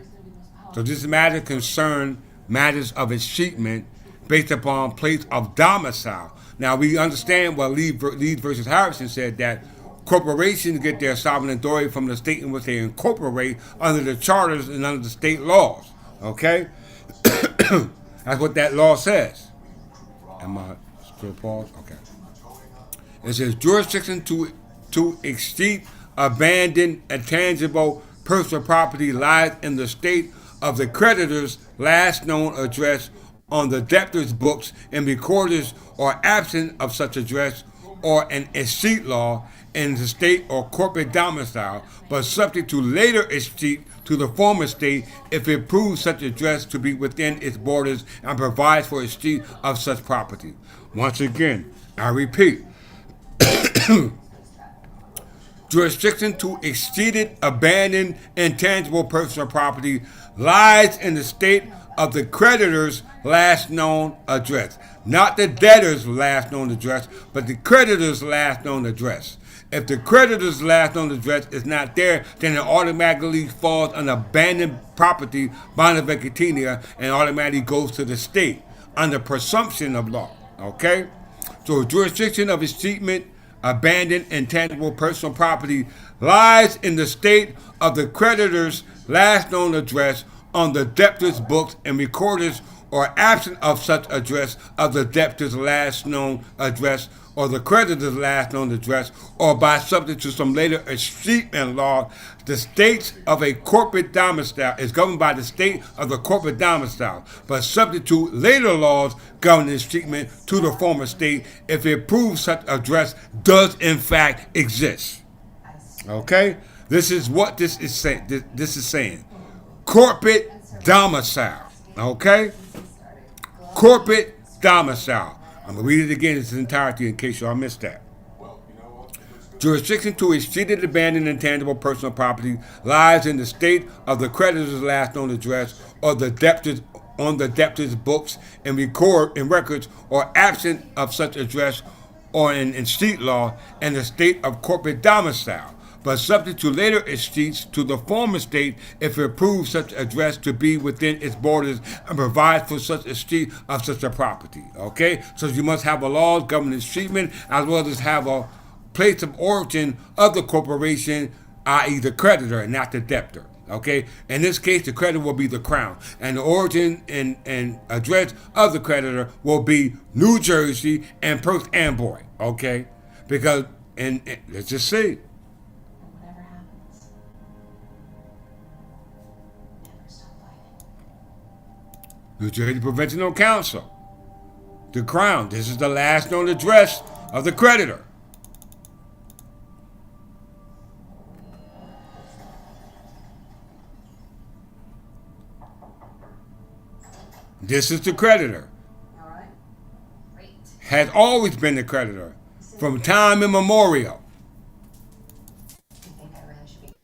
so this matter concerned matters of escheatment based upon place of domicile. Now we understand what Lee versus Harrison said, that corporations get their sovereign authority from the state in which they incorporate under the charters and under the state laws. Okay, that's what that law says. Am I still paused? Okay. It says jurisdiction to exceed, abandon, intangible personal property lies in the state of the creditor's last known address on the debtor's books and recorders, or absent of such address, or an escheat law in the state or corporate domicile, but subject to later escheat to the former state if it proves such address to be within its borders and provides for escheat of such property. Once again, I repeat, jurisdiction to exceeded, abandoned, intangible personal property lies in the state of the creditor's last known address. Not the debtor's last known address, but the creditor's last known address. If the creditor's last known address is not there, then it automatically falls on abandoned property, bond of vacatinia, and automatically goes to the state under presumption of law. Okay? So jurisdiction of escheatment, abandoned, intangible personal property lies in the state of the creditor's last known address on the debtor's books and recorders, or absent of such address of the debtor's last known address or the creditor's last known address, or by subject to some later escheatment law. The state of a corporate domicile is governed by the state of the corporate domicile, but subject to later laws governing escheatment to the former state if it proves such address does in fact exist. Okay? This is what this is saying. This is saying corporate domicile. Okay? Corporate domicile. I'm going to read it again in its entirety in case y'all missed that. Jurisdiction to exceeded, abandoned, intangible personal property lies in the state of the creditor's last known address or the debtor's on the debtor's books and records, or absent of such address or in escheat law and the state of corporate domicile, but subject to later escheats to the former state if it proves such address to be within its borders and provides for such escheat of such a property. Okay? So you must have a law governing escheatment as well as have a place of origin of the corporation, i.e. the creditor and not the debtor. Okay, in this case, the creditor will be the Crown, and the origin and address of the creditor will be New Jersey and Perth Amboy. Okay, because and let's just see, And whatever happens, never stop fighting. New Jersey Provincial Council, the Crown. This is the last known address of the creditor. This is the creditor. All right. Great. Has always been the creditor from time immemorial. You think I really should be?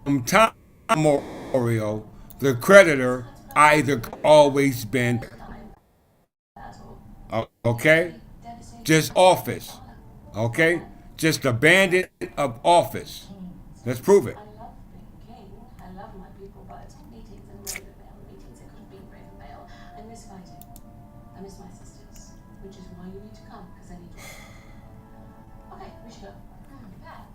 From time immemorial, the creditor either always been okay, just office, okay, just abandoned of office. Let's prove it. I love being king. I love my people, but it's meetings and Ravenvale meetings. It could be Ravenvale. I miss fighting. I miss my sisters, which is why you need to come, because I need you. Okay, we should go. Pat.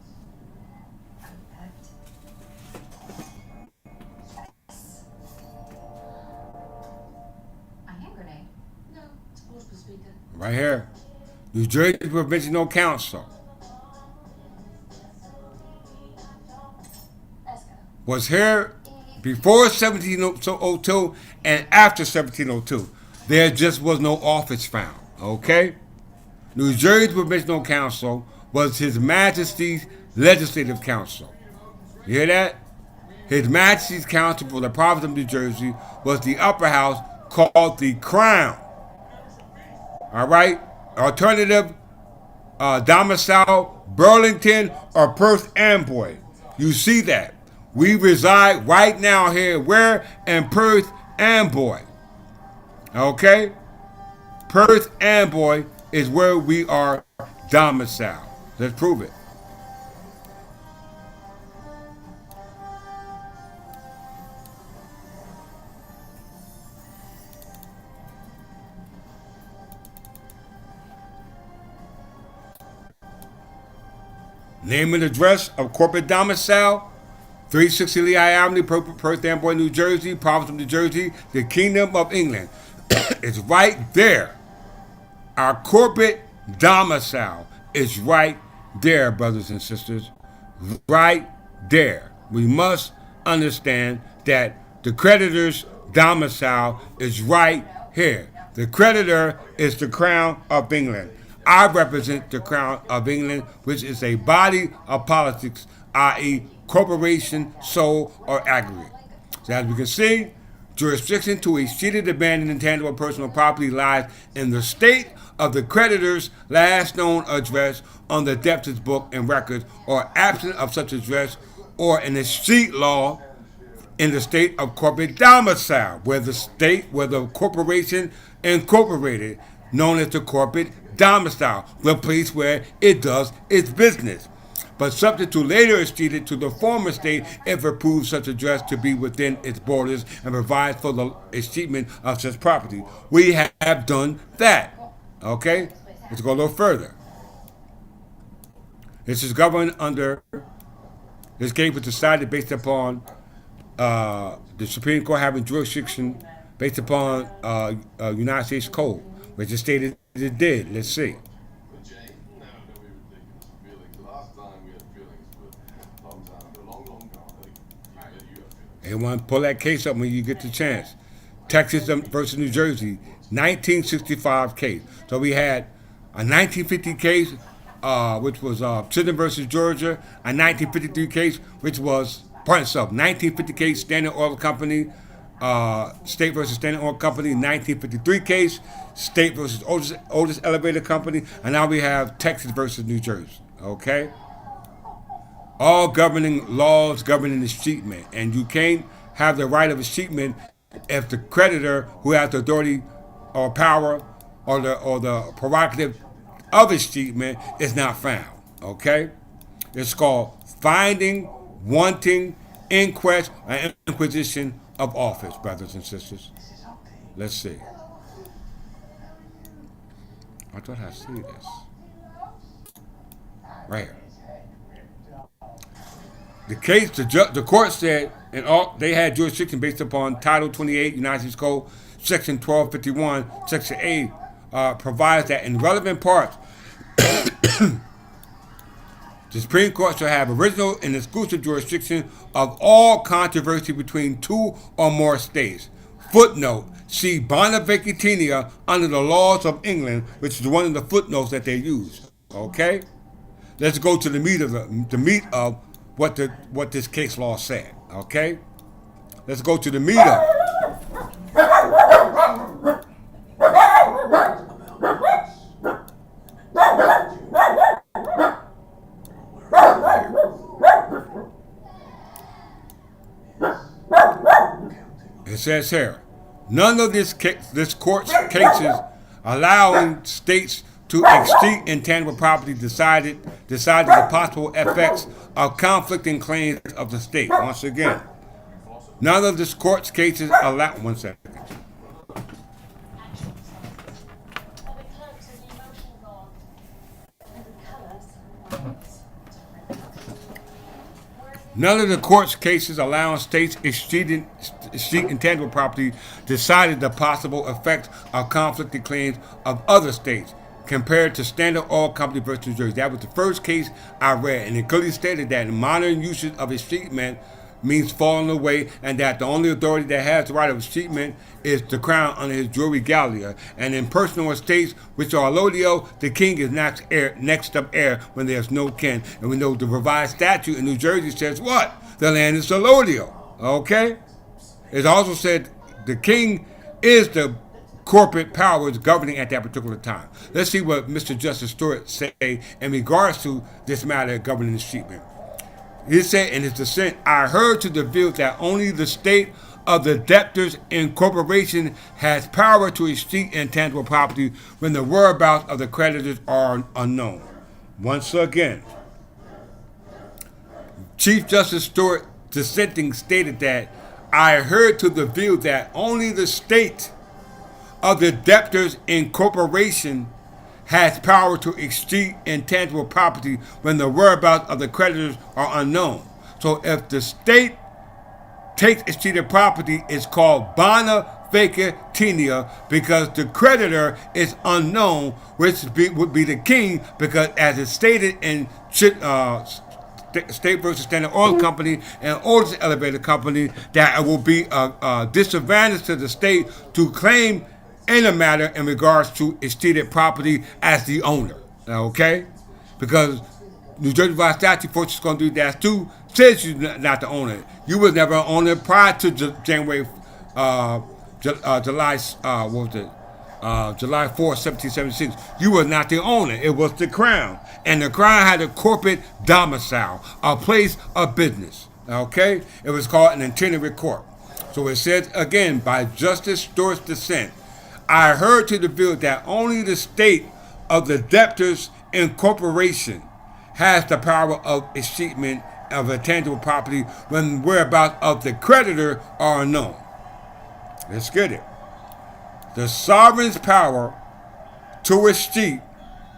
A hand grenade. No, it's a portable speaker. Right here, New Jersey Provincial Council Let's go. was here before 1702 and after 1702. There just was no office found. Okay, New Jersey Provincial Council was His Majesty's Legislative Council. You hear that? His Majesty's Council for the Province of New Jersey was the upper house called the Crown. All right? Alternative domicile, Burlington or Perth Amboy. You see that. We reside right now here, where? In Perth Amboy. Okay? Perth Amboy is where we are domiciled. Let's prove it. Name and address of corporate domicile, 360 Lehigh Avenue, Perth Amboy, New Jersey, Province of New Jersey, the Kingdom of England. It's right there. Our corporate domicile is right there, brothers and sisters. Right there. We must understand that the creditor's domicile is right here. The creditor is the Crown of England. I represent the Crown of England, which is a body of politics, i.e., corporation, sole, or aggregate. So as we can see, jurisdiction to a ceded, abandoned, intangible personal property lies in the state of the creditor's last known address on the debtor's book and records, or absent of such address, or in the street law in the state of corporate domicile, where the corporation incorporated, known as the corporate domicile, the place where it does its business, but subject to later escheated to the former state if it proves such address to be within its borders and provides for the escheatment of such property. We have done that. Okay? Let's go a little further. This is governed under, this case was decided based upon the Supreme Court having jurisdiction based upon United States Code, which is stated it did. Let's see. But Jay, now that we ridiculous feelings. The last time we had feelings, but long time ago, long gone. I think you have feelings. Everyone, pull that case up when you get the chance. Texas versus New Jersey, 1965 case. So we had a 1950 case, which was Chisholm versus Georgia, a 1953 case, which was, pardon yourself, 1950 case, Standard Oil Company, State versus Standard Oil Company, 1953 case, State versus Otis Elevator Company, and now we have Texas versus New Jersey. Okay? All governing laws governing escheatment, and you can't have the right of escheatment if the creditor who has the authority or power or the prerogative of escheatment is not found. Okay? It's called finding, wanting, inquest, and inquisition of office, brothers and sisters. Let's see. I thought I see this. Right here. The court said, and all they had jurisdiction based upon Title 28 United States Code, Section 1251, Section A, provides that in relevant parts, the Supreme Court shall have original and exclusive jurisdiction of all controversy between two or more states. Footnote: see Bona Vacatia under the laws of England, which is one of the footnotes that they use. Okay, let's go to the meat of what this case law said. Okay, let's go to the meat of it. It says here, none of this court's cases allowing states to extinct intangible property decided the possible effects of conflicting claims of the state. Once again, none of this court's cases allow. One second. None of the court's cases allowing states exceeding intangible property decided the possible effects of conflicting claims of other states compared to Standard Oil Company versus New Jersey. That was the first case I read, and it clearly stated that modern usage of escheatment means falling away, and that the only authority that has the right of escheatment is the crown under his jury gallia. And in personal estates, which are allodial, the king is next of heir when there's no kin. And we know the revised statute in New Jersey says what? The land is allodial. Okay? It also said the king is the corporate powers governing at that particular time. Let's see what Mr. Justice Stewart say in regards to this matter of governing escheatment. He said in his dissent, I heard to the view that only the state of the debtors in corporation has power to escheat intangible property when the whereabouts of the creditors are unknown. Once again, Chief Justice Stewart dissenting stated that I heard to the view that only the state of the debtors in corporation has power to exceed intangible property when the whereabouts of the creditors are unknown. So if the state takes exceeded property, it's called bona vacatia because the creditor is unknown, which would be the king, because as it's stated in State versus Standard Oil Company and Otis Elevator Company, that it will be a disadvantage to the state to claim in a matter in regards to exceeded property as the owner, okay? Because New Jersey Revised Statute 46-2 says you're not the owner. You was never an owner prior to July 4, 1776. You were not the owner. It was the crown. And the crown had a corporate domicile, a place of business, okay? It was called an itinerant court. So it says, again, by Justice Stewart's dissent, I heard to the view that only the state of the debtors in corporation has the power of escheatment of intangible property when whereabouts of the creditor are unknown. Let's get it. The sovereign's power to escheat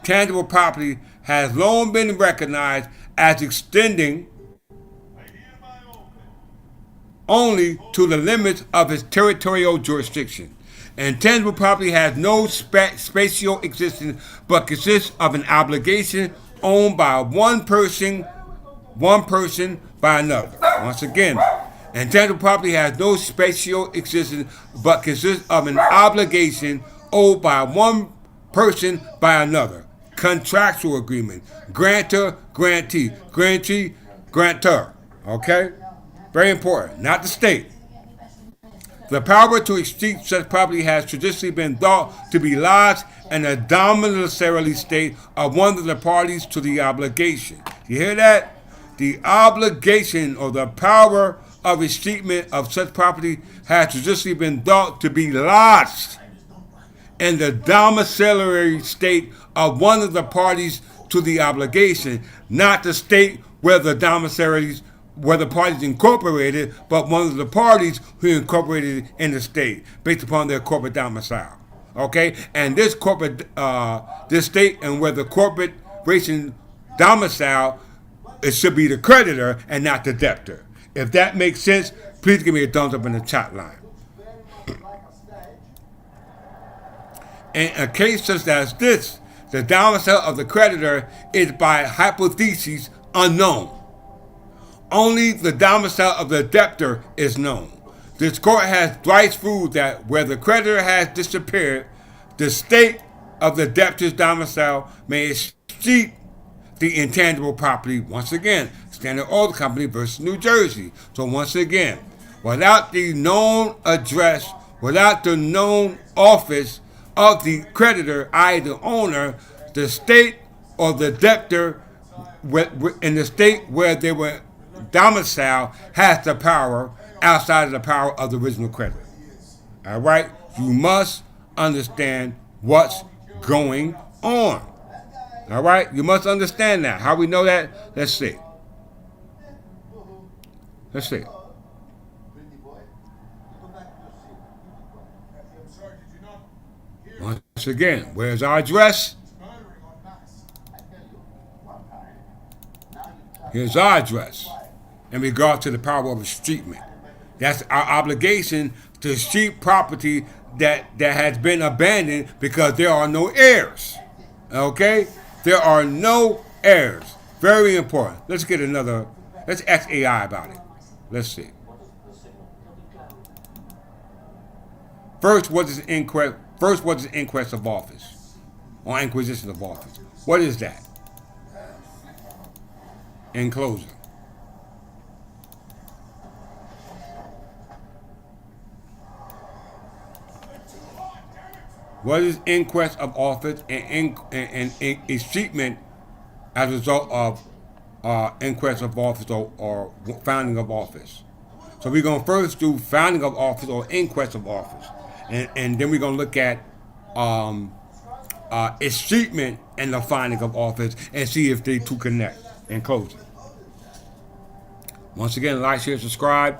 tangible property has long been recognized as extending only to the limits of its territorial jurisdiction. Intangible property has no spatial existence, but consists of an obligation owned by one person by another. Once again, intangible property has no spatial existence, but consists of an obligation owed by one person by another. Contractual agreement. Grantor, grantee. Grantee, grantor. Okay? Very important. Not the state. The power to exceed such property has traditionally been thought to be lodged in the domiciliary state of one of the parties to the obligation. You hear that? The obligation or the power of escheatment of such property has traditionally been thought to be lodged in the domiciliary state of one of the parties to the obligation, not the state where the parties incorporated, but one of the parties who incorporated in the state based upon their corporate domicile. Okay, and this state and where the corporation domicile it should be the creditor and not the debtor. If that makes sense, please give me a thumbs up in the chat line. Very much like a stage. In a case such as this, the domicile of the creditor is by hypothesis unknown. Only the domicile of the debtor is known. This court has thrice ruled that where the creditor has disappeared, the state of the debtor's domicile may exceed the intangible property. Once again, Standard Oil Company versus New Jersey. So once again, without the known address, without the known office of the creditor, i.e. the owner, the state or the debtor in the state where they were domiciled has the power outside of the power of the original creditor. All right? You must understand what's going on. All right? You must understand that. How we know that? Let's see. Let's see. Pretty boy, go back to your seat. I'm sorry, did you not hear? Once again, where's our address? Murdering on mass. I tell you, one time, now you try. Here's our address in regard to the power of escheatment. That's our obligation to escheat property that has been abandoned because there are no heirs. Okay? There are no heirs. Very important. Let's get another. Let's ask AI about it. Let's see. First, what is inquest? First, what is inquest of office or inquisition of office? What is that? In closing. What is inquest of office and escheatment as a result of inquest of office or founding of office? So we're going to first do founding of office or inquest of office. And then we're going to look at escheatment and the founding of office and see if they two connect in closing. Once again, like, share, subscribe,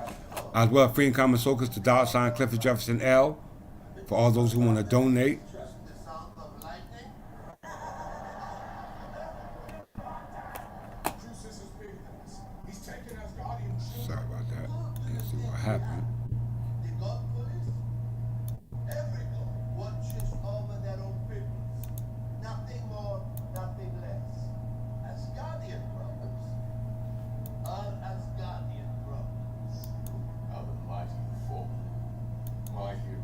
as well as free and common focus to $ Clifford Jefferson L. For all those who want to donate. The sound of lightning. Truce is bigger than this. He's taken as guardian. Sorry about that. Let's see what happened. The God police. Everyone watches over their own peoples. Nothing more, nothing less. As guardian brothers. Are as guardian brothers. Our mighty foe, my hero,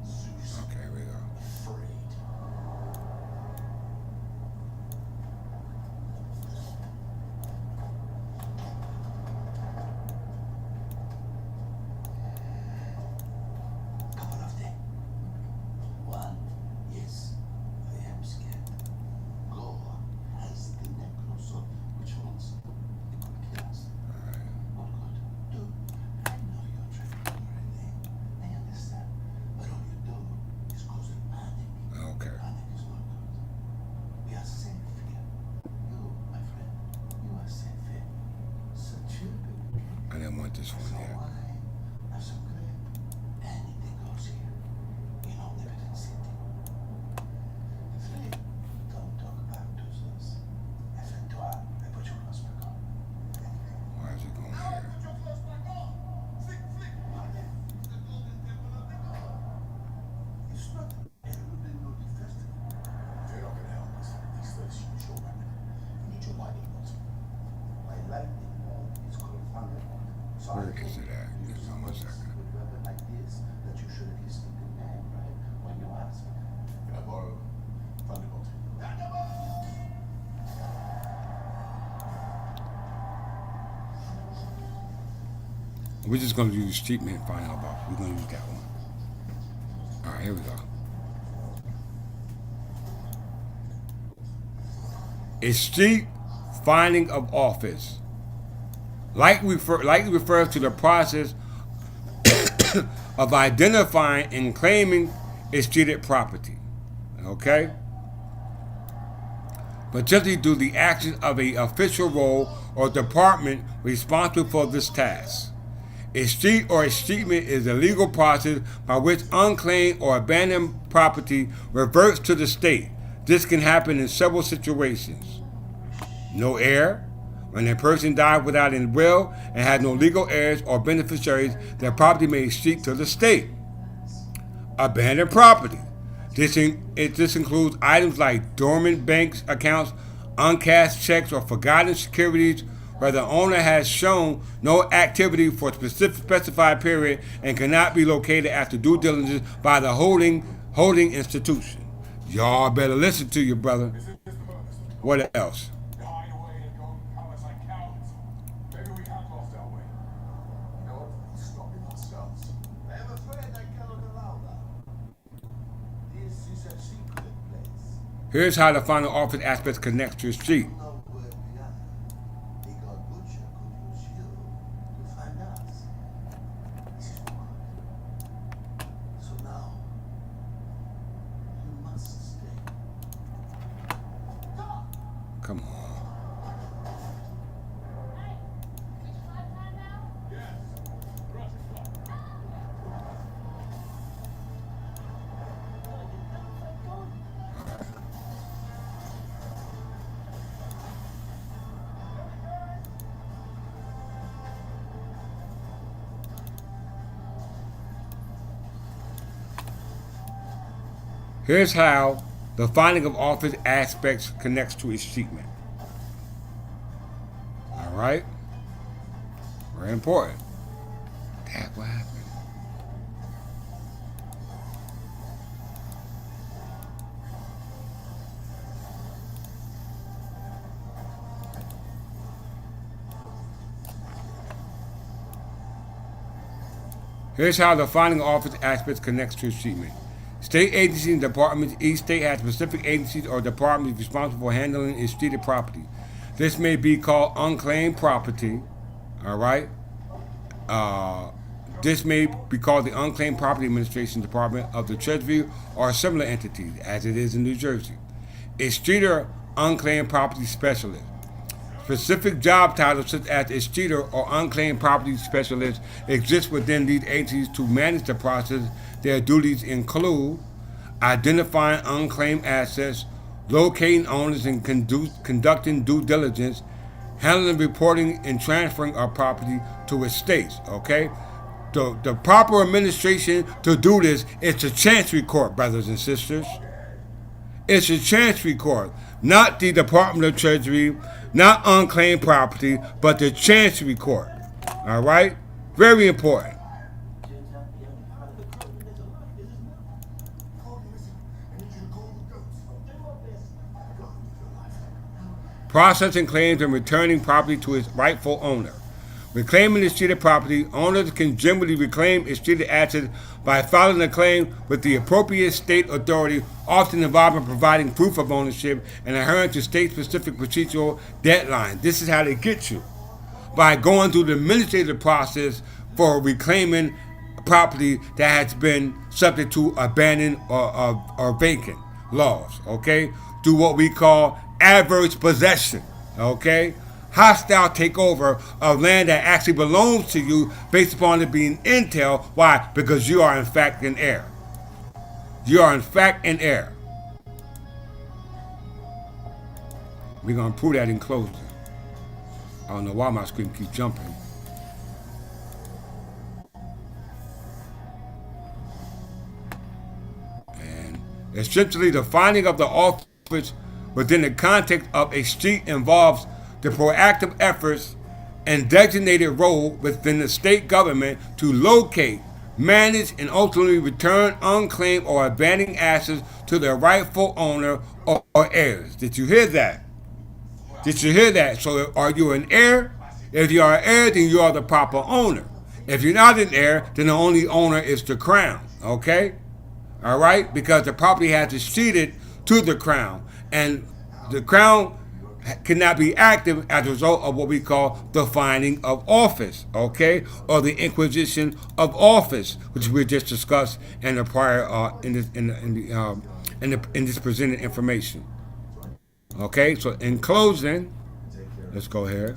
Zeus, Okay, here we go. afraid. Couple of them. One, yes, I am scared. Go has the necklace of which ones? Yes. What good? Two. I know you're trying to do anything. I understand. But all you do is cause panic. Okay. Panic is not good. We are safe here. You, my friend, you are safe here. So children. I didn't want this one Some yet. wine, have some grape. Anything goes here. In Omnipotent City. Three, don't talk about business. I said to her, I put your clothes back on. Why is it going here? Put your clothes back on. Flick, flick. It's the golden temple of the god. It's not everybody know the festival. You're not gonna help us. These days, use your weapon. You need your lightning bolt. My lightning bolt is called thunderbolt. So Where I is think it at? you Just use one a second. good weapon like this that you should at least think the name, right? When you ask. Can I borrow Thunderbolt? We're just going to use escheatment and final about. We're going to use that one. All right, here we go. Escheat finding of office. Likely refers to the process of identifying and claiming escheated property. Okay? Particularly due to the action of an official role or department responsible for this task. Escheat or escheatment is a legal process by which unclaimed or abandoned property reverts to the state. This can happen in several situations. No heir, When a person dies without a will and has no legal heirs or beneficiaries, their property may escheat to the state. Abandoned property. This includes items like dormant bank accounts, uncashed checks, or forgotten securities where the owner has shown no activity for a specified period and cannot be located after due diligence by the holding institution. Y'all better listen to your brother. What else? Hide away and go palace like cowards. Maybe we have lost our way. You know what? Stopping ourselves. I am afraid I cannot allow that. This is a secret place. Here's how the final office aspect connects to the street. You know where we are. The God Butcher could use you to find us. This is why. So now, you must stay. Come on. Here's how the finding of office aspects connects to escheatment. All right? Very important. That's what happened. Here's how the finding of office aspects connects to escheatment. State agencies and departments. Each state has specific agencies or departments responsible for handling escheated property. This may be called unclaimed property. All right. This may be called the Unclaimed Property Administration Department of the Treasury or similar entities, as it is in New Jersey. Escheator Unclaimed Property Specialist. Specific job titles such as escheator or unclaimed property specialist exist within these agencies to manage the process. Their duties include identifying unclaimed assets, locating owners and conducting due diligence, handling, reporting, and transferring of property to estates. Okay? The proper administration to do this is the Chancery Court, brothers and sisters. It's the Chancery Court, not the Department of Treasury, not unclaimed property, but the Chancery Court. All right? Very important. Processing claims and returning property to its rightful owner. Reclaiming escheated property, owners can generally reclaim escheated assets by filing a claim with the appropriate state authority, often involving providing proof of ownership and adhering to state-specific procedural deadlines. This is how they get you, by going through the administrative process for reclaiming property that has been subject to abandoned or vacant laws. Okay, through what we call adverse possession. Okay. Hostile takeover of land that actually belongs to you based upon it being entail. Why? Because you are in fact an heir. You are in fact an heir. We're going to prove that in closing. I don't know why my screen keeps jumping. And essentially the finding of the office within the context of a street involves the proactive efforts and designated role within the state government to locate, manage, and ultimately return unclaimed or abandoned assets to their rightful owner or heirs. Did you hear that? Did you hear that? So are you an heir? If you are an heir, then you are the proper owner. If you're not an heir, then the only owner is the crown. Okay? All right? Because the property has ceded to the crown. And the crown cannot be active as a result of what we call the finding of office, okay, or the inquisition of office, which we just discussed in the prior in this presented information. Okay, so in closing, let's go here.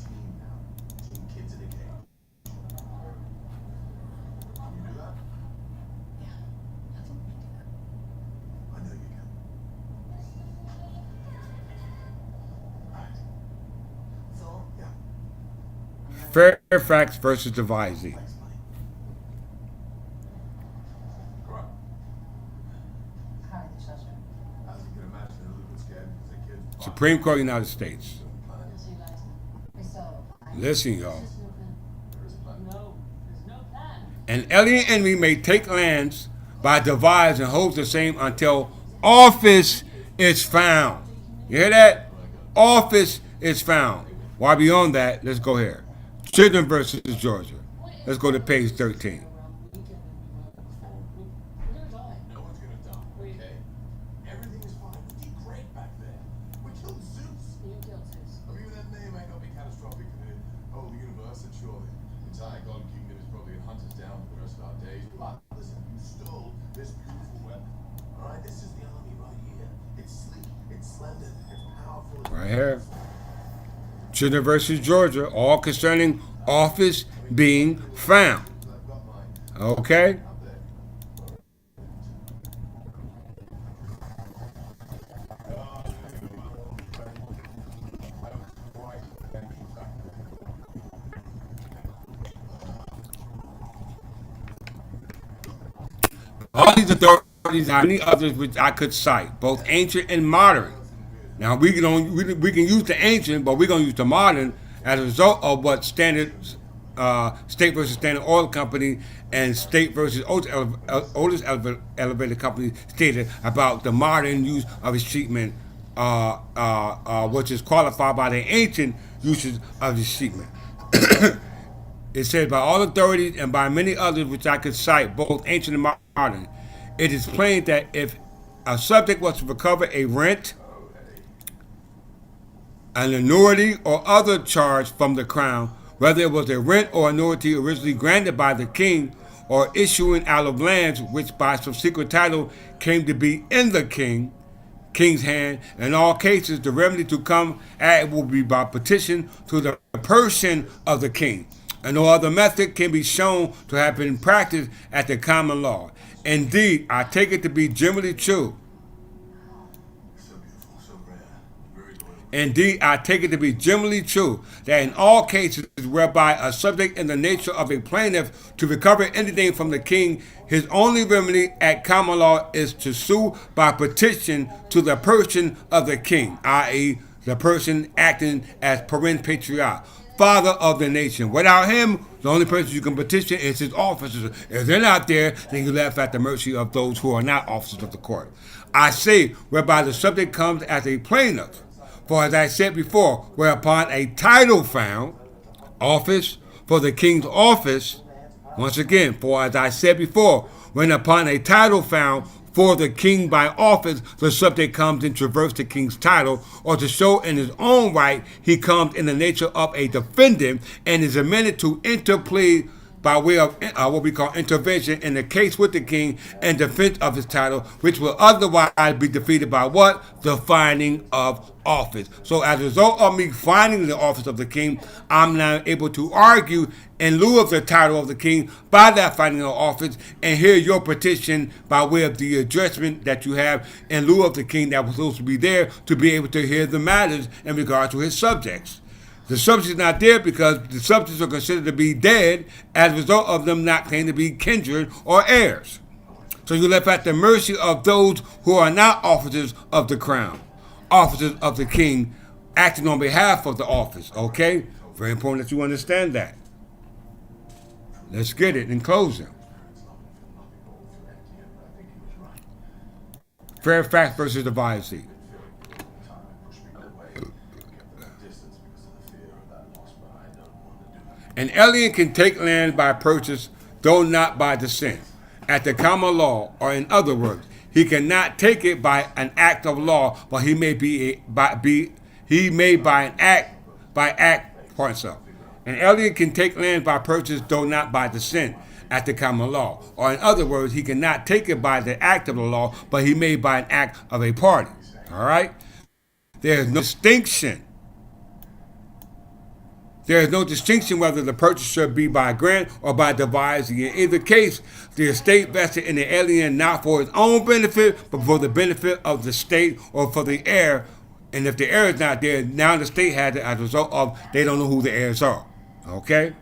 Fairfax versus Devisey. Thanks, buddy. Correct. How are the children? As you can imagine, they're a little bit scared because their kids. Supreme Court, United States. Yes, you like it. We still. Listen, y'all. There's no plan. There is a plan. No, there's no plan. An alien enemy may take lands by devise and holds the same until office is found. You hear that? Office is found. While beyond that, let's go here. Children versus Georgia. Let's go to page 13. No one's gonna die, okay? Everything is fine. We did great back there. We killed Zeus. You killed Zeus. I mean, that name might not be catastrophic to the whole universe, and sure, the entire God Kingdom is probably gonna hunt us down for the rest of our days. But listen, you stole this beautiful weapon. All right, this is the army right here. It's sleek, it's slender, it's powerful. Right here. Children versus Georgia, all concerning office being found. I've got mine Okay? up there. All these authorities and many others which I could cite, both ancient and modern. Now we can use the ancient, but we're gonna use the modern as a result of what State versus Standard Oil Company and State versus Otis Elevator Company stated about the modern use of its treatment, which is qualified by the ancient uses of its treatment. It says, by all authorities and by many others which I could cite, both ancient and modern, it is plain that if a subject was to recover a rent, an annuity, or other charge from the crown, whether it was a rent or annuity originally granted by the king, or issuing out of lands which by subsequent title came to be in the king's hand, in all cases the remedy to come at it will be by petition to the person of the king. And no other method can be shown to have been practiced at the common law. Indeed, I take it to be generally true. So beautiful, so rare, very loyal. Indeed, I take it to be generally true that in all cases whereby a subject in the nature of a plaintiff to recover anything from the king, his only remedy at common law is to sue by petition to the person of the king, i.e., the person acting as parent patriarch, father of the nation. Without him, the only person you can petition is his officers. If they're not there, then you're left at the mercy of those who are not officers of the court. I say, whereby the subject comes as a plaintiff. For as I said before, whereupon a title found, office, for the king's office, once again, for as I said before, when upon a title found for the king by office, the subject comes in traverse the king's title, or to show in his own right, he comes in the nature of a defendant and is admitted to interplead by way of what we call intervention in the case with the king and defense of his title, which will otherwise be defeated by what? The finding of office. So as a result of me finding the office of the king, I'm now able to argue in lieu of the title of the king by that finding of office and hear your petition by way of the addressment that you have in lieu of the king that was supposed to be there to be able to hear the matters in regard to his subjects. The subjects is not there because the subjects are considered to be dead as a result of them not claiming to be kindred or heirs. So you're left at the mercy of those who are not officers of the crown, officers of the king, acting on behalf of the office, okay? Very important that you understand that. Let's get it in closing. Fairfax versus Devisey. An alien can take land by purchase, though not by descent, at the common law, or in other words, he cannot take it by an act of law, but he may by an act for himself. An alien can take land by purchase, though not by descent, at the common law, or in other words, he cannot take it by the act of the law, but he may by an act of a party. All right? There is no distinction. There is no distinction whether the purchase should be by grant or by devising. In either case, the estate vested in the alien not for its own benefit, but for the benefit of the state or for the heir. And if the heir is not there, now the state has it as a result of they don't know who the heirs are. Okay?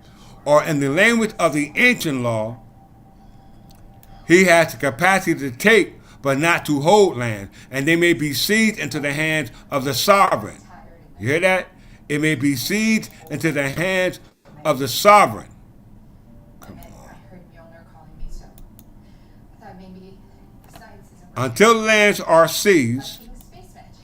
Or in the language of the ancient law, he has the capacity to take but not to hold land, and they may be seized into the hands of the sovereign. You hear that? It may be seized into the hands of the sovereign. I heard Mjolnir calling me, so I thought maybe science isn't right. Until lands are seized, Fucking space magic.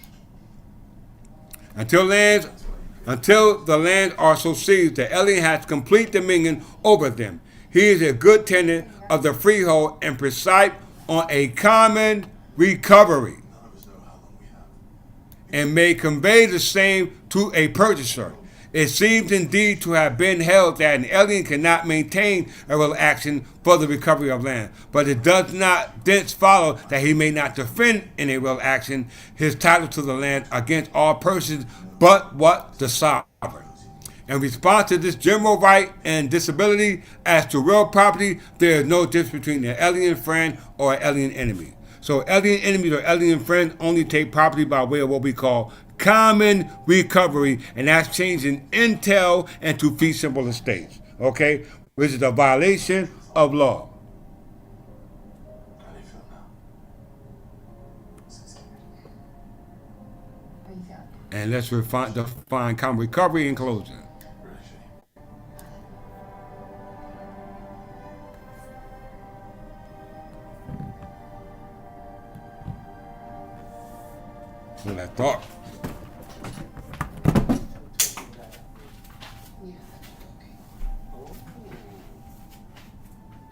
until the lands are so seized, the alien has complete dominion over them. He is a good tenant of the freehold and preside on a common recovery, None of us know how long we have. and may convey the same to a purchaser. It seems indeed to have been held that an alien cannot maintain a real action for the recovery of land, but it does not thence follow that he may not defend in a real action his title to the land against all persons but what the sovereign. In response to this general right and disability as to real property, there is no difference between an alien friend or an alien enemy. So alien enemies or alien friends only take property by way of what we call common recovery, and that's changing entail into fee simple estates, okay, which is a violation of law. How do you feel now? How you feeling? And let's define common recovery in closing. Really shitty. So I thought.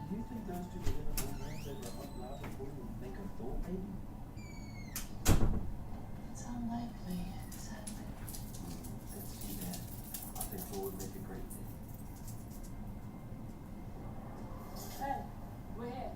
Do you think those two little old men that were up loud before you make a thought, maybe? It's unlikely, sadly. That's too bad. I think Thor would make a great thing. Hey, we're here.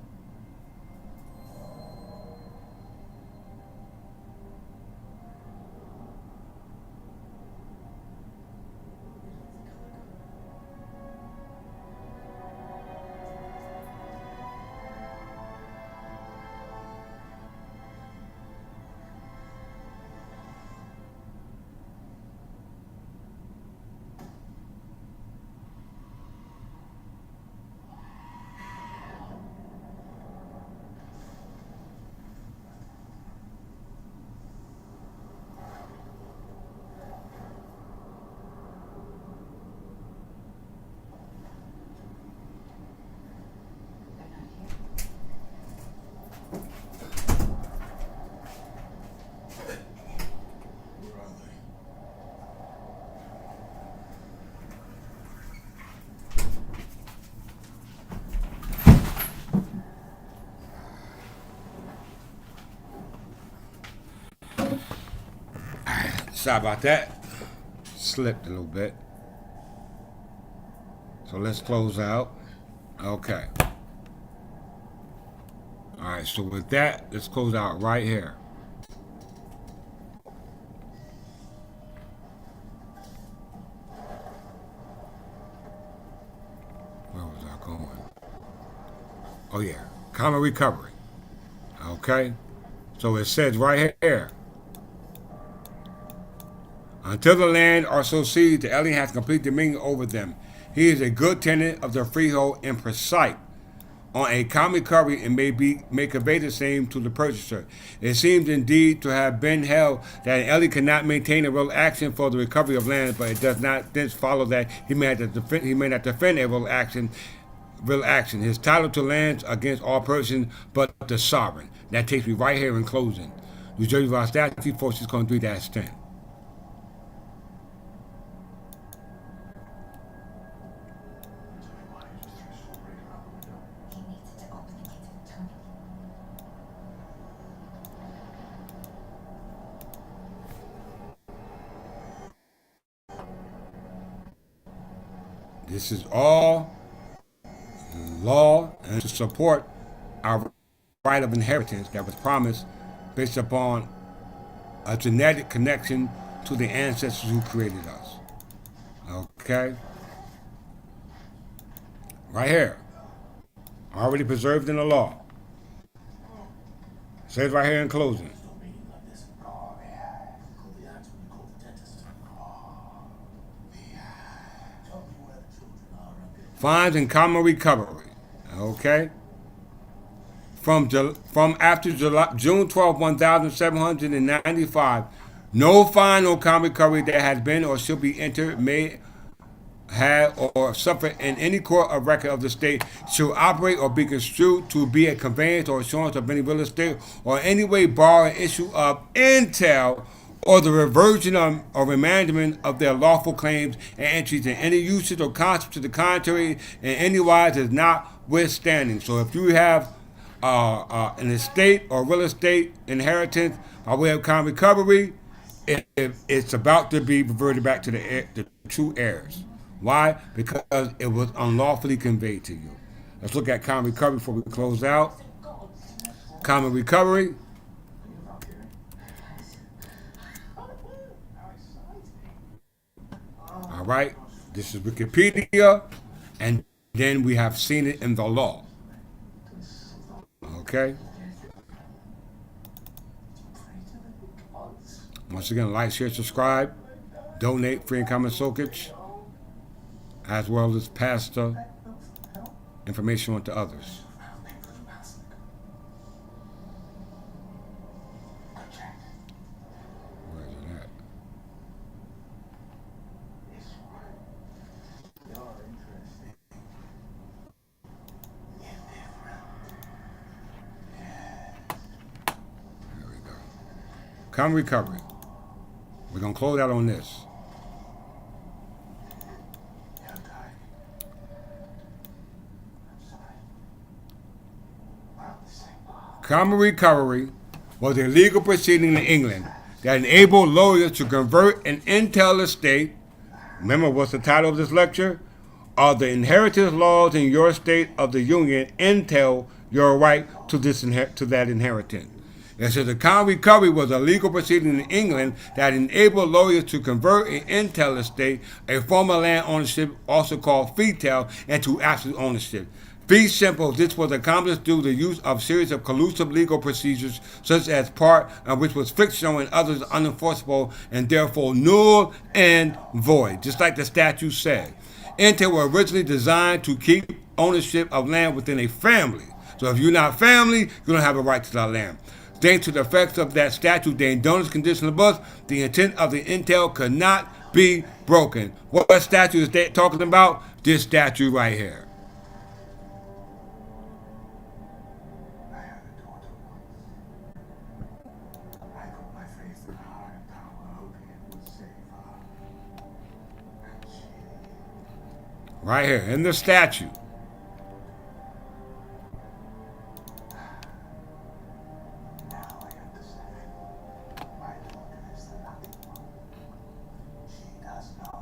They're not here. Where are they? Sorry about that. Slipped a little bit. So let's close out. Okay. All right, so with that, let's close out right here. Where was I going? Oh, yeah. Common recovery. Okay. So it says right here. Until the land are so seized, the alien has complete dominion over them. He is a good tenant of the freehold and preside on a common recovery and may convey the same to the purchaser. It seems indeed to have been held that an alien cannot maintain a real action for the recovery of land, but it does not thence follow that he may not defend a real action. His title to lands against all persons but the sovereign. That takes me right here in closing. New Jersey Law Statute 46-3-10. Why you just threw Soul Breaker out the window? He needs it to open the gates of eternity. This is all law and to support our right of inheritance that was promised based upon a genetic connection to the ancestors who created us. Okay? Right here. Already preserved in the law. It says right here in closing. Don't mean like this. Oh, yeah. Call the axe when you call the dentist. Oh, yeah. Tell me where the Fines and common recovery. Okay? From after June 12, 1795, no fine or common recovery that has been or shall be entered, may have or suffer in any court of record of the state shall operate or be construed to be a conveyance or assurance of any real estate or any way borrow an issue of entail or the reversion or remanagement of their lawful claims and entries in any usage or concept to the contrary in any wise is notwithstanding. So if you have an estate or real estate inheritance by way of common recovery, it's about to be reverted back to the true heirs. Why? Because it was unlawfully conveyed to you. Let's look at common recovery before we close out. Common recovery. All right. This is Wikipedia, and then we have seen it in the law. Okay. Once again, like, share, subscribe, donate, free and common sockets, as well as pass the information on to others. Where is it at? There we go. Common recovery. We're going to close out on this. Common recovery was a legal proceeding in England that enabled lawyers to convert an entail estate. Remember, what's the title of this lecture? Are the inheritance laws in your state of the union entail your right to that inheritance? And so the common recovery was a legal proceeding in England that enabled lawyers to convert an entail estate, a form of land ownership, also called fee-tail, into absolute ownership. Fee simple, this was accomplished through the use of a series of collusive legal procedures, such as part which was fictional and others unenforceable and therefore null and void, just like the statute said. Entail were originally designed to keep ownership of land within a family. So if you're not family, you don't have a right to that land. Thanks to the effects of that statute, the indonus conditional bus, the intent of the entail could not be broken. What statute is that talking about? This statute right here. Right here in the statute.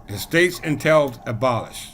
Estates entailed abolished.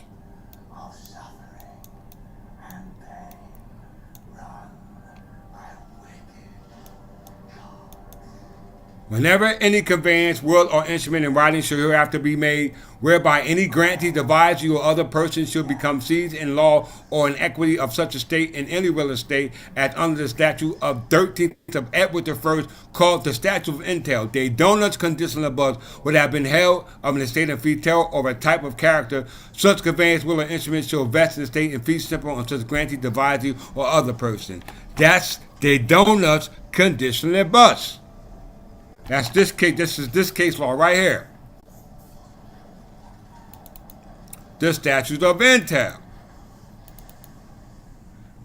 Whenever any conveyance, will, or instrument in writing shall hereafter be made, whereby any grantee, divisor, or other person shall become seized in law or in equity of such estate in any real estate, as under the statute of 13th of Edward I, called the statute of entail, de donuts conditional above, would have been held of an estate in fee tail or a type of character. Such conveyance, will, or instrument shall vest an estate in fee simple on such grantee, divisor, or other person. That's de donuts conditional bus. That's this case. This is this case law right here. The statute of entail.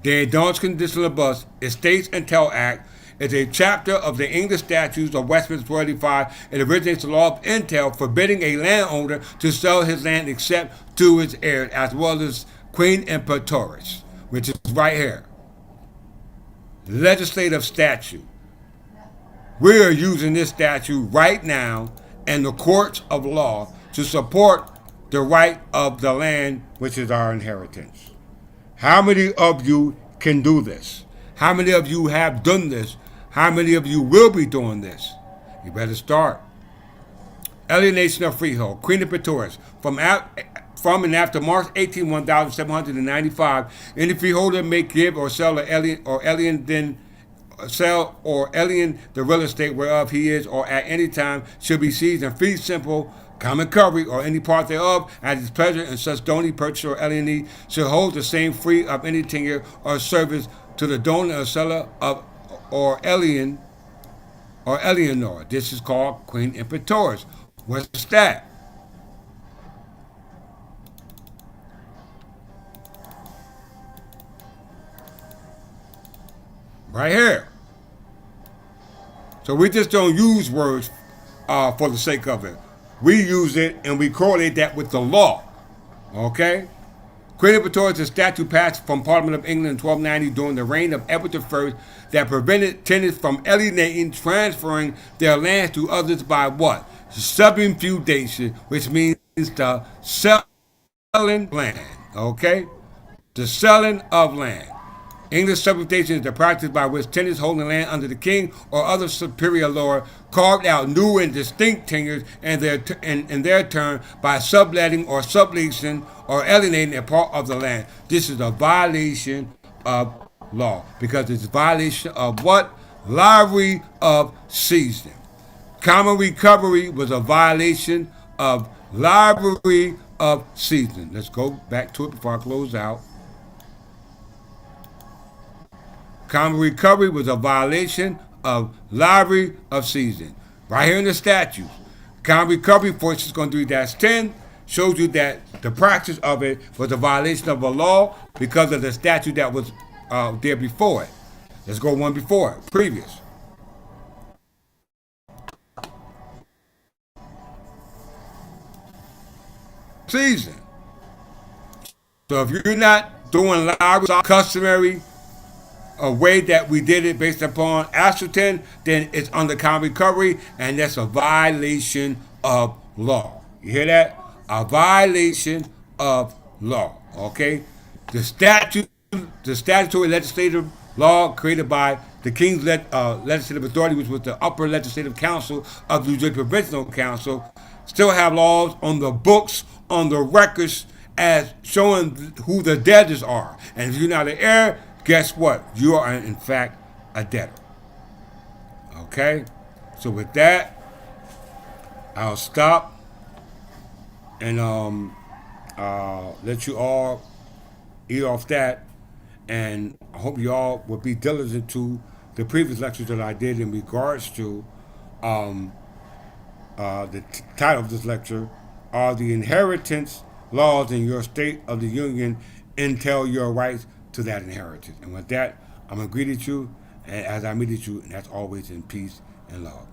The Adults Conditional Bus Estates Entail Act is a chapter of the English Statutes of Westminster 45. It originates the law of entail, forbidding a landowner to sell his land except to his heirs, as well as Queen Imperatrix, which is right here. Legislative statute. We are using this statute right now in the courts of law to support the right of the land, which is our inheritance. How many of you can do this? How many of you have done this? How many of you will be doing this? You better start. Alienation of freehold. Queen Imperatrix. From and after March 18, 1795, any freeholder may give or sell sell or alien the real estate whereof he is or at any time shall be seized in fee simple Common curry or any part thereof at his pleasure, and such donee, purchaser, or alienee shall hold the same free of any tenure or service to the donor or seller of or alien or alienor. This is called Queen Imperatoris. What's that? Right here. So we just don't use words for the sake of it. We use it and we correlate that with the law. Okay? Queen Imperatoris is a statute passed from Parliament of England in 1290 during the reign of Edward I that prevented tenants from alienating, transferring their lands to others by what? Subinfeudation, which means the selling land. Okay? The selling of land. English subjugation is the practice by which tenants holding land under the king or other superior lord carved out new and distinct tenures and in their turn by subletting or subleasing or alienating a part of the land. This is a violation of law because it's a violation of what? Livery of season. Common recovery was a violation of livery of season. Let's go back to it before I close out. Common recovery was a violation of livery of season. Right here in the statute. Common recovery, 46-3-10, shows you that the practice of it was a violation of a law because of the statute that was there before it. Let's go one before it, previous. Season. So if you're not doing livery customary, a way that we did it based upon ascertain, then it's under common recovery, and that's a violation of law. You hear that? A violation of law. Okay? The statutory legislative law created by the King's Legislative Authority, which was the upper legislative council of the New Jersey Provincial Council, still have laws on the books, on the records, as showing who the debtors are. And if you're not an heir, guess what? You are, in fact, a debtor. Okay? So with that, I'll stop and let you all eat off that. And I hope you all will be diligent to the previous lectures that I did in regards to the title of this lecture are the inheritance laws in your state of the union entail your rights to that inheritance. And with that, I'm going to greet you, and as I meet you, and that's always in peace and love.